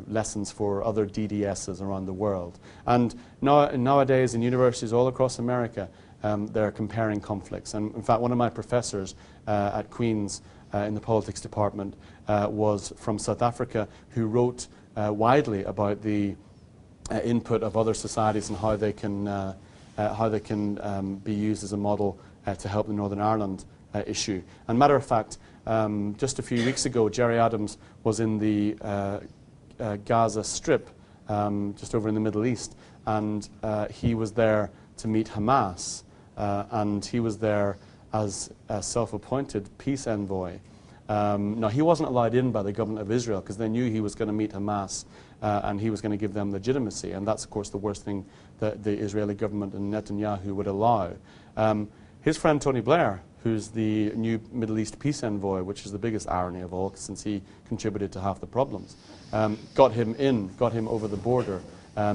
lessons for other DDSs around the world. And nowadays in universities all across America, they're comparing conflicts. And in fact, one of my professors at Queen's in the politics department was from South Africa, who wrote widely about the input of other societies and how they can be used as a model to help the Northern Ireland issue. And matter of fact, just a few weeks ago, Gerry Adams was in the Gaza Strip, just over in the Middle East, and he was there to meet Hamas, and he was there as a self-appointed peace envoy. Now, he wasn't allowed in by the government of Israel because they knew he was going to meet Hamas and he was going to give them legitimacy. And that's, of course, the worst thing that the Israeli government and Netanyahu would allow. His friend Tony Blair, who's the new Middle East peace envoy, which is the biggest irony of all, since he contributed to half the problems, got him over the border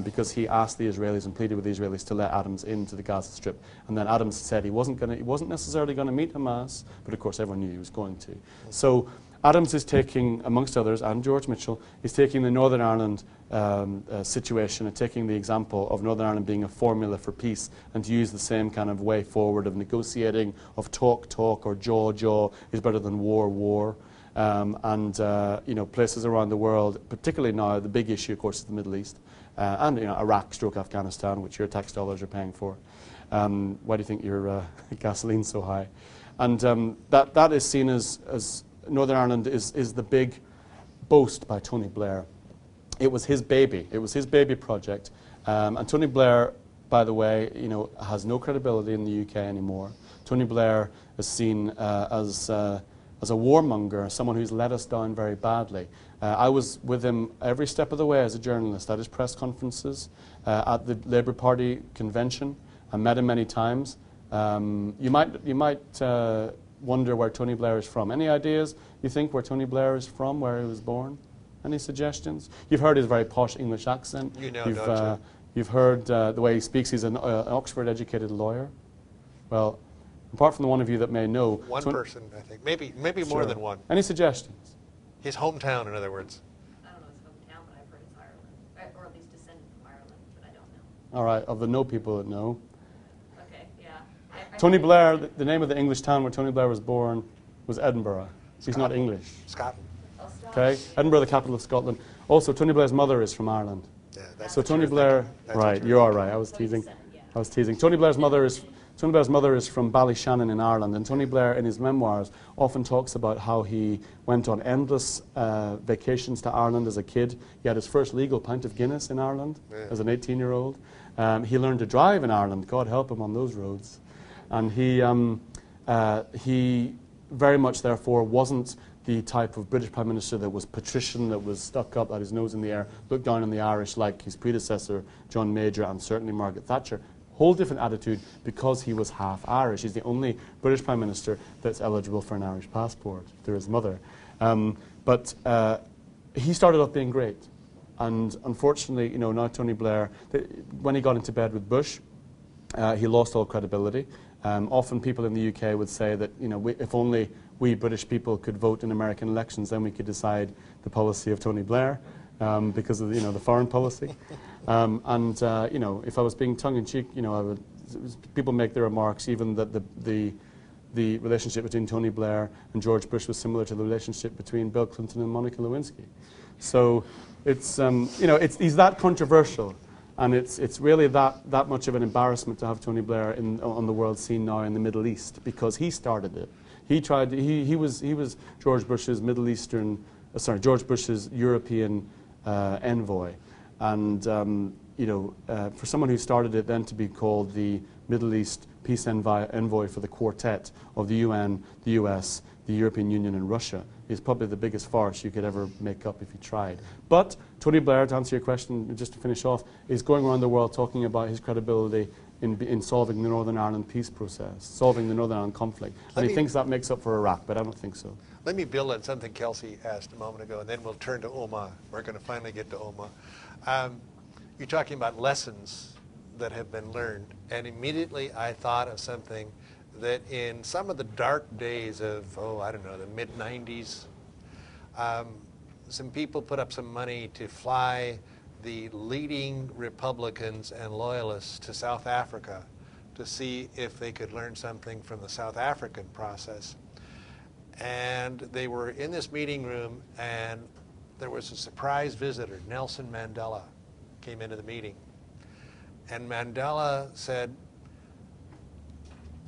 because he asked the Israelis and pleaded with the Israelis to let Adams into the Gaza Strip. And then Adams said he wasn't necessarily going to meet Hamas, but of course everyone knew he was going to. So Adams is taking, amongst others, and George Mitchell, is taking the Northern Ireland situation and taking the example of Northern Ireland being a formula for peace, and to use the same kind of way forward of negotiating, of talk, or jaw is better than war. Places around the world, particularly now, the big issue, of course, is the Middle East, and Iraq/Afghanistan, which your tax dollars are paying for. Why do you think your gasoline's so high? And that is seen as Northern Ireland is the big boast by Tony Blair. It was his baby. It was his baby project. And Tony Blair, by the way, has no credibility in the UK anymore. Tony Blair is seen as a warmonger, someone who's let us down very badly. I was with him every step of the way as a journalist at his press conferences, at the Labour Party convention. I met him many times. You might wonder where Tony Blair is from. Any ideas, you think, where Tony Blair is from, where he was born? Any suggestions? You've heard his very posh English accent. You've heard the way he speaks. He's an Oxford-educated lawyer. Well, apart from the one of you that may know... One person, I think. Maybe more than one. Any suggestions? His hometown, in other words. I don't know his hometown, but I've heard it's Ireland. Or at least descended from Ireland, but I don't know. All right, of the no people that know. Okay, yeah. Tony Blair, the name of the English town where Tony Blair was born was Edinburgh. He's not English. Scotland. Okay, Edinburgh, the capital of Scotland. Also, Tony Blair's mother is from Ireland. Yeah, that's so Tony Blair, right? You're all right. I was teasing. Tony Blair's mother is from Ballyshannon in Ireland, and Tony Blair, in his memoirs, often talks about how he went on endless vacations to Ireland as a kid. He had his first legal pint of Guinness in Ireland as an 18-year-old. He learned to drive in Ireland. God help him on those roads. And he very much, therefore, wasn't the type of British Prime Minister that was patrician, that was stuck up, had his nose in the air, looked down on the Irish like his predecessor, John Major, and certainly Margaret Thatcher. Whole different attitude because he was half Irish. He's the only British Prime Minister that's eligible for an Irish passport through his mother. But he started off being great. And unfortunately, now Tony Blair, when he got into bed with Bush, he lost all credibility. Often people in the UK would say that, if only we British people could vote in American elections, then we could decide the policy of Tony Blair because of the foreign policy. If I was being tongue-in-cheek, people make the remarks even that the relationship between Tony Blair and George Bush was similar to the relationship between Bill Clinton and Monica Lewinsky. So it's he's that controversial. And it's really that much of an embarrassment to have Tony Blair on the world scene now in the Middle East, because he started it. He was George Bush's George Bush's European envoy, and for someone who started it then to be called the Middle East peace envoy for the quartet of the UN, the US, the European Union, and Russia is probably the biggest farce you could ever make up if you tried. But Tony Blair, to answer your question, just to finish off, is going around the world talking about his credibility in solving the Northern Ireland peace process, solving the Northern Ireland conflict. And he thinks that makes up for Iraq, but I don't think so. Let me build on something Kelsey asked a moment ago, and then we'll turn to Omagh. We're going to finally get to Omagh. You're talking about lessons that have been learned, and immediately I thought of something that in some of the dark days of, the mid-90s, some people put up some money to fly the leading Republicans and loyalists to South Africa to see if they could learn something from the South African process. And they were in this meeting room, and there was a surprise visitor, Nelson Mandela, came into the meeting. And Mandela said,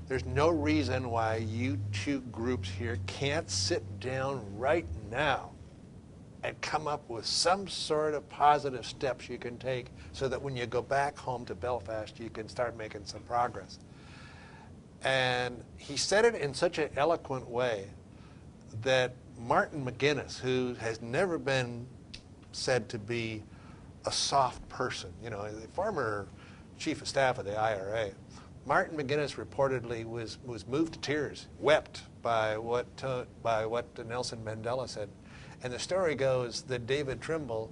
there's no reason why you two groups here can't sit down right now and come up with some sort of positive steps you can take so that when you go back home to Belfast, you can start making some progress. And he said it in such an eloquent way that Martin McGuinness, who has never been said to be a soft person, you know, the former chief of staff of the IRA, Martin McGuinness reportedly was moved to tears, wept by what Nelson Mandela said. And the story goes that David Trimble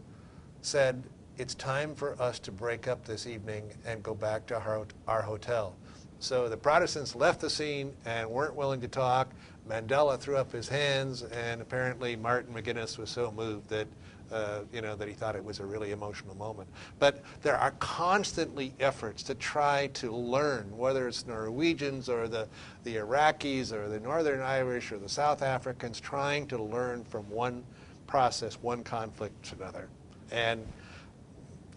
said, "It's time for us to break up this evening and go back to our hotel." So the Protestants left the scene and weren't willing to talk. Mandela threw up his hands, and apparently Martin McGuinness was so moved that that he thought it was a really emotional moment. But there are constantly efforts to try to learn, whether it's Norwegians or the Iraqis or the Northern Irish or the South Africans, trying to learn from one process, one conflict to another. And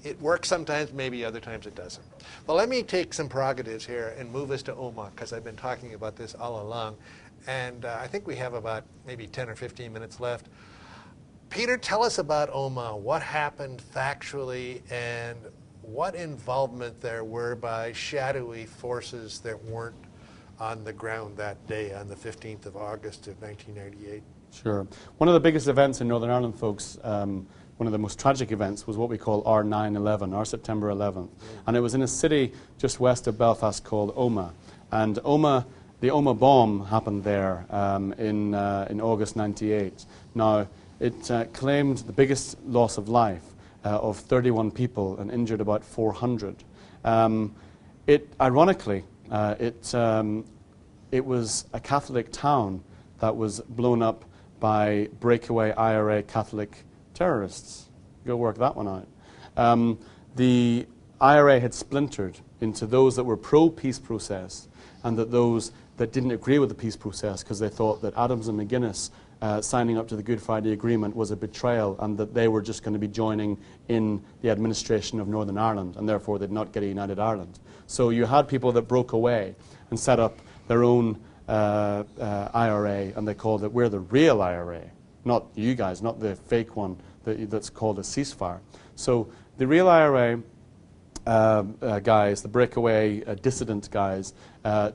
it works sometimes, maybe other times it doesn't. Well, let me take some prerogatives here and move us to Omagh, because I've been talking about this all along. And I think we have about maybe 10 or 15 minutes left. Peter, tell us about Omagh. What happened factually, and what involvement there were by shadowy forces that weren't on the ground that day on the 15th of August of 1998? Sure. One of the biggest events in Northern Ireland, folks, one of the most tragic events, was what we call our 9/11, our September 11th. And it was in a city just west of Belfast called Omagh. And the Omagh bomb happened there in August 98. Now, it claimed the biggest loss of life of 31 people and injured about 400. Ironically, it was a Catholic town that was blown up by breakaway IRA Catholic terrorists. Go work that one out. The IRA had splintered into those that were pro-peace process and those that didn't agree with the peace process, because they thought that Adams and McGuinness signing up to the Good Friday Agreement was a betrayal, and that they were just going to be joining in the administration of Northern Ireland, and therefore they'd not get a united Ireland. So you had people that broke away and set up their own IRA, and they called it, we're the real IRA, not you guys, not the fake one that's called a ceasefire. So the real IRA guys, the breakaway dissident guys,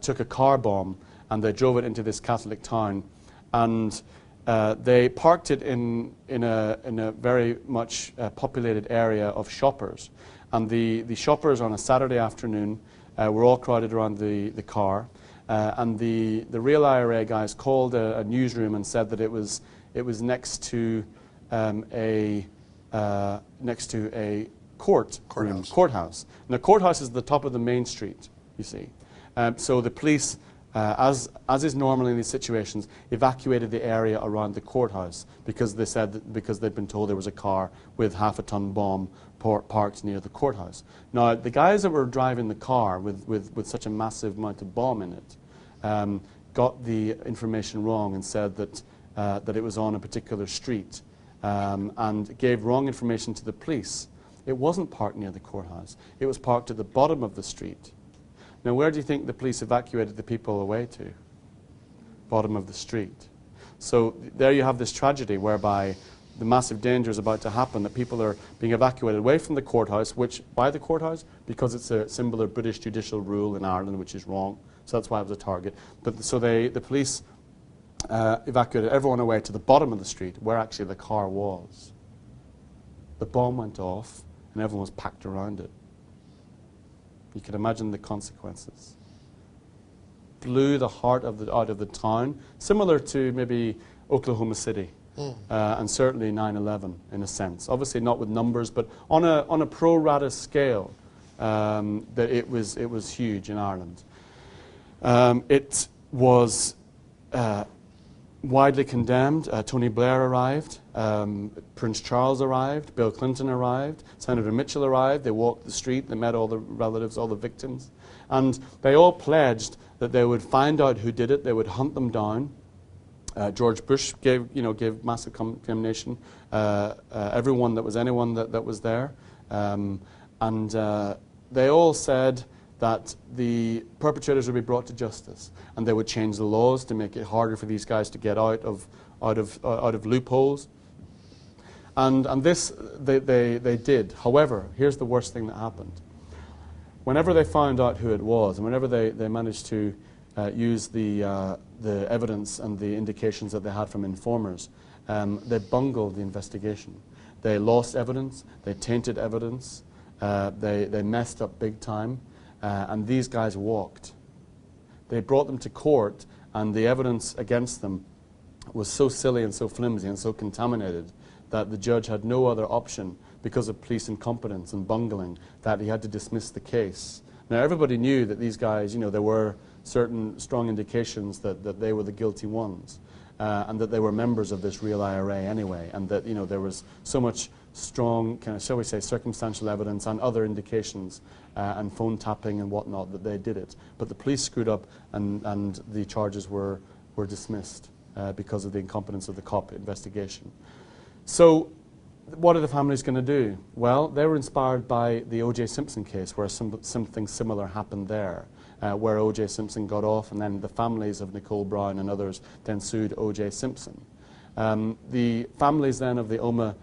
took a car bomb and they drove it into this Catholic town, and they parked it in a very much populated area of shoppers. And the shoppers on a Saturday afternoon were all crowded around the car. And the real IRA guys called a newsroom and said that it was next to a courthouse. And the courthouse is at the top of the main street, you see. So the police, as is normal in these situations, evacuated the area around the courthouse because they said because they'd been told there was a car with half-a-ton bomb parked near the courthouse. Now, the guys that were driving the car with such a massive amount of bomb in it got the information wrong and said that it was on a particular street and gave wrong information to the police. It wasn't parked near the courthouse. It was parked at the bottom of the street. Now, where do you think the police evacuated the people away to? Bottom of the street. So there you have this tragedy whereby the massive danger is about to happen, that people are being evacuated away from the courthouse. Why the courthouse? Because it's a symbol of British judicial rule in Ireland, which is wrong. So that's why it was a target. But so the police evacuated everyone away to the bottom of the street, where actually the car was. The bomb went off, and everyone was packed around it. You can imagine the consequences. Blew the heart out of the town, similar to maybe Oklahoma City, and certainly 9/11 in a sense. Obviously not with numbers, but on a pro rata scale, that it was huge in Ireland. It was widely condemned. Tony Blair arrived, Prince Charles arrived, Bill Clinton arrived, Senator Mitchell arrived. They walked the street, they met all the relatives, all the victims, and they all pledged that they would find out who did it, they would hunt them down. George Bush gave massive condemnation. Everyone that was anyone that was there, and they all said that the perpetrators would be brought to justice, and they would change the laws to make it harder for these guys to get out of loopholes. And this they did. However, here's the worst thing that happened. Whenever they found out who it was, and whenever they managed to use the the evidence and the indications that they had from informers, they bungled the investigation. They lost evidence, they tainted evidence, they messed up big time, and these guys walked. They brought them to court, and the evidence against them was so silly and so flimsy and so contaminated that the judge had no other option, because of police incompetence and bungling, that he had to dismiss the case. Now, everybody knew that these guys, there were certain strong indications that they were the guilty ones, and that they were members of this real IRA anyway, and that, there was so much strong, kind of, shall we say, circumstantial evidence and other indications, and phone tapping and whatnot, that they did it. But the police screwed up, and the charges were dismissed because of the incompetence of the cop investigation. So, what are the families going to do? Well, they were inspired by the O.J. Simpson case, where something similar happened there, where O.J. Simpson got off, and then the families of Nicole Brown and others then sued O.J. Simpson. The families then of the Omagh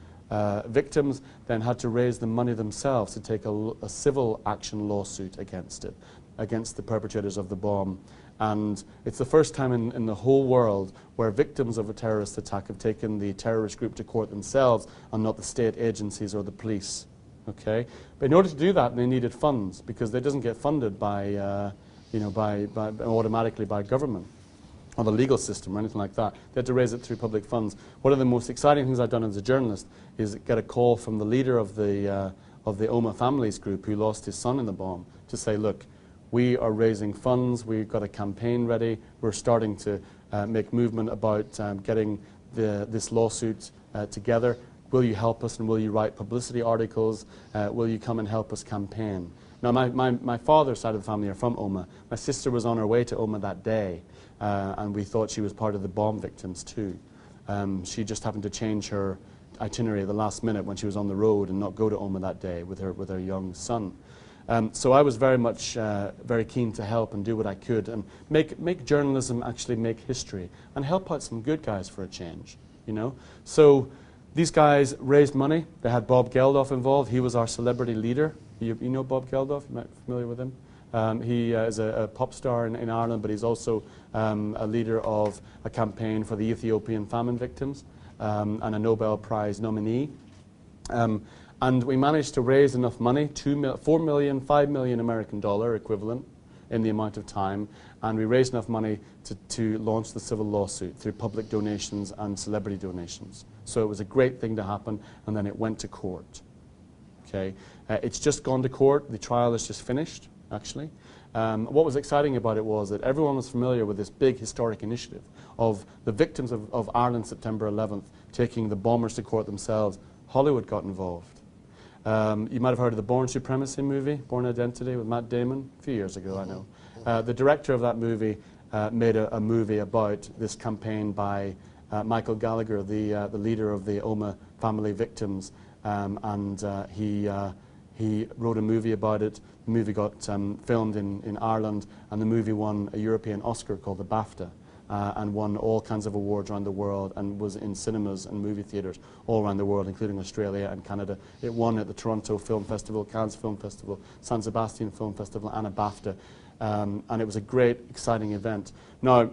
victims then had to raise the money themselves to take a civil action lawsuit against it, against the perpetrators of the bomb. And it's the first time in the whole world where victims of a terrorist attack have taken the terrorist group to court themselves and not the state agencies or the police. Okay? But in order to do that, they needed funds, because they doesn't get funded by, automatically by government or the legal system or anything like that. They had to raise it through public funds. One of the most exciting things I've done as a journalist is get a call from the leader of the Omagh families group, who lost his son in the bomb, to say, look, we are raising funds, we've got a campaign ready, we're starting to make movement about getting this lawsuit together. Will you help us, and will you write publicity articles? Will you come and help us campaign? Now, my father's side of the family are from Omagh. My sister was on her way to Omagh that day, and we thought she was part of the bomb victims too. She just happened to change her itinerary at the last minute when she was on the road and not go to Omagh that day with her young son. So I was very much very keen to help and do what I could and make journalism actually make history and help out some good guys for a change, So these guys raised money. They had Bob Geldof involved. He was our celebrity leader. You know Bob Geldof? You might be familiar with him. He is a pop star in Ireland, but he's also a leader of a campaign for the Ethiopian famine victims and a Nobel Prize nominee. And we managed to raise enough money, $4 million, $5 million American dollar equivalent in the amount of time, and we raised enough money to launch the civil lawsuit through public donations and celebrity donations. So it was a great thing to happen, and then it went to court. Okay, it's just gone to court. The trial is just finished, actually. What was exciting about it was that everyone was familiar with this big historic initiative of the victims of Ireland September 11th taking the bombers to court themselves. Hollywood got involved. You might have heard of the Born Supremacy movie, Born Identity, with Matt Damon, a few years ago, I know. The director of that movie made a movie about this campaign by Michael Gallagher, the leader of the Omagh family victims, and he wrote a movie about it. The movie got filmed in Ireland, and the movie won a European Oscar called the BAFTA. And won all kinds of awards around the world, and was in cinemas and movie theatres all around the world, including Australia and Canada. It won at the Toronto Film Festival, Cannes Film Festival, San Sebastian Film Festival, and a BAFTA. And it was a great, exciting event. Now,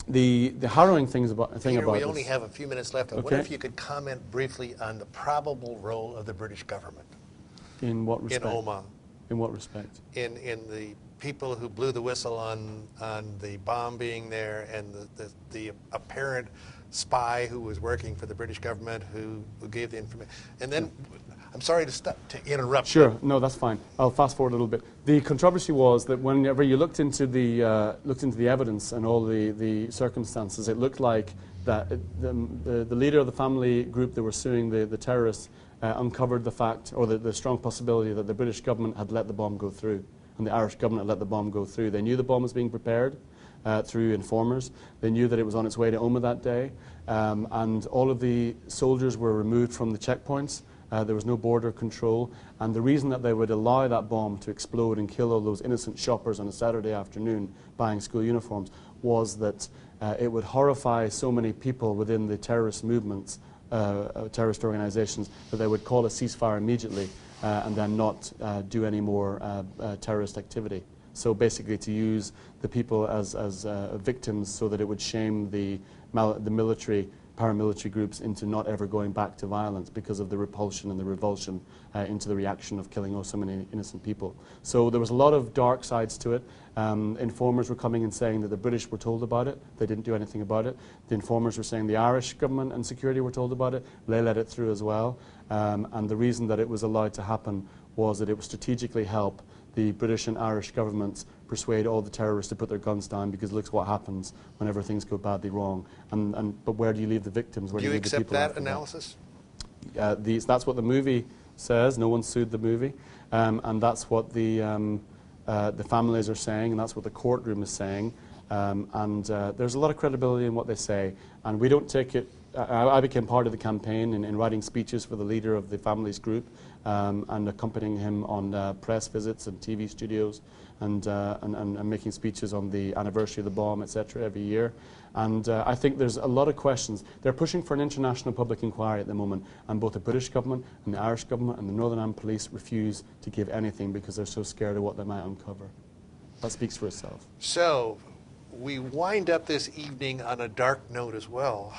the harrowing thing about Peter, we this, only have a few minutes left. I wonder if you could comment briefly on the probable role of the British government. In what respect? In Omagh. In what respect? In the people who blew the whistle on the bomb being there, and the apparent spy who was working for the British government who gave the information. And then, I'm sorry to interrupt. Sure, no, that's fine. I'll fast forward a little bit. The controversy was that whenever you looked into the evidence and all the circumstances, it looked like that the leader of the family group that were suing the terrorists uncovered the fact, or the strong possibility, that the British government had let the bomb go through, and the Irish government had let the bomb go through. They knew the bomb was being prepared through informers. They knew that it was on its way to Omagh that day, and all of the soldiers were removed from the checkpoints. There was no border control, and the reason that they would allow that bomb to explode and kill all those innocent shoppers on a Saturday afternoon buying school uniforms was that it would horrify so many people within the terrorist movements, terrorist organizations, that they would call a ceasefire immediately and then not do any more terrorist activity. So basically to use the people as victims so that it would shame the military, paramilitary groups into not ever going back to violence because of the repulsion and the revulsion into the reaction of killing so many innocent people. So there was a lot of dark sides to it. Informers were coming and saying that the British were told about it. They didn't do anything about it. The informers were saying the Irish government and security were told about it. They let it through as well. And the reason that it was allowed to happen was that it would strategically help the British and Irish governments persuade all the terrorists to put their guns down, because look what happens whenever things go badly wrong. But where do you leave the victims? Where Do you leave the accept people that analysis? That's what the movie says. No one sued the movie. And that's what the families are saying, and that's what the courtroom is saying. There's a lot of credibility in what they say. And we don't take it. I became part of the campaign in writing speeches for the leader of the families group and accompanying him on press visits and TV studios and making speeches on the anniversary of the bomb, etc., every year. And I think there's a lot of questions. They're pushing for an international public inquiry at the moment, and both the British government and the Irish government and the Northern Ireland police refuse to give anything because they're so scared of what they might uncover. That speaks for itself. So we wind up this evening on a dark note as well.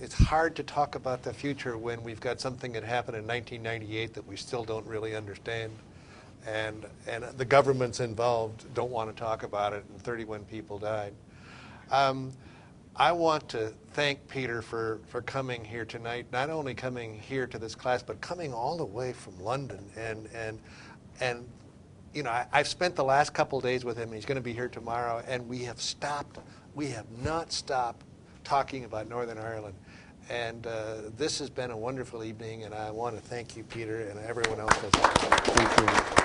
It's hard to talk about the future when we've got something that happened in 1998 that we still don't really understand. And the governments involved don't want to talk about it, and 31 people died. I want to thank Peter for coming here tonight, not only coming here to this class, but coming all the way from London. And you know, I've spent the last couple days with him. He's going to be here tomorrow, and we have not stopped talking about Northern Ireland. And this has been a wonderful evening, and I want to thank you, Peter, and everyone else. Thank you.